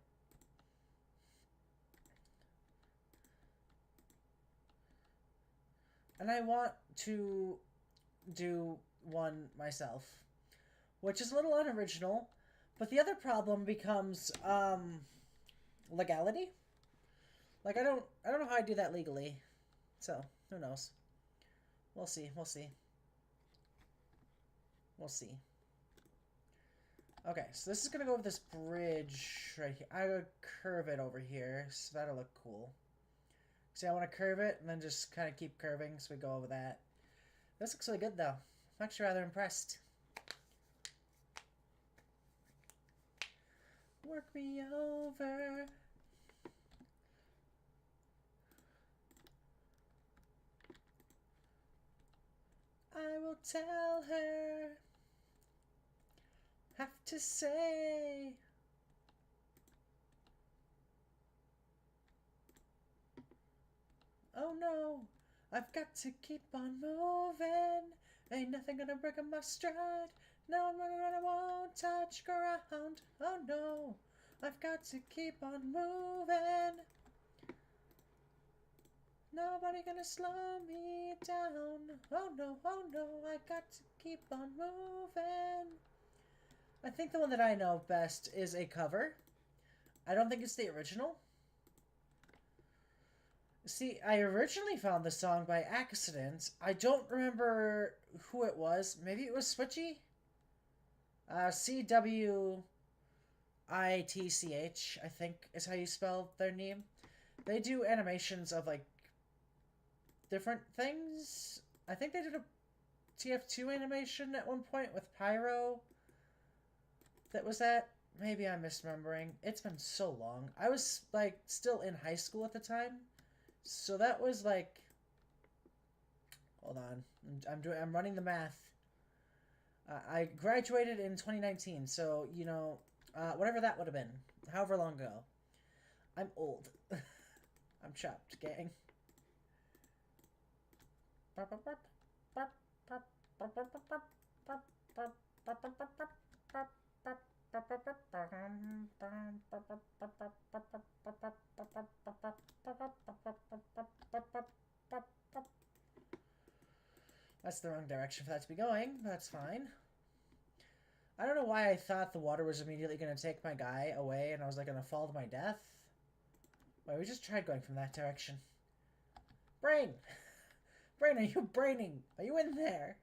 And I want to do one myself, which is a little unoriginal, but the other problem becomes legality. Like I don't know how I do that legally, so who knows. We'll see. We'll see. We'll see. Okay, so this is gonna go over this bridge right here. I would curve it over here, so that'll look cool. See, I want to curve it and then just kind of keep curving, so we go over that. This looks really good, though. I'm actually rather impressed. Work me over. I will tell her. Have to say. Oh no, I've got to keep on moving. Ain't nothing gonna break my stride. No, I'm running around, I won't touch ground. Oh no, I've got to keep on moving. Nobody gonna slow me down. Oh no, I got to keep on moving. I think the one that I know best is a cover. I don't think it's the original. See, I originally found the song by accident. I don't remember who it was. Maybe it was Switchy? CWITCH, I think is how you spell their name. They do animations of, like, different things. I think they did a TF2 animation at one point with Pyro. That was that. Maybe I'm misremembering. It's been so long. I was, like, still in high school at the time. So that was like, hold on, I'm running the math. I graduated in 2019, so you know, whatever that would have been, however long ago. I'm old. I'm chopped, gang. That's the wrong direction for that to be going, but that's fine. I don't know why I thought the water was immediately going to take my guy away and I was like going to fall to my death. Wait, we just tried going from that direction. Brain! Brain, are you braining? Are you in there?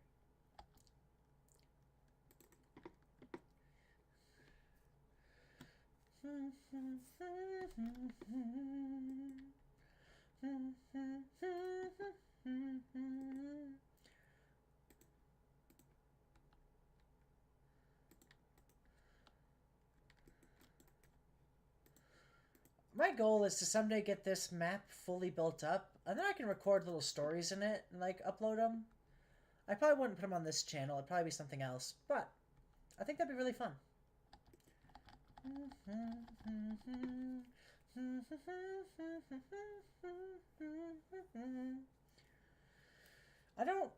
My goal is to someday get this map fully built up, and then I can record little stories in it and, like, upload them. I probably wouldn't put them on this channel. It'd probably be something else, but I think that'd be really fun. I don't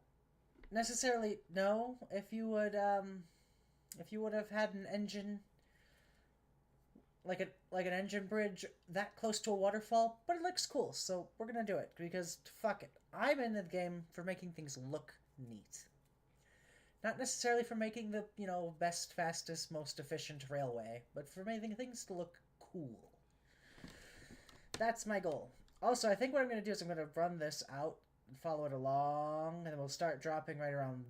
necessarily know if you would have had an engine like an engine bridge that close to a waterfall, but it looks cool, so we're gonna do it because fuck it. I'm in the game for making things look neat. Not necessarily for making the, you know, best, fastest, most efficient railway, but for making things to look cool. That's my goal. Also, I think what I'm going to do is I'm going to run this out and follow it along, and then we'll start dropping right around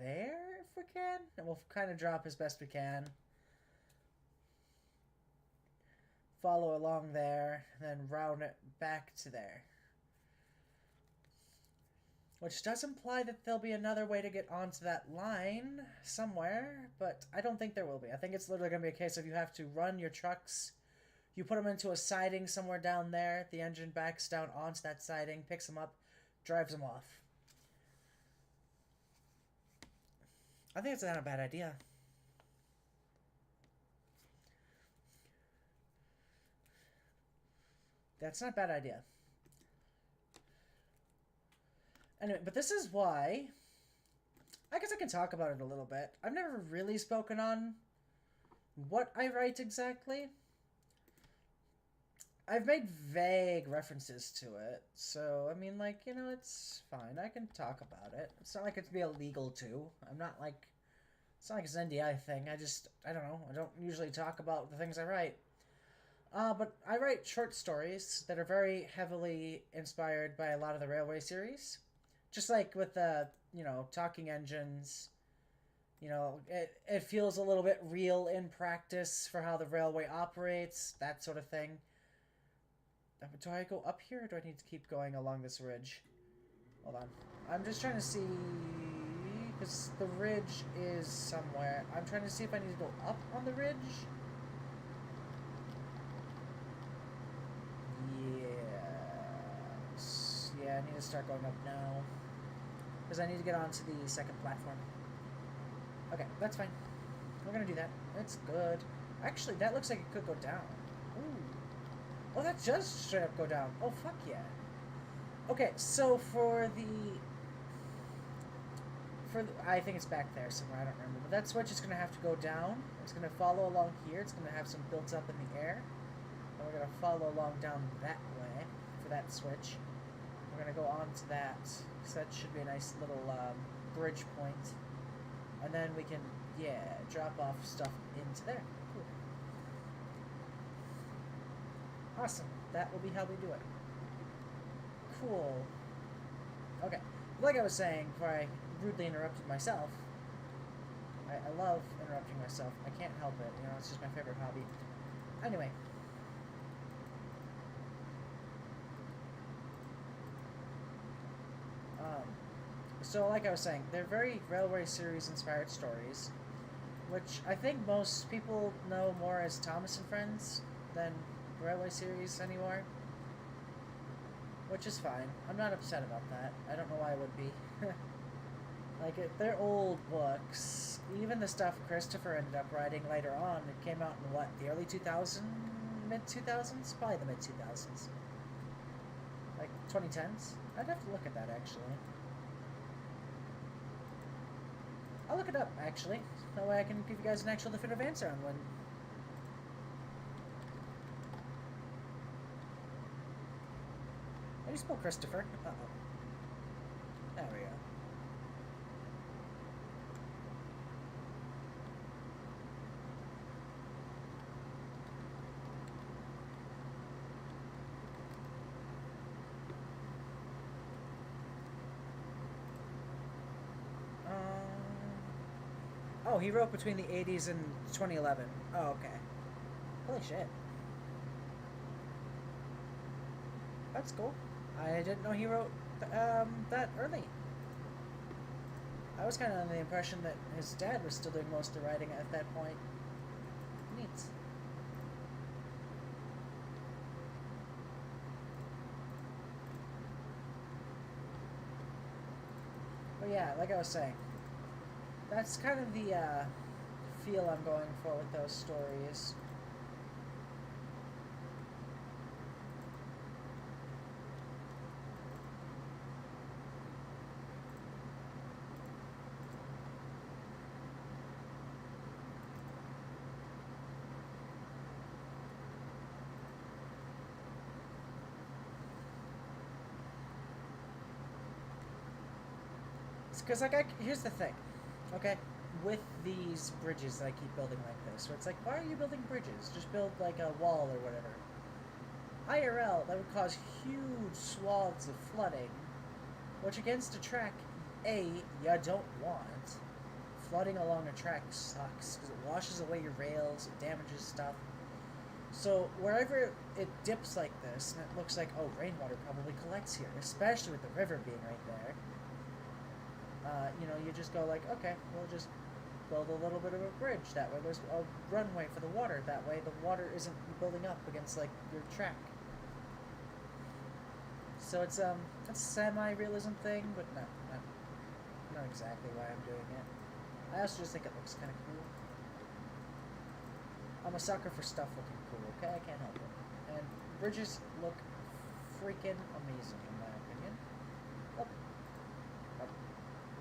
there if we can, and we'll kind of drop as best we can. Follow along there, and then round it back to there. Which does imply that there'll be another way to get onto that line somewhere, but I don't think there will be. I think it's literally going to be a case of you have to run your trucks, you put them into a siding somewhere down there, the engine backs down onto that siding, picks them up, drives them off. I think it's not a bad idea. That's not a bad idea. Anyway, but this is why... I guess I can talk about it a little bit. I've never really spoken on what I write exactly. I've made vague references to it, so, I mean, like, you know, it's fine. I can talk about it. It's not like it's be illegal to. I'm not like... It's not like it's an NDI thing. I don't know. I don't usually talk about the things I write. But I write short stories that are very heavily inspired by a lot of the Railway series. just like with the, you know, talking engines, you know, it feels a little bit real in practice for how the railway operates, that sort of thing. Do I go up here or do I need to keep going along this ridge? Hold on. I'm just trying to see, because the ridge is somewhere. I'm trying to see if I need to go up on the ridge. Yes. Yeah, I need to start going up now. Because I need to get onto the second platform. Okay, that's fine. We're gonna do that. That's good. Actually, that looks like it could go down. Ooh. Oh, that does straight up go down. Oh, fuck yeah. Okay, so I think it's back there somewhere, I don't remember. But that switch is going to have to go down. It's going to follow along here. It's going to have some built up in the air. And we're going to follow along down that way for that switch. We're going to go on to that. So that should be a nice little bridge point. And then we can, yeah, drop off stuff into there. Cool. Awesome. That will be how we do it. Cool. Okay. Like I was saying before I rudely interrupted myself, I love interrupting myself. I can't help it. You know, it's just my favorite hobby. Anyway. So like I was saying, they're very Railway series inspired stories, which I think most people know more as Thomas and Friends than Railway series anymore. Which is fine. I'm not upset about that. I don't know why I would be. Like, they're old books. Even the stuff Christopher ended up writing later on, it came out in what, the early 2000s? Mid-2000s? Probably the mid-2000s. Like, 2010s? I'd have to look at that, actually. I'll look it up, actually. That way I can give you guys an actual definitive answer on when. How do you spell Christopher? Uh-oh. There we go. Oh, he wrote between the 80s and 2011. Oh, okay. Holy shit. That's cool. I didn't know he wrote that early. I was kind of under the impression that his dad was still doing most of the writing at that point. Neat. But yeah, like I was saying, that's kind of the feel I'm going for with those stories. Because, like, here's the thing, okay? With these bridges that I keep building like this, where it's like, why are you building bridges? Just build, like, a wall or whatever. IRL, that would cause huge swaths of flooding, which against a track, A, you don't want. Flooding along a track sucks, because it washes away your rails, it damages stuff. So, wherever it dips like this, and it looks like, oh, rainwater probably collects here, especially with the river being right there, you know, you just go like, okay, we'll just build a little bit of a bridge. That way there's a runway for the water. That way the water isn't building up against, like, your track. So it's a semi-realism thing, but not exactly why I'm doing it. I also just think it looks kind of cool. I'm a sucker for stuff looking cool, okay? I can't help it. And bridges look freaking amazing, in my opinion. Oh.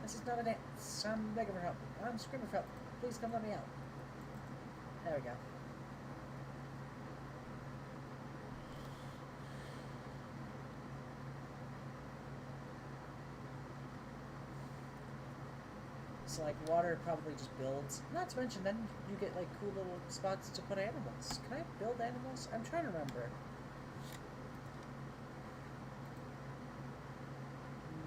This is not a dance. I'm begging for help. I'm screaming for help. Please come let me out. There we go. So, like, water probably just builds. Not to mention, then you get, like, cool little spots to put animals. Can I build animals? I'm trying to remember.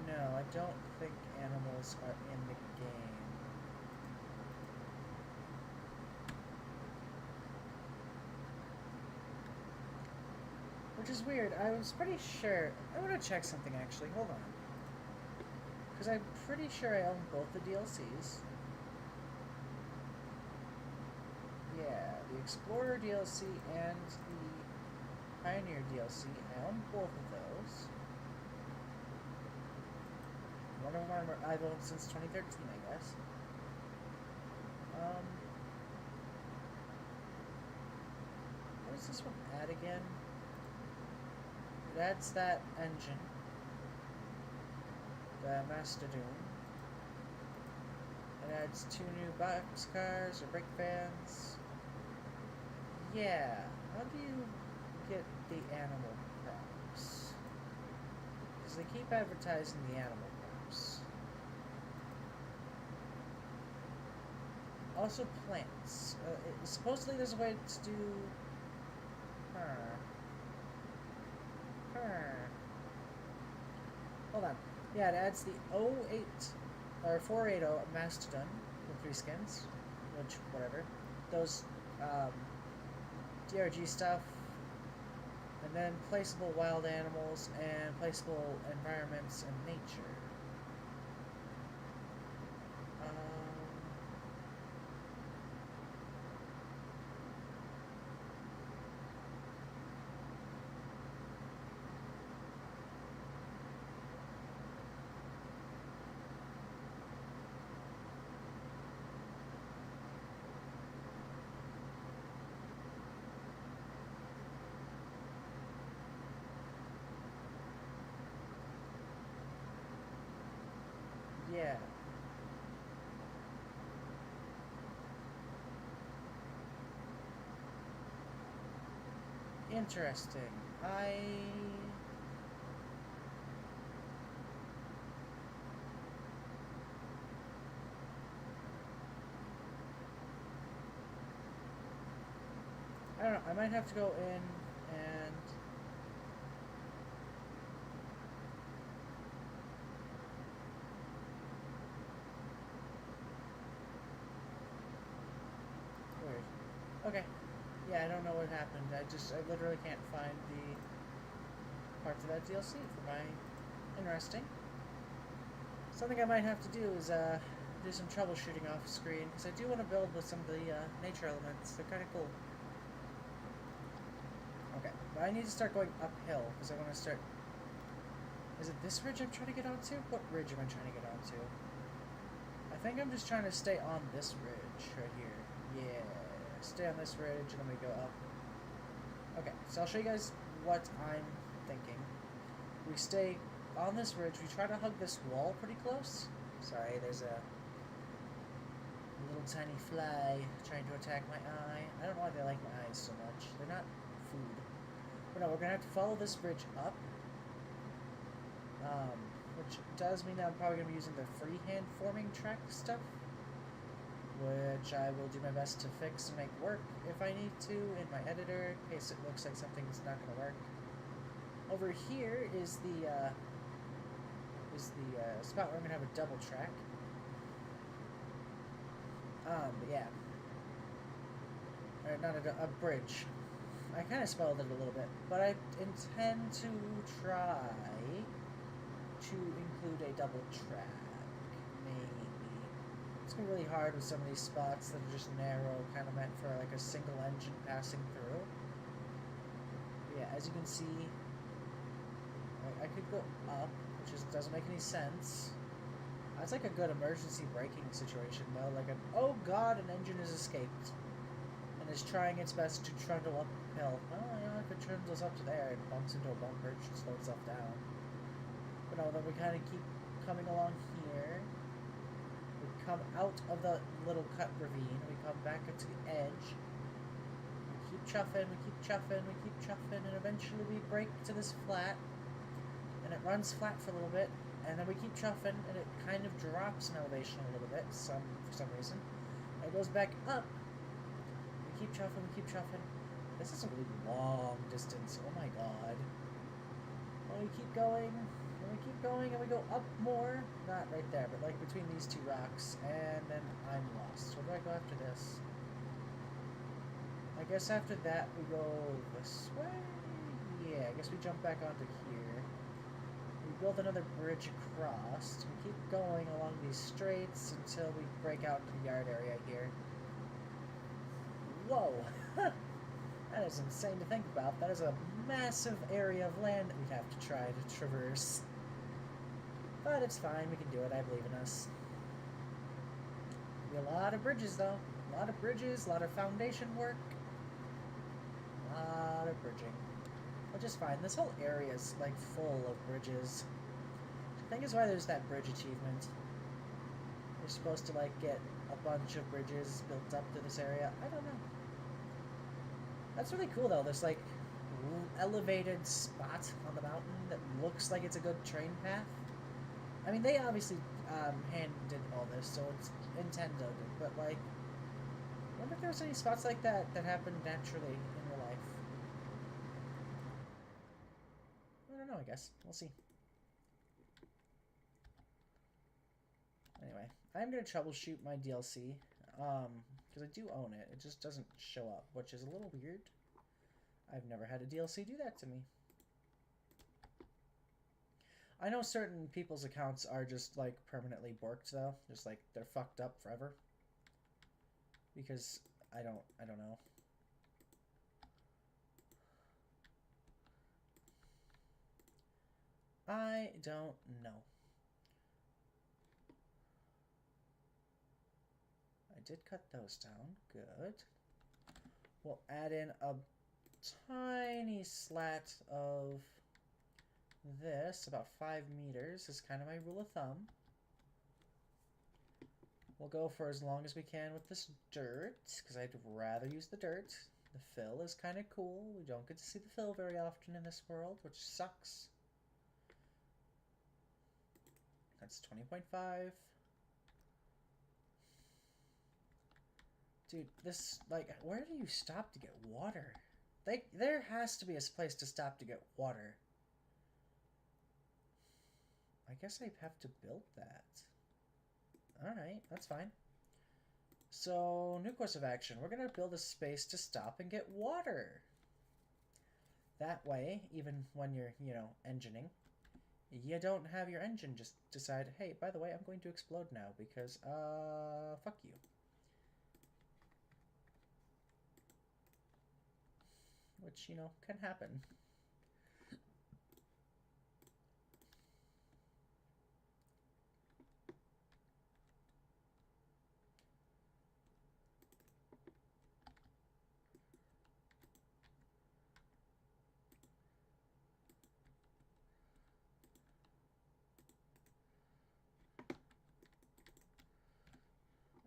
No, I don't think animals are in the game. Which is weird. I was pretty sure... I want to check something, actually. Hold on. Because I'm pretty sure I own both the DLCs. Yeah, the Explorer DLC and the Pioneer DLC. I own both of those. One of them I've owned since 2013, I guess. What does this one add again? It adds that engine. The Mastodon. It adds 2 new boxcars or brake vans. Yeah, how do you get the animal props? Because they keep advertising the animal props. Also plants. Supposedly there's a way to do... Hold on. Yeah, it adds the 08 or 480 Mastodon with 3 skins, which whatever. Those DRG stuff, and then placeable wild animals and placeable environments and nature. Yeah. Interesting. I don't know. I might have to go in and... Weird. Okay. Yeah, I don't know what happened. I literally can't find the parts of that DLC for my... Interesting. Something I might have to do is, do some troubleshooting off screen, because I do want to build with some of the, nature elements. They're kind of cool. Okay, but I need to start going uphill, because I want to start... Is it this ridge I'm trying to get onto? What ridge am I trying to get onto? I think I'm just trying to stay on this ridge right here. Yeah. Stay on this ridge and then we go up. Okay, so I'll show you guys what I'm thinking. We stay on this ridge, we try to hug this wall pretty close. Sorry, there's a little tiny fly trying to attack my eye. I don't know why they like my eyes so much. They're not food. But no, we're gonna have to follow this bridge up. Which does mean that I'm probably gonna be using the freehand forming track stuff, which I will do my best to fix and make work if I need to in my editor, in case it looks like something's not going to work. Over here is the spot where I'm going to have a double track. But yeah. Or not a bridge. I kind of spelled it a little bit, but I intend to try to include a double track. Maybe. It's going to be really hard with some of these spots that are just narrow, kind of meant for like a single engine passing through. But yeah, as you can see, I could go up, which doesn't make any sense. That's like a good emergency braking situation, though. Like oh god, an engine has escaped and is trying its best to trundle uphill. Well, you know, if it trundles up to there, it bumps into a bumper, it should slow itself down. But no, then we kind of keep coming along here. We come out of the little cut ravine. We come back up to the edge. We keep chuffing, we keep chuffing, we keep chuffing, and eventually we break to this flat. And it runs flat for a little bit, and then we keep chuffing, and it kind of drops in elevation a little bit, for some reason. And it goes back up. We keep chuffing, we keep chuffing. This is a really long distance. Oh my god. Well, we keep going. And we keep going and we go up more. Not right there, but like between these two rocks. And then I'm lost. Where do I go after this? I guess after that we go this way? Yeah, I guess we jump back onto here. We build another bridge across. We keep going along these straits until we break out into the yard area here. Whoa! That is insane to think about. That is a massive area of land that we'd have to try to traverse. But it's fine, we can do it, I believe in us. There'll be a lot of bridges though. A lot of bridges, a lot of foundation work. A lot of bridging. Which is fine. This whole area is like full of bridges. I think is why there's that bridge achievement. You're supposed to like get a bunch of bridges built up to this area. I don't know. That's really cool though. This like elevated spot on the mountain that looks like it's a good train path. I mean, they obviously handed all this, so it's intended. But like, I wonder if there's any spots like that that happen naturally in real life. I don't know. I guess we'll see. Anyway, I'm gonna troubleshoot my DLC, because I do own it. It just doesn't show up, which is a little weird. I've never had a DLC do that to me. I know certain people's accounts are just like permanently borked though, just like they're fucked up forever. Because I don't know. I don't know. I did cut those down. Good. We'll add in a tiny slat of this, about 5 meters is kind of my rule of thumb. We'll go for as long as we can with this dirt, because I'd rather use the dirt. The fill is kind of cool. We don't get to see the fill very often in this world, which sucks. That's 20.5. Dude, this, like, where do you stop to get water? There has to be a place to stop to get water. I guess I have to build that. Alright, that's fine. So, new course of action. We're going to build a space to stop and get water. That way, even when you're, you know, engineing, you don't have your engine just decide, hey, by the way, I'm going to explode now because, fuck you. Which, you know, can happen.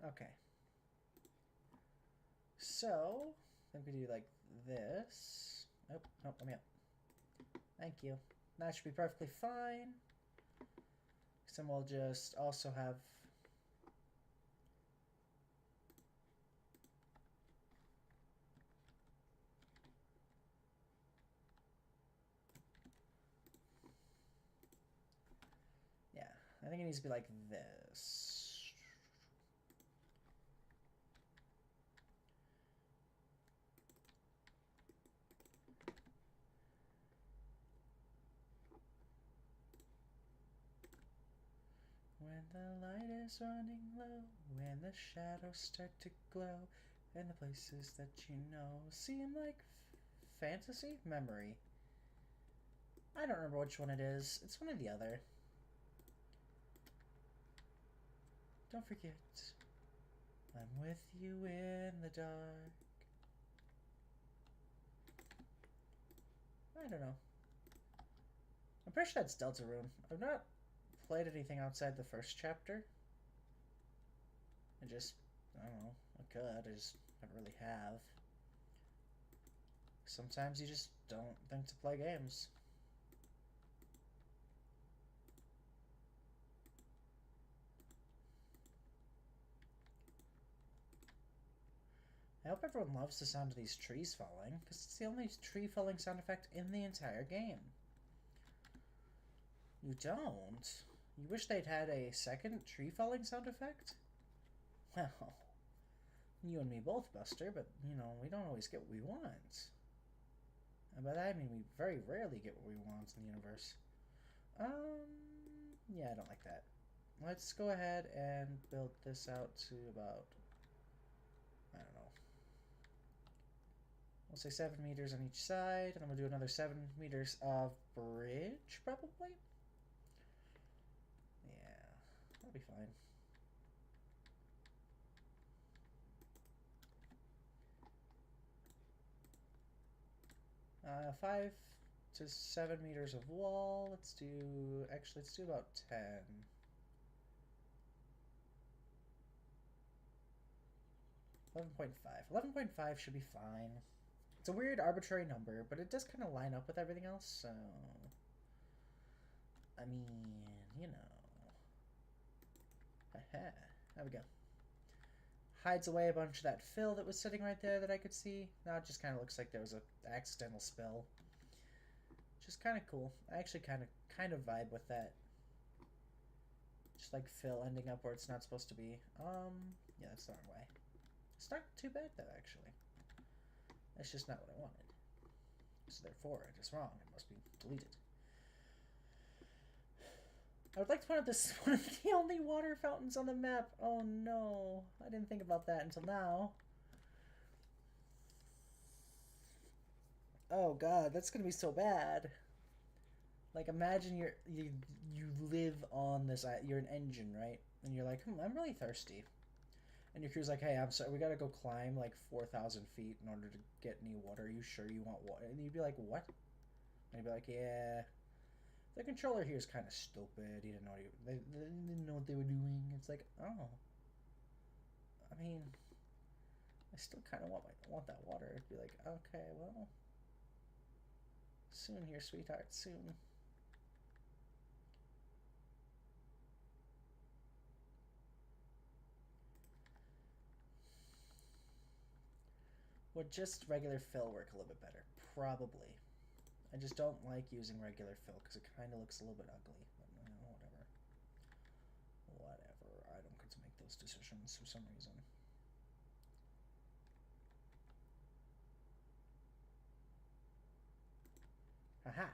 Okay. So, I think we do like this. Oh, no, let me up. Thank you. That should be perfectly fine. So then we'll just also have... Yeah, I think it needs to be like this. When the light is running low, when the shadows start to glow, and the places that you know seem like fantasy? Memory. I don't remember which one it is. It's one or the other. Don't forget, I'm with you in the dark. I don't know. I'm pretty sure that's Deltarune. I've not played anything outside the first chapter. I don't know, I could, I just never really have. Sometimes you just don't think to play games. I hope everyone loves the sound of these trees falling, because it's the only tree falling sound effect in the entire game. You don't? You wish they'd had a second tree falling sound effect? Well, you and me both, Buster, but, you know, we don't always get what we want. And by that I mean we very rarely get what we want in the universe. Yeah, I don't like that. Let's go ahead and build this out to about, I don't know, we'll say 7 meters on each side, and I'm gonna do another 7 meters of bridge, probably? Yeah, that'll be fine. 5 to 7 meters of wall. Let's do, actually, let's do about 10. 11.5. 11.5 should be fine. It's a weird arbitrary number, but it does kind of line up with everything else, so... I mean, you know... Aha. There we go. Hides away a bunch of that fill that was sitting right there that I could see. Now it just kind of looks like there was an accidental spill. Which is kind of cool. I actually kind of vibe with that. Just like fill ending up where it's not supposed to be. Yeah, that's the wrong way. It's not too bad though, actually. That's just not what I wanted. So therefore, it is wrong. It must be deleted. I would like to point out this is one of the only water fountains on the map. Oh no, I didn't think about that until now. Oh god, that's gonna be so bad. Like, imagine you live on this. You're an engine, right? And you're like, I'm really thirsty. And your crew's like, hey, I'm sorry, we gotta go climb like 4,000 feet in order to get any water. Are you sure you want water? And you'd be like, what? And you'd be like, yeah. The controller here is kind of stupid. He didn't know they didn't know what they were doing. It's like, oh. I mean, I still kind of want that water. It'd be like, okay, well, soon here, sweetheart, soon. Would just regular fill work a little bit better? Probably. I just don't like using regular fill because it kind of looks a little bit ugly. But you know, whatever. Whatever. I don't get to make those decisions for some reason. Haha.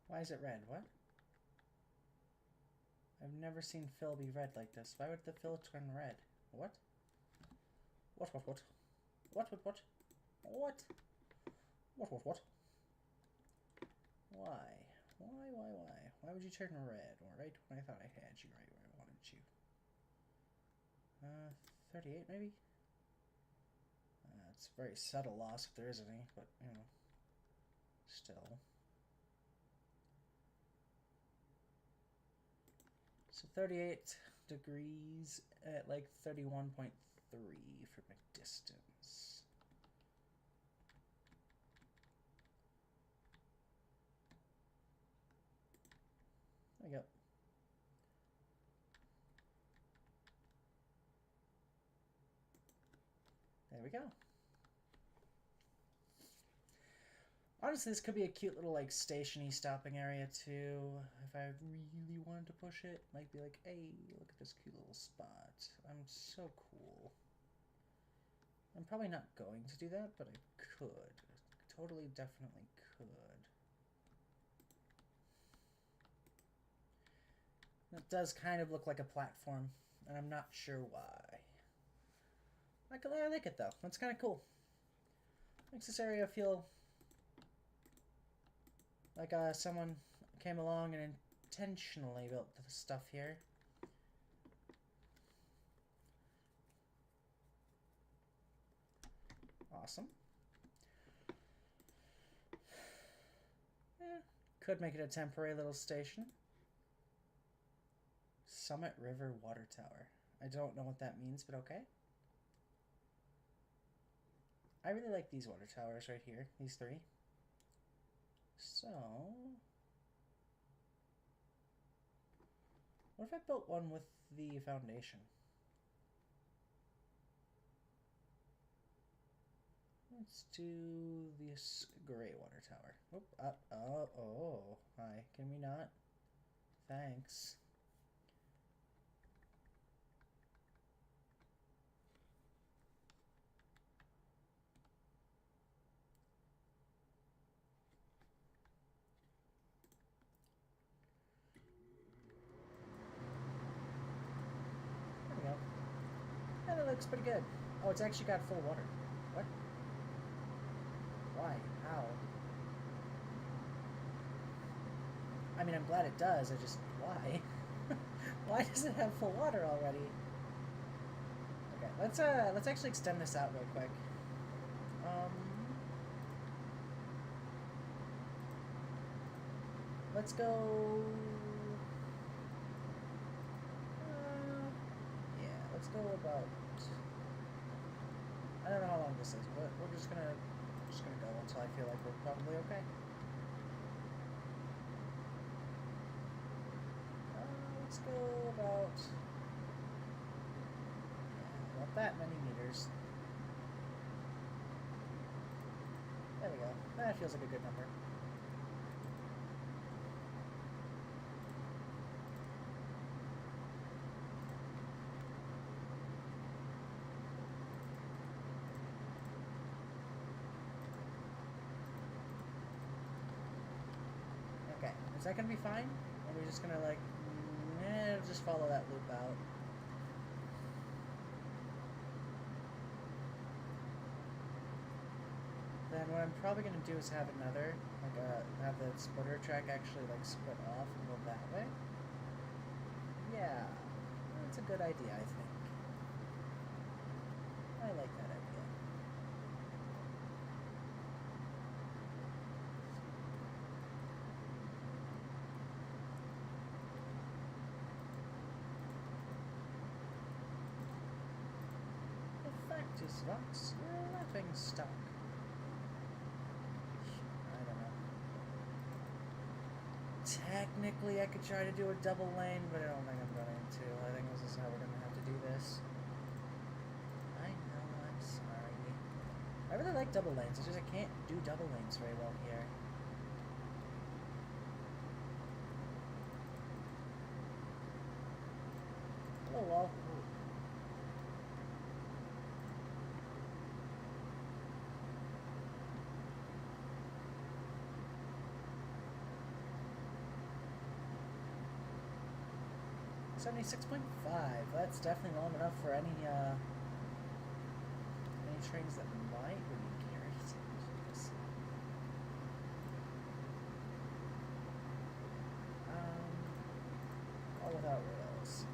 Why is it red? What? I've never seen fill be red like this. Why would the fill turn red? What? What? What? What? What? What? What? What? What? What? What? Why? Why? Why would you turn red? Right when I thought I had you, right where I wanted you. 38 maybe? It's a very subtle loss if there is any, but, you know, still. So 38 degrees at like 31.3 for my distance. There we go. There we go. Honestly, this could be a cute little, like, station-y stopping area, too. If I really wanted to push it, might be like, hey, look at this cute little spot. I'm so cool. I'm probably not going to do that, but I could. Totally, definitely could. It does kind of look like a platform, and I'm not sure why. I like it though. That's kind of cool. Makes this area feel like someone came along and intentionally built the stuff here. Awesome. Could make it a temporary little station. Summit River Water Tower. I don't know what that means, but okay. I really like these water towers right here. These three. So... what if I built one with the foundation? Let's do this gray water tower. Oop, oh, hi. Can we not? Thanks. There we go. Yeah, that looks pretty good. Oh, it's actually got full water. What? Why? How? I mean, I'm glad it does. I just... why? Why does it have full water already? Okay, let's actually extend this out real quick. Let's go... yeah, let's go about... I don't know how long this is, but we're just gonna go until I feel like we're probably okay. Let's go about... yeah, not that many meters. There we go. That feels like a good number. Okay, is that gonna be fine? Or are we just gonna like, just follow that loop out? Then what I'm probably gonna do is have another, like have the splitter track actually like split off and go that way. Yeah, that's a good idea, I think. I like that idea. The fact is, Vox, you're laughing stock. I don't know. Technically, I could try to do a double lane, but I don't think I'm going to. I think this is how we're going to have to do this. I know, I'm sorry. I really like double lanes, it's just I can't do double lanes very well here. Hello, wall. 76.5. That's definitely long enough for any trains that might be carried. All without rails.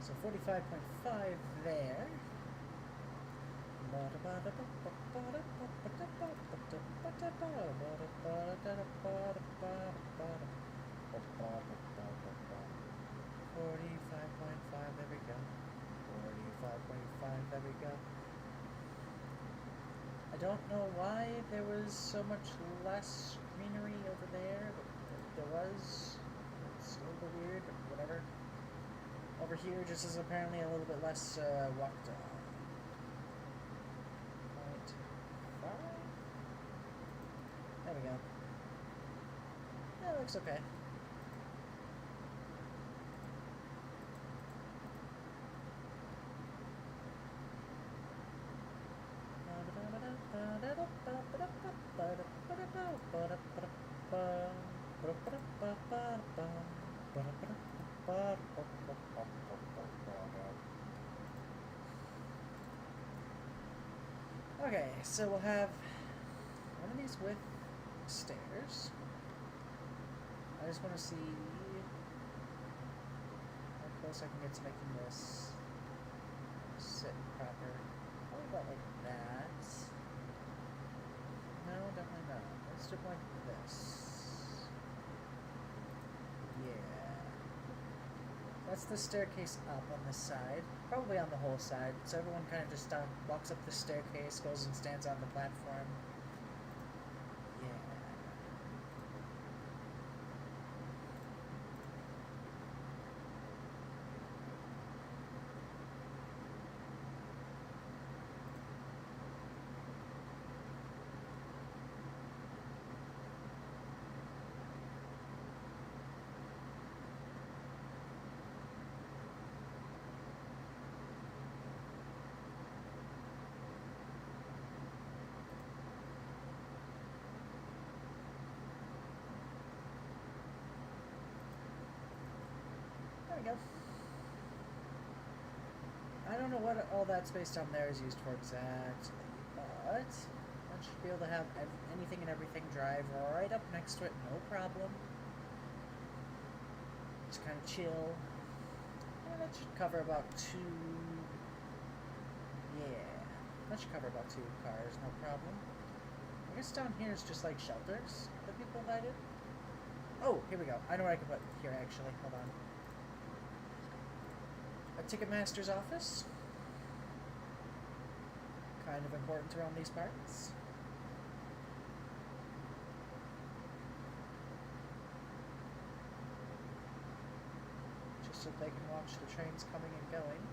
So 45.5 there. There we go. 45.5, there we go. I don't know why there was so much less greenery over there, but there was. It's a little bit weird, but whatever. Over here, just is apparently a little bit less walked on. 0.5? There we go. Yeah, it looks okay. Okay, so we'll have one of these with stairs. I just want to see how close I can get to making this sit proper. Probably about like that. No, definitely not. Let's do it like this. Yeah. That's the staircase up on this side. Probably on the whole side. So everyone kind of just walks up the staircase, goes and stands on the platform. Yeah. There we go. I don't know what all that space down there is used for exactly, but I should be able to have anything and everything drive right up next to it, no problem. Just kind of chill. And that should cover about that should cover about 2 cars, no problem. I guess down here is just like shelters that people invited. Oh, here we go. I know what I can put here actually. Hold on. A Ticketmaster's office. Kind of important around these parts. Just so they can watch the trains coming and going.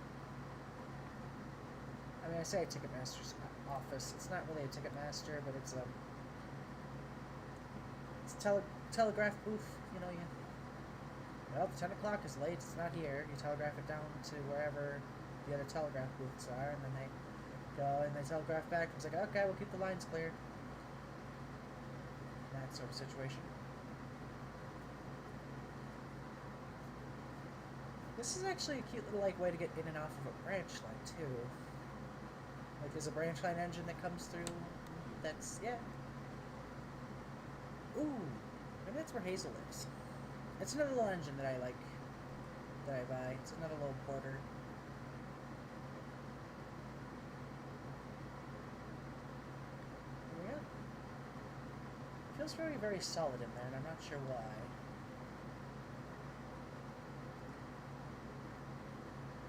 I mean, I say a Ticketmaster's office. It's not really a Ticketmaster, but it's a telegraph booth. You know, well, 10 o'clock is late, it's not here. You telegraph it down to wherever the other telegraph booths are, and then they go and they telegraph back. It's like, okay, we'll keep the lines clear. That sort of situation. This is actually a cute little way to get in and off of a branch line, too. Like, there's a branch line engine that comes through. That's, yeah. Ooh, maybe that's where Hazel lives. It's another little engine that I like, that I buy. It's another little porter. There we go. It feels very, very solid in there, and I'm not sure why.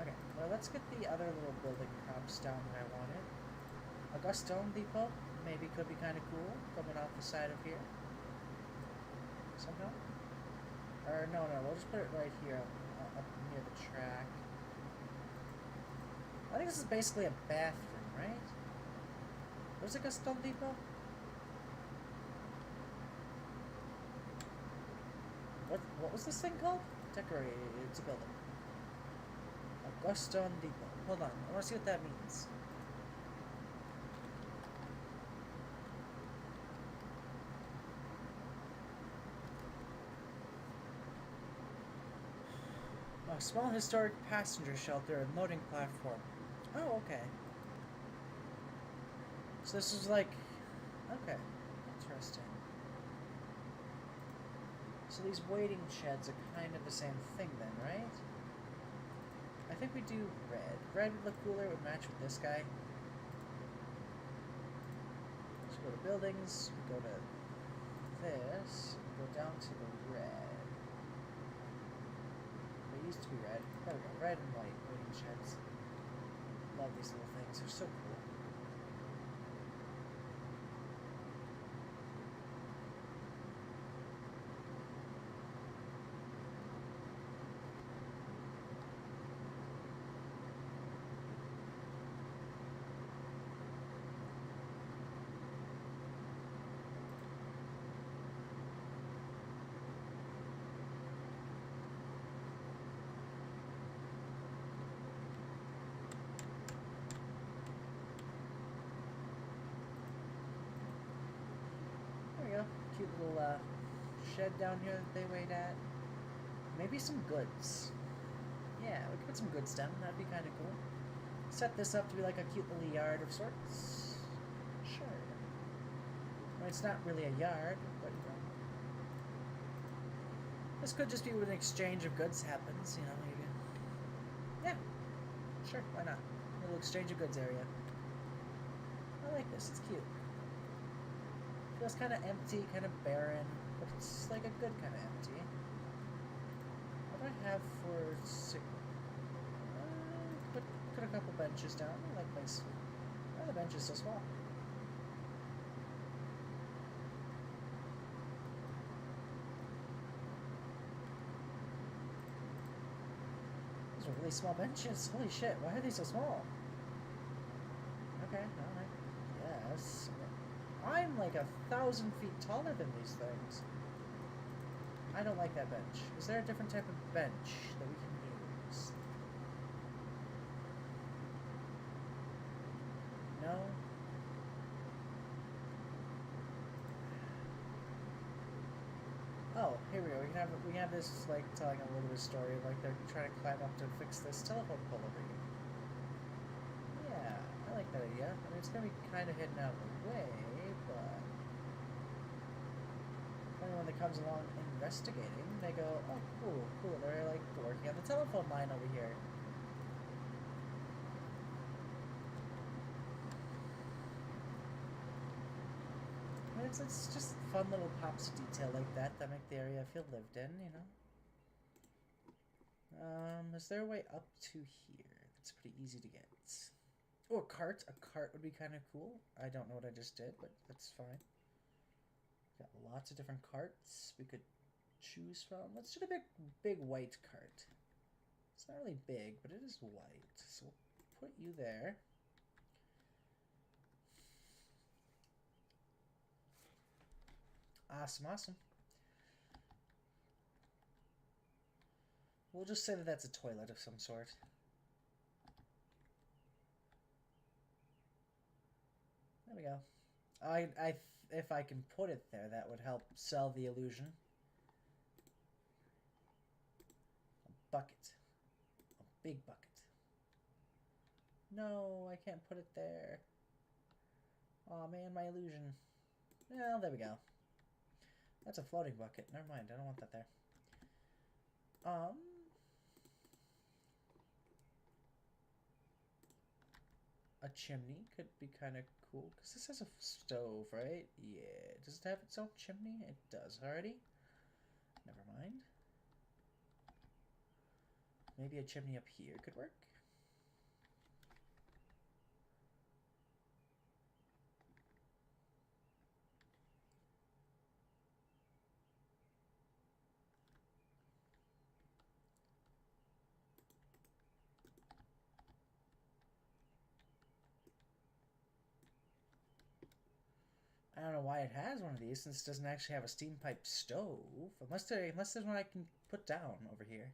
Okay, well, let's get the other little building props down that I wanted. A Gustone Depot maybe could be kind of cool, coming off the side of here. Somehow. Or, no, we'll just put it right here, up near the track. I think this is basically a bathroom, right? Where's the Gustone Depot? What was this thing called? Decorated, it's a building. A Gustone Depot. Hold on, I want to see what that means. A small historic passenger shelter and loading platform. Oh, okay. So this is like... Okay. Interesting. So these waiting sheds are kind of the same thing then, right? I think we do red. Red would look cooler, it would match with this guy. So we go to buildings, we go to this, we go down to the red. Used to be red. There we go. Red and white waiting sheds. Love these little things. They're so cool. shed down here that they wait at. Maybe some goods. Yeah, we could put some goods down. That'd be kind of cool. Set this up to be like a cute little yard of sorts. Sure. Well, it's not really a yard, but you know. This could just be when an exchange of goods happens, you know, maybe. Yeah. Sure, why not? A little exchange of goods area. I like this, it's cute. Feels kind of empty, kind of barren, but it's like a good kind of empty. What do I have for put a couple benches down. I like place. Why are the benches so small? Those are really small benches. Holy shit, why are they so small? Okay, alright. Yes. I'm like 1,000 feet taller than these things. I don't like that bench. Is there a different type of bench that we can use? No? Oh, here we go. We have this like telling a little bit of story of like they're trying to climb up to fix this telephone pole over here. Yeah, I like that idea. I mean, it's gonna be kind of hidden out of the way, but anyone that comes along investigating, they go, "Oh, cool, cool." They're like working on the telephone line over here. It's just fun little pops of detail like that that make the area feel lived in, you know? Is there a way up to here? It's pretty easy to get. Oh, a cart. A cart would be kind of cool. I don't know what I just did, but that's fine. Got lots of different carts we could choose from. Let's do the big white cart. It's not really big, but it is white. So we'll put you there. Awesome, awesome. We'll just say that that's a toilet of some sort. There we go. If I can put it there, that would help sell the illusion. A bucket. A big bucket. No, I can't put it there. Aw, man, my illusion. Well, there we go. That's a floating bucket. Never mind, I don't want that there. A chimney could be kind of cool, because this has a stove, right? Yeah. Does it have its own chimney? It does already. Never mind. Maybe a chimney up here could work. I don't know why it has one of these, since it doesn't actually have a steam pipe stove. Unless there's one I can put down over here.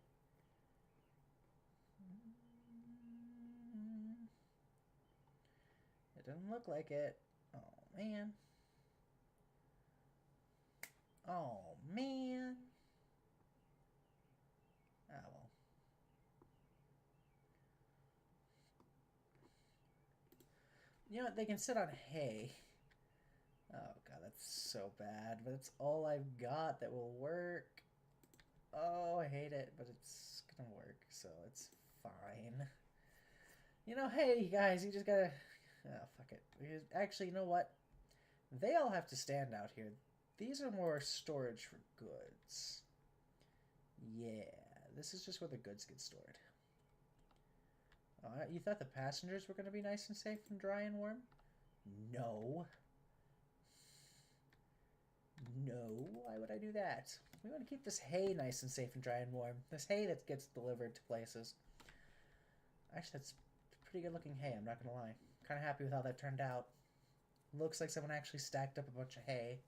It doesn't look like it. Oh, man. Oh, man. Oh, well. You know what? They can sit on hay. Oh, God, that's so bad. But it's all I've got that will work. Oh, I hate it, but it's gonna work, so it's fine. You know, hey, guys, you just gotta... Oh, fuck it. Actually, you know what? They all have to stand out here. These are more storage for goods. Yeah, this is just where the goods get stored. You thought the passengers were going to be nice and safe and dry and warm? No. No, why would I do that? We want to keep this hay nice and safe and dry and warm. This hay that gets delivered to places. Actually, that's pretty good looking hay, I'm not going to lie. Kind of happy with how that turned out. Looks like someone actually stacked up a bunch of hay.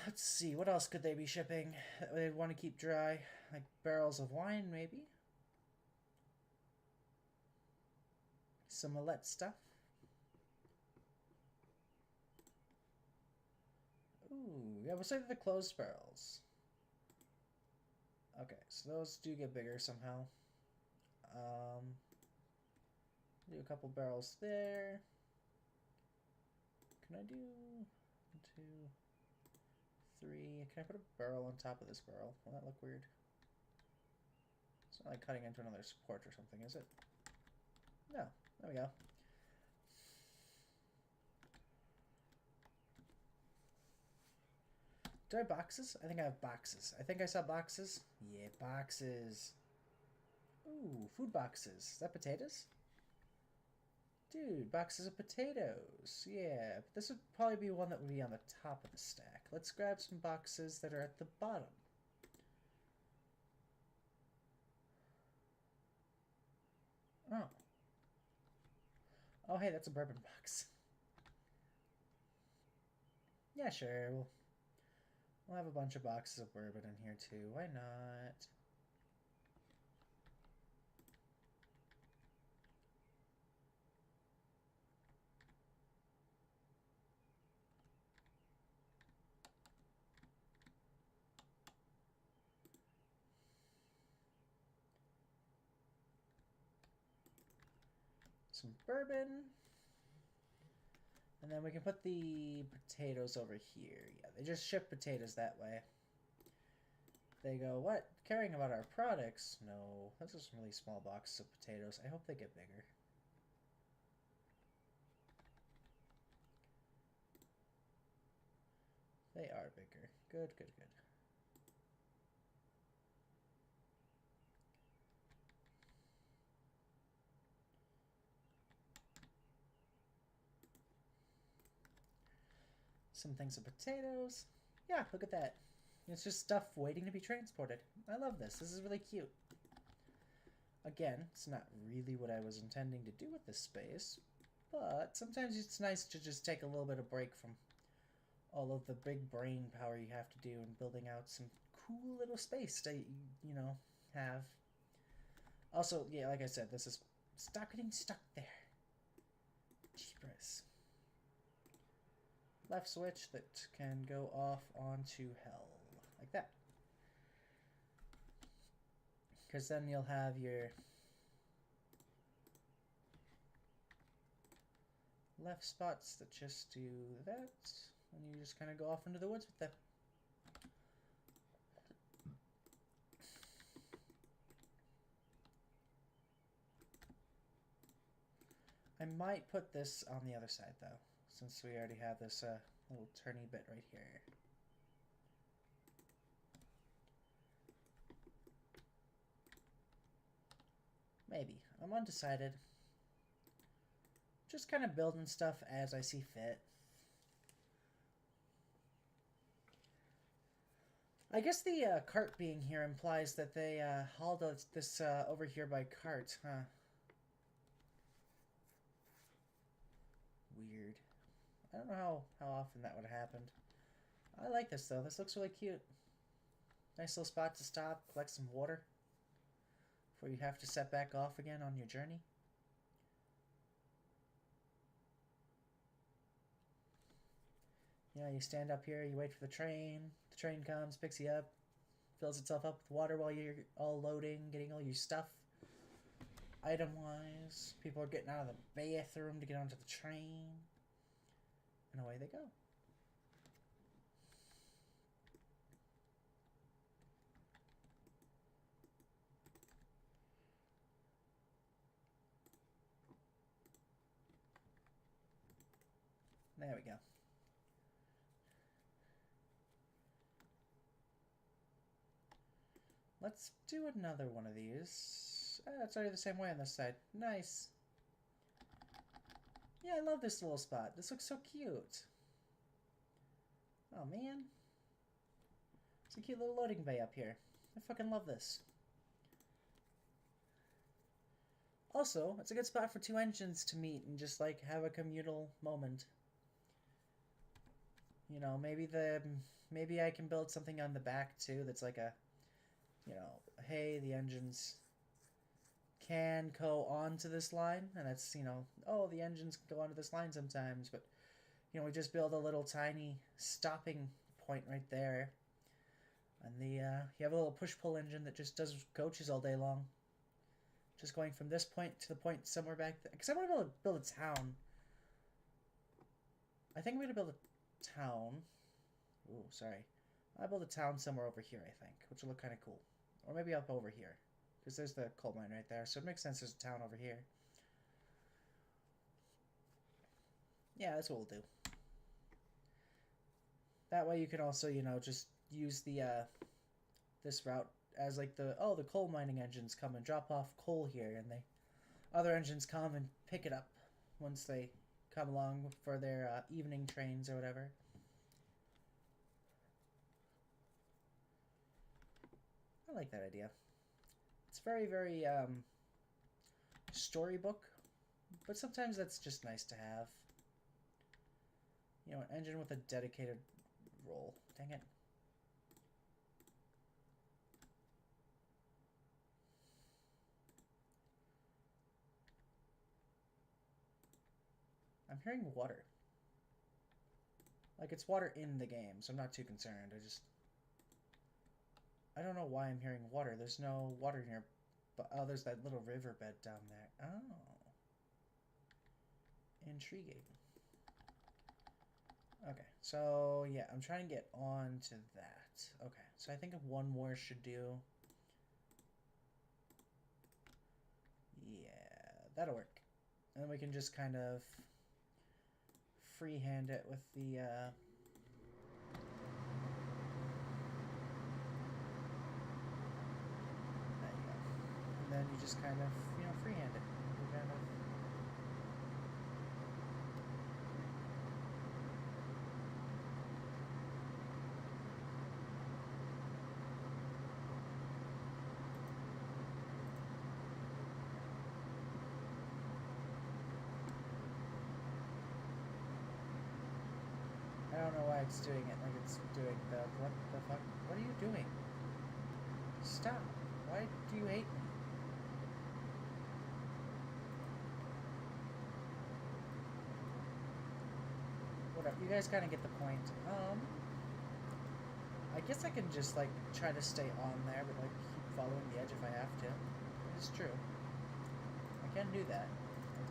Let's see, what else could they be shipping that they'd want to keep dry? Like barrels of wine, maybe? Some Millet stuff. Ooh, Ooh, yeah, we'll save the closed barrels. Okay, so those do get bigger somehow. Do a couple barrels there. Can I do 1, 2, 3? Can I put a barrel on top of this barrel? Will that look weird? It's not like cutting into another support or something, is it? No. There we go. Do I have boxes? I think I have boxes. I think I saw boxes. Yeah, boxes. Ooh, food boxes. Is that potatoes? Dude, boxes of potatoes. Yeah, but this would probably be one that would be on the top of the stack. Let's grab some boxes that are at the bottom. Oh. Oh, hey, that's a bourbon box. Yeah, sure. We'll have a bunch of boxes of bourbon in here, too. Why not? Some bourbon. And then we can put the potatoes over here. Yeah, they just ship potatoes that way. They go, what? Caring about our products? No. Those are some really small boxes of potatoes. I hope they get bigger. They are bigger. Good, good, good. Some things of potatoes. Yeah, look at that. It's just stuff waiting to be transported. I love this. This is really cute. Again, it's not really what I was intending to do with this space, but sometimes it's nice to just take a little bit of break from all of the big brain power you have to do in building out some cool little space to, you know, have. Also, yeah, like I said, this is... Stop getting stuck there. Jeepers. Left switch that can go off onto hell. Like that. Because then you'll have your left spots that just do that. And you just kind of go off into the woods with them. I might put this on the other side, though, since we already have this little turny bit right here. Maybe. I'm undecided. Just kind of building stuff as I see fit. I guess the cart being here implies that they hauled this over here by cart, huh? Weird. I don't know how often that would have happened. I like this, though. This looks really cute. Nice little spot to stop, collect some water before you have to set back off again on your journey. Yeah, you stand up here, you wait for the train comes, picks you up, fills itself up with water while you're all loading, getting all your stuff item-wise. People are getting out of the bathroom to get onto the train. And away they go. There we go. Let's do another one of these. It's already the same way on this side. Nice. Yeah, I love this little spot. This looks so cute. Oh, man. It's a cute little loading bay up here. I fucking love this. Also, it's a good spot for two engines to meet and just, like, have a communal moment. You know, maybe I can build something on the back, too, that's like a, you know, hey, the engines can go onto this line, and that's, you know, oh, the engines can go onto this line sometimes, but, you know, we just build a little tiny stopping point right there. And you have a little push-pull engine that just does coaches all day long. Just going from this point to the point somewhere back there. Because I want to build a town. I think I'm going to build a town. Ooh, sorry. I'll build a town somewhere over here, I think, which will look kind of cool. Or maybe up over here, because there's the coal mine right there, so it makes sense there's a town over here. Yeah, that's what we'll do. That way you can also, you know, just use the, this route as like the coal mining engines come and drop off coal here, and other engines come and pick it up once they come along for their evening trains or whatever. I like that idea. It's very, very storybook, but sometimes that's just nice to have. You know, an engine with a dedicated role. Dang it. I'm hearing water. Like, it's water in the game, so I'm not too concerned. I don't know why I'm hearing water. There's no water near... But, oh, there's that little riverbed down there. Oh. Intriguing. Okay, so, yeah, I'm trying to get on to that. Okay, so I think one more should do. Yeah, that'll work. And then we can just kind of freehand it with the, there you go. And then you just kind of, you know, freehand it. You kind of... I don't know why it's doing it like it's doing the... What the fuck? What are you doing? Stop. Why do you hate me? Whatever. You guys kind of get the point. I guess I can just, like, try to stay on there, but, like, keep following the edge if I have to. It's true. I can do that.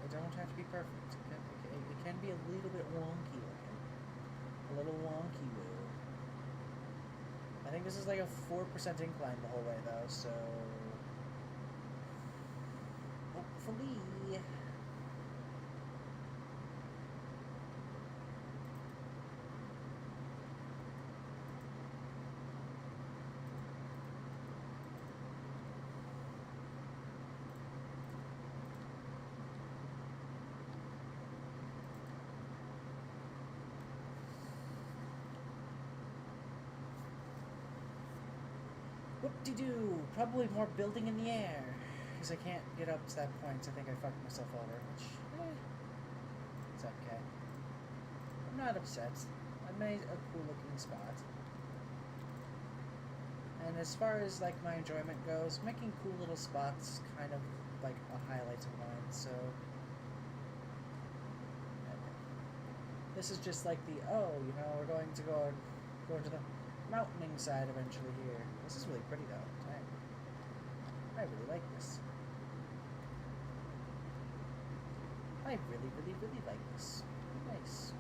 I don't have to be perfect. It can be a little bit wonky looking. A little wonky woo. I think this is like a 4% incline the whole way though, so hopefully. Whoop-de-doo! Probably more building in the air. Because I can't get up to that point, so I think I fucked myself over, which... it's okay. I'm not upset. I made a cool looking spot. And as far as, like, my enjoyment goes, making cool little spots kind of, like, a highlight of mine, so... This is just like the, oh, you know, we're going to go to the mountaining side eventually here. This is really pretty though. I really like this. I really, really, really like this. Nice.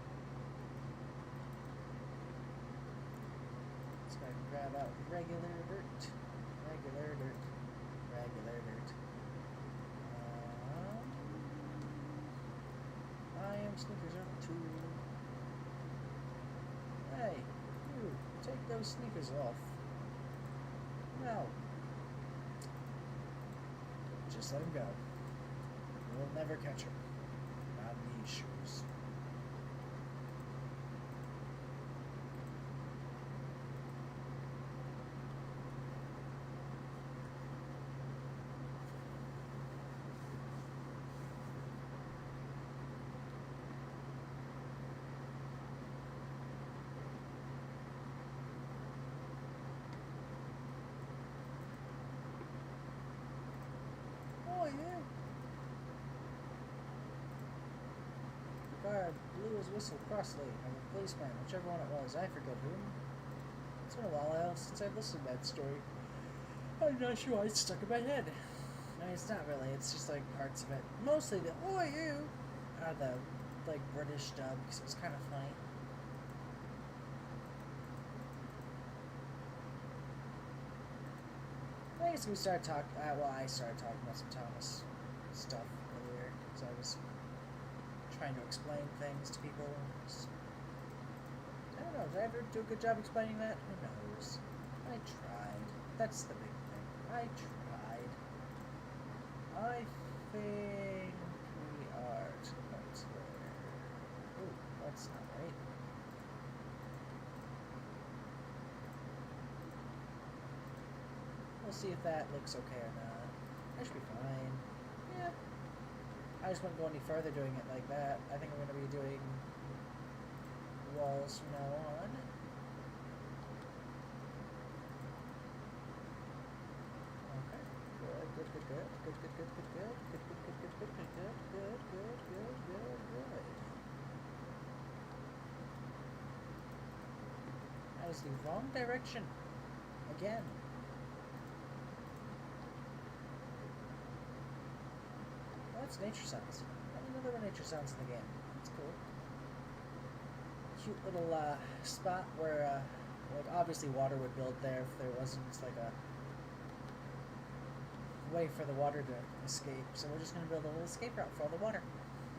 Let's go ahead and grab out regular dirt. Regular dirt. Regular dirt. I am sneakers up too. Hey, you, take those sneakers off. No. Just let him go. We'll never catch him. Not in these shoes. Oh, yeah. The guard blew his whistle crossly, and the policeman, whichever one it was, I forget whom, It's been a while since I've listened to that story. I'm not sure why it's stuck in my head. I mean, it's not really. It's just like parts of it. Mostly the "Oh you" are the like British dub because it was kind of funny. I guess we started talking. Well, I started talking about some Thomas stuff earlier because I was trying to explain things to people. I don't know. Did I ever do a good job explaining that? Who knows? I tried. That's the big thing. I tried. I think we are to the point where... Ooh, that's not right. We'll see if that looks okay or not. I should be fine. Yeah. I just wouldn't go any further doing it like that. I think I'm going to be doing walls from now on. Okay. Good. That was the wrong direction. Again. Well, that's nature sounds. I didn't know there were nature sounds in the game. That's cool. Cute little spot where, like, obviously water would build there if there wasn't like a way for the water to escape. So we're just going to build a little escape route for all the water.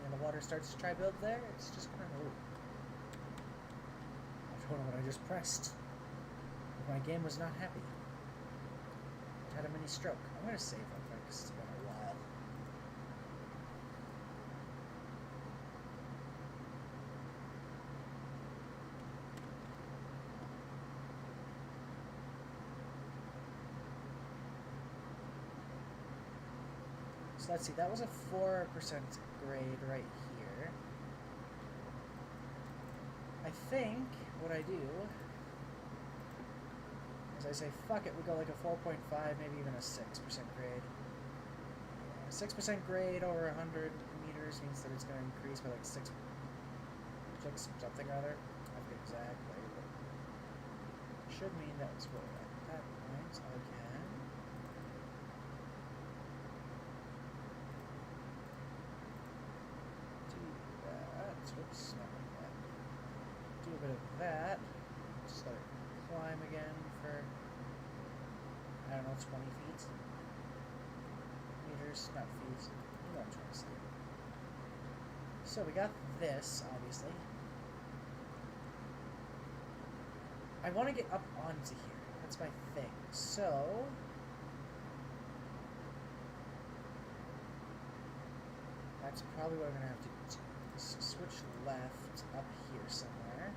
And the water starts to try build there, it's just going to move. I don't know what I just pressed. My game was not happy. It had a mini stroke. I'm going to save real quick because it's been a while. So let's see, that was a 4% grade right here. I think what I do is I say, fuck it, we go like a 4.5, maybe even a 6% grade. 6% grade over 100 meters means that it's going to increase by like 6 something or other. I forget exactly, but it should mean that was what at that point I can whoops, not like that. Do a bit of that. Just let it climb again for, I don't know, 20 feet. Meters, not feet. You know what I'm trying to say. So we got this, obviously. I want to get up onto here. That's my thing. So... that's probably what I'm going to have to do. Switch left up here somewhere.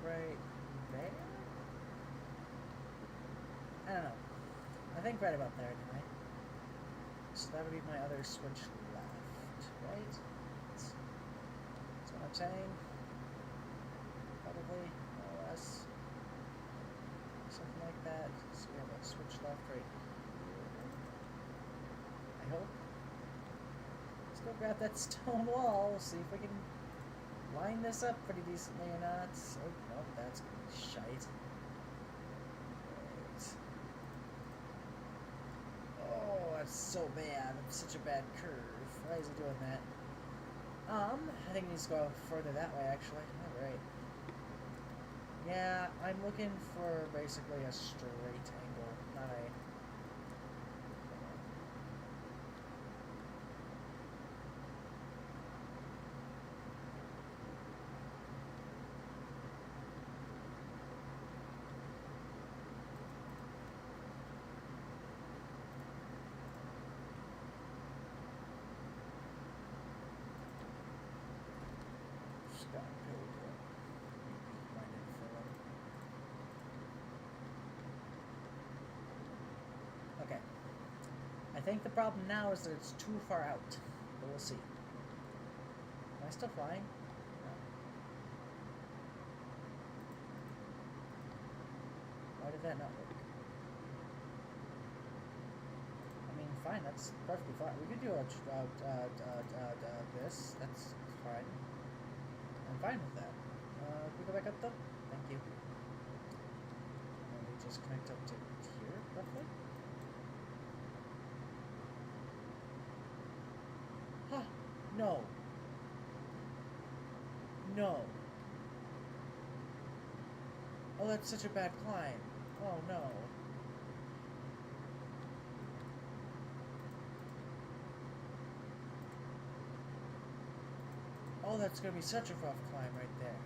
Right there? I don't know. I think right about there anyway. So that would be my other switch left, right? That's what I'm saying. Probably, more or less. Something like that. So we have a switch left right here. I hope. Let's go grab that stone wall. See if we can line this up pretty decently or not. Oh, no, that's gonna be shite. Right. Oh, that's so bad. It's such a bad curve. Why is it doing that? I think it needs to go further that way, actually. Alright. Yeah, I'm looking for basically a straight angle, not a... Scott Pilgrim. Find it, Philip. think the problem now is that it's too far out, but we'll see. Am I still flying? No. Why did that not work? I mean, fine, that's perfectly fine. We could do this. That's fine. I'm fine with that. Can we go back up though? Thank you. And we just connect up to here, roughly. Huh. No. No. Oh, that's such a bad climb. Oh, no. Oh, that's gonna be such a rough climb right there.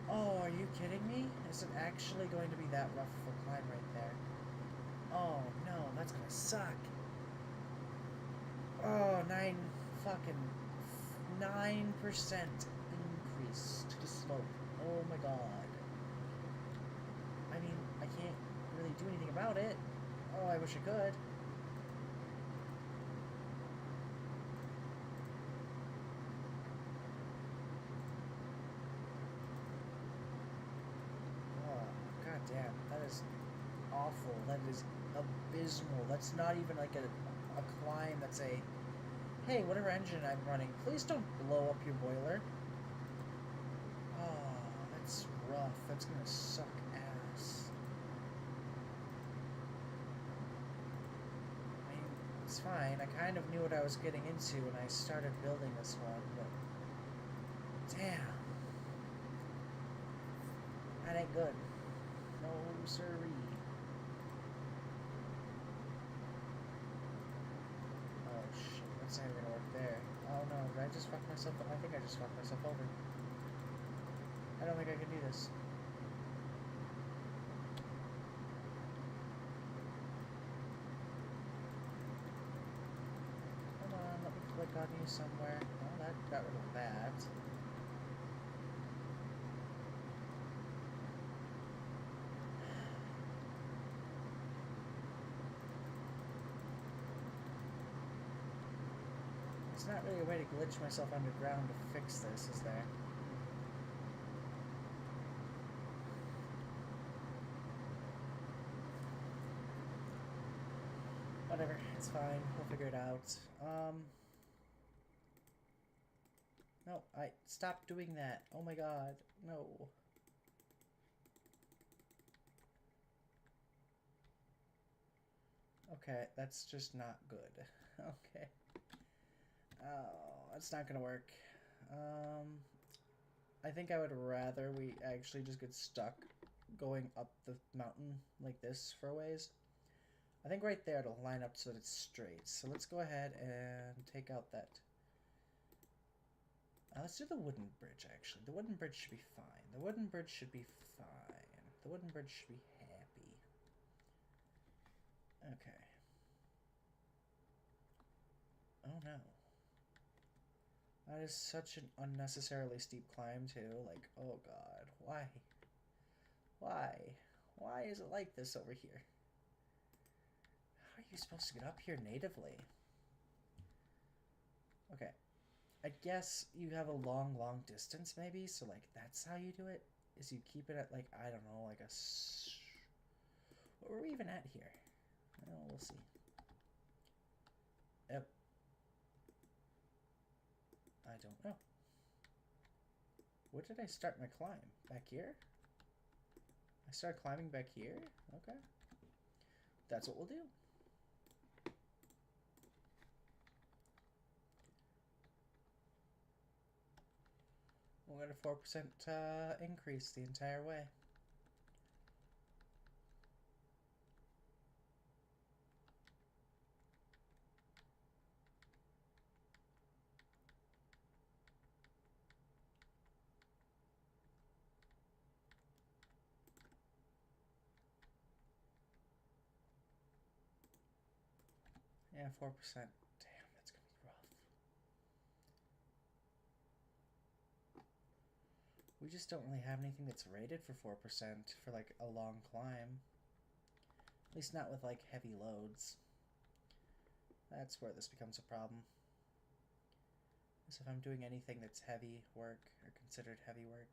Oh, are you kidding me? Is it actually going to be that rough of a climb right there? Oh, no, that's gonna suck. Oh, 9% increase to the slope. Oh my god. I mean, I can't really do anything about it. Oh, I wish I could. Oh, god damn. That is awful. That is abysmal. That's not even like a climb that's a, hey, whatever engine I'm running, please don't blow up your boiler. Oh, that's rough. That's gonna suck ass. I mean, it's fine. I kind of knew what I was getting into when I started building this one, but damn. That ain't good. No siree. Oh shit, that's not even gonna work there. Oh no, did I just fuck myself up? I think I just fucked myself over. I don't think I can do this. Come on, let me click on you somewhere. Oh, that got rid of that. There's not really a way to glitch myself underground to fix this, is there? Whatever, it's fine. We'll figure it out. No, stop doing that. Oh my god, no. Okay, that's just not good. Okay. Oh, that's not gonna work. I think I would rather we actually just get stuck going up the mountain like this for a ways. I think right there it'll line up so that it's straight. So let's go ahead and take out that. Let's do the wooden bridge, actually. The wooden bridge should be fine. The wooden bridge should be fine. The wooden bridge should be happy. Okay. Oh no. That is such an unnecessarily steep climb, too. Like, oh god. Why? Why? Why is it like this over here? How are you supposed to get up here natively? Okay. I guess you have a long, long distance, maybe? So, like, that's how you do it? Is you keep it at, like, I don't know, like a... What were we even at here? Well, we'll see. Yep. I don't know. Where did I start my climb? Back here? I started climbing back here? Okay. That's what we'll do. We'll get a 4% increase the entire way. Yeah, 4%. Damn, that's gonna be rough. We just don't really have anything that's rated for 4% for like a long climb. least not with, like, heavy loads. That's where this becomes a problem. Because if I'm doing anything that's heavy work, or considered heavy work,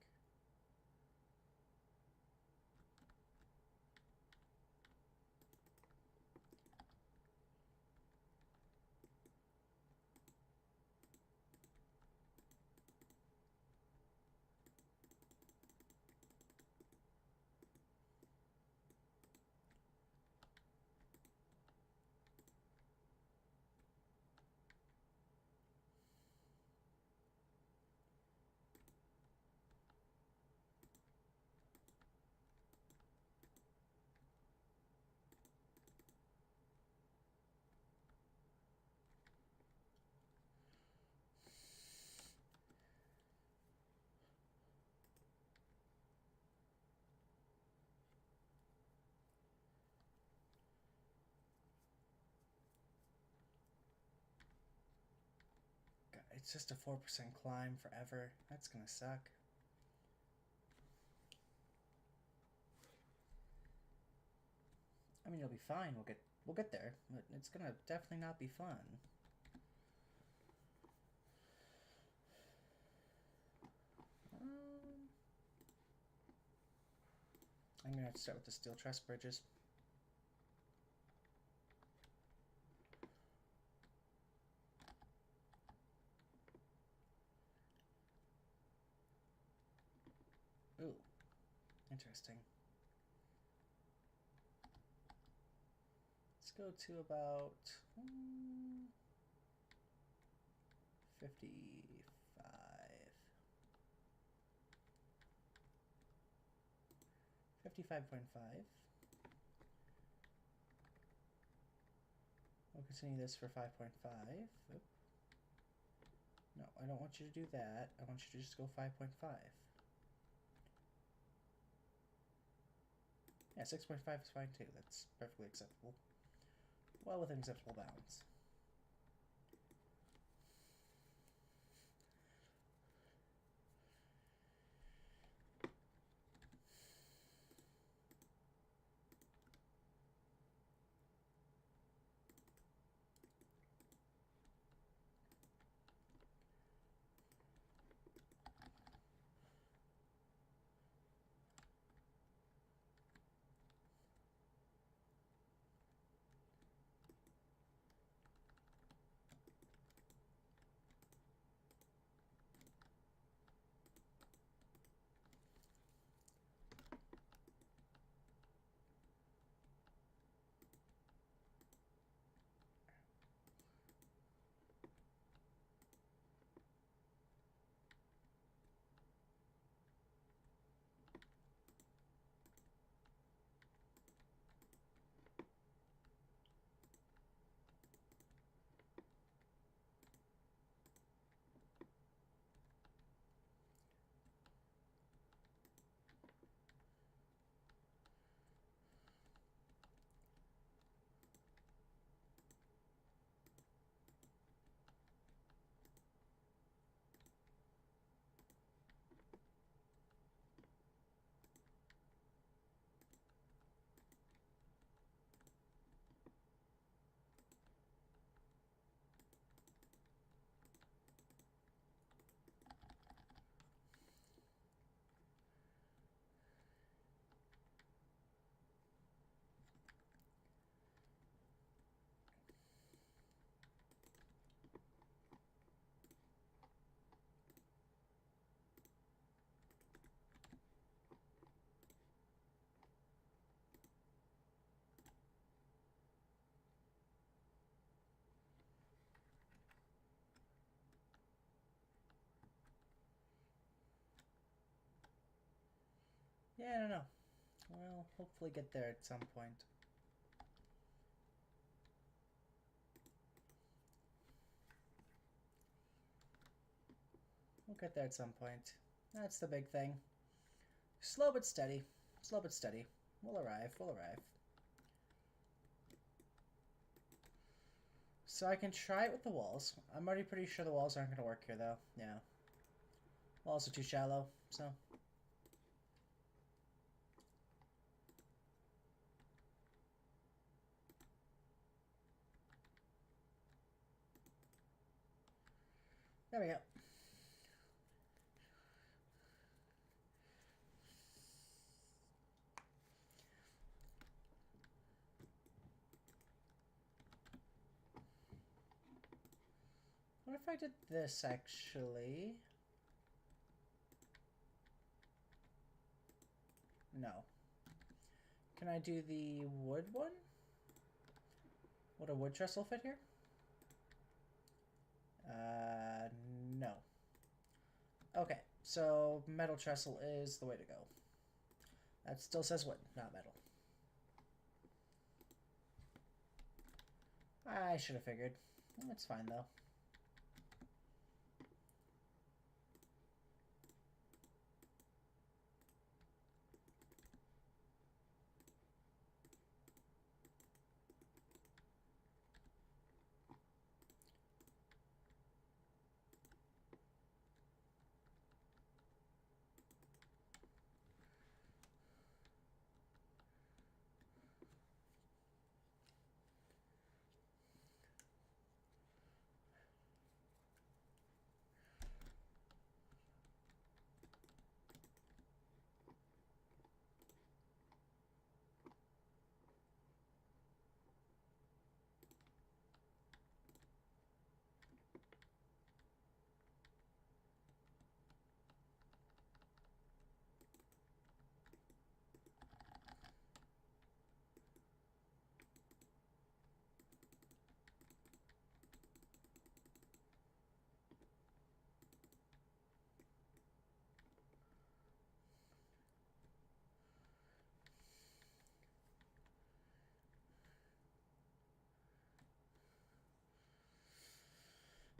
God, it's just a 4% climb forever. That's gonna suck. I mean, you'll be fine. We'll get there, but it's gonna definitely not be fun. I'm gonna have to start with the steel truss bridges. Ooh, interesting. Let's go to about 55. 55.5. We'll continue this for 5.5. Oop. No, I don't want you to do that. I want you to just go 5.5. Yeah, 6.5 is fine too. That's perfectly acceptable. Well within acceptable bounds. Yeah, I don't know. Well, hopefully get there at some point. We'll get there at some point. That's the big thing. Slow but steady. Slow but steady. We'll arrive. We'll arrive. So I can try it with the walls. I'm already pretty sure the walls aren't going to work here, though. Yeah. Walls are too shallow, so... There we go. What if I did this, actually? No. Can I do the wood one? Would a wood trestle fit here? No. Okay, so metal trestle is the way to go. That still says wood, not metal. I should have figured. It's fine, though.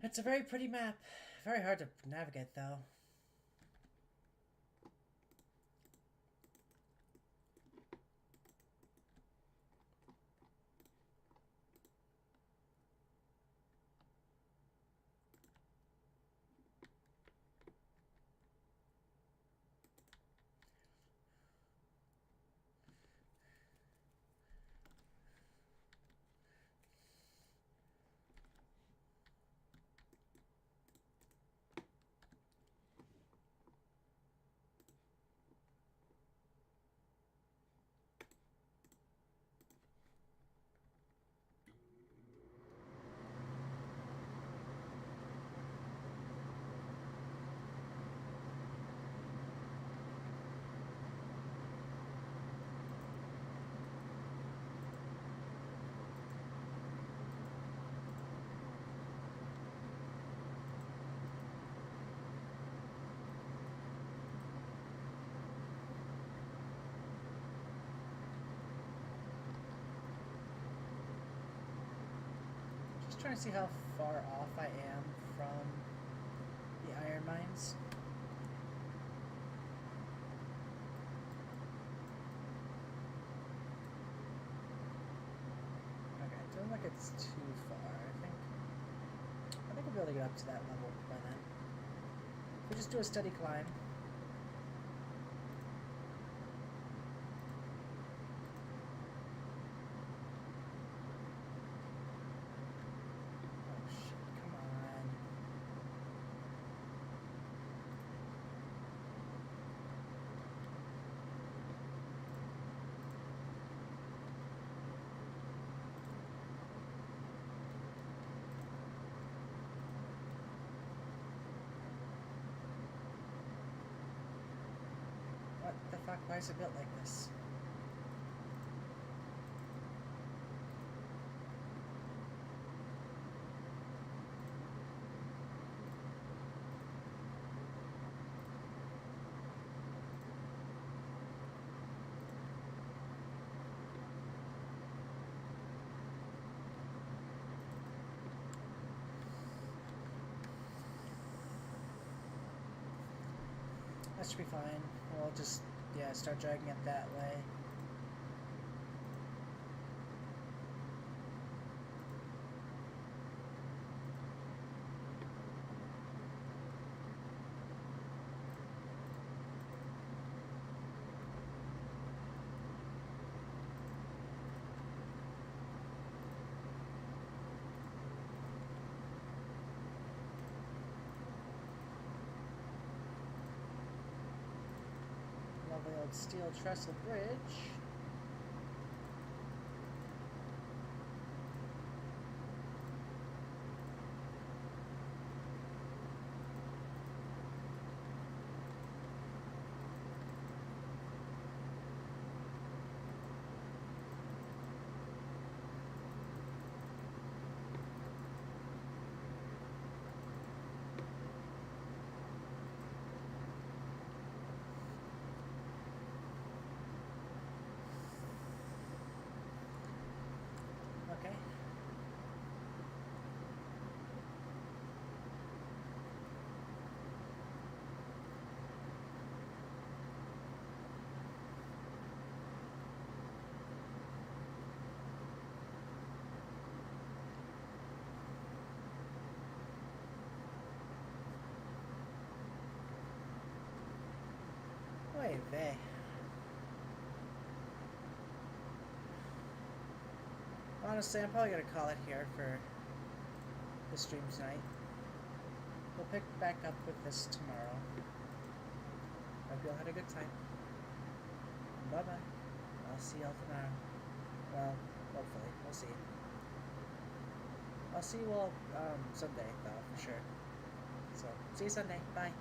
It's a very pretty map. Very hard to navigate, though. Just trying to see how far off I am from the iron mines. Okay, it doesn't look like it's too far. I think we'll be able to get up to that level by then. If we just do a steady climb. What the fuck? Why is it built like this? That should be fine. We'll just, yeah, start dragging it that way. lovely old steel trestle bridge. Okay. Oy vey. Honestly, I'm probably gonna call it here for the stream tonight. We'll pick back up with this tomorrow. Hope you all had a good time. Bye bye. I'll see y'all tomorrow. Well, hopefully. We'll see. I'll see you all Sunday, though, for sure. So, see you Sunday. Bye.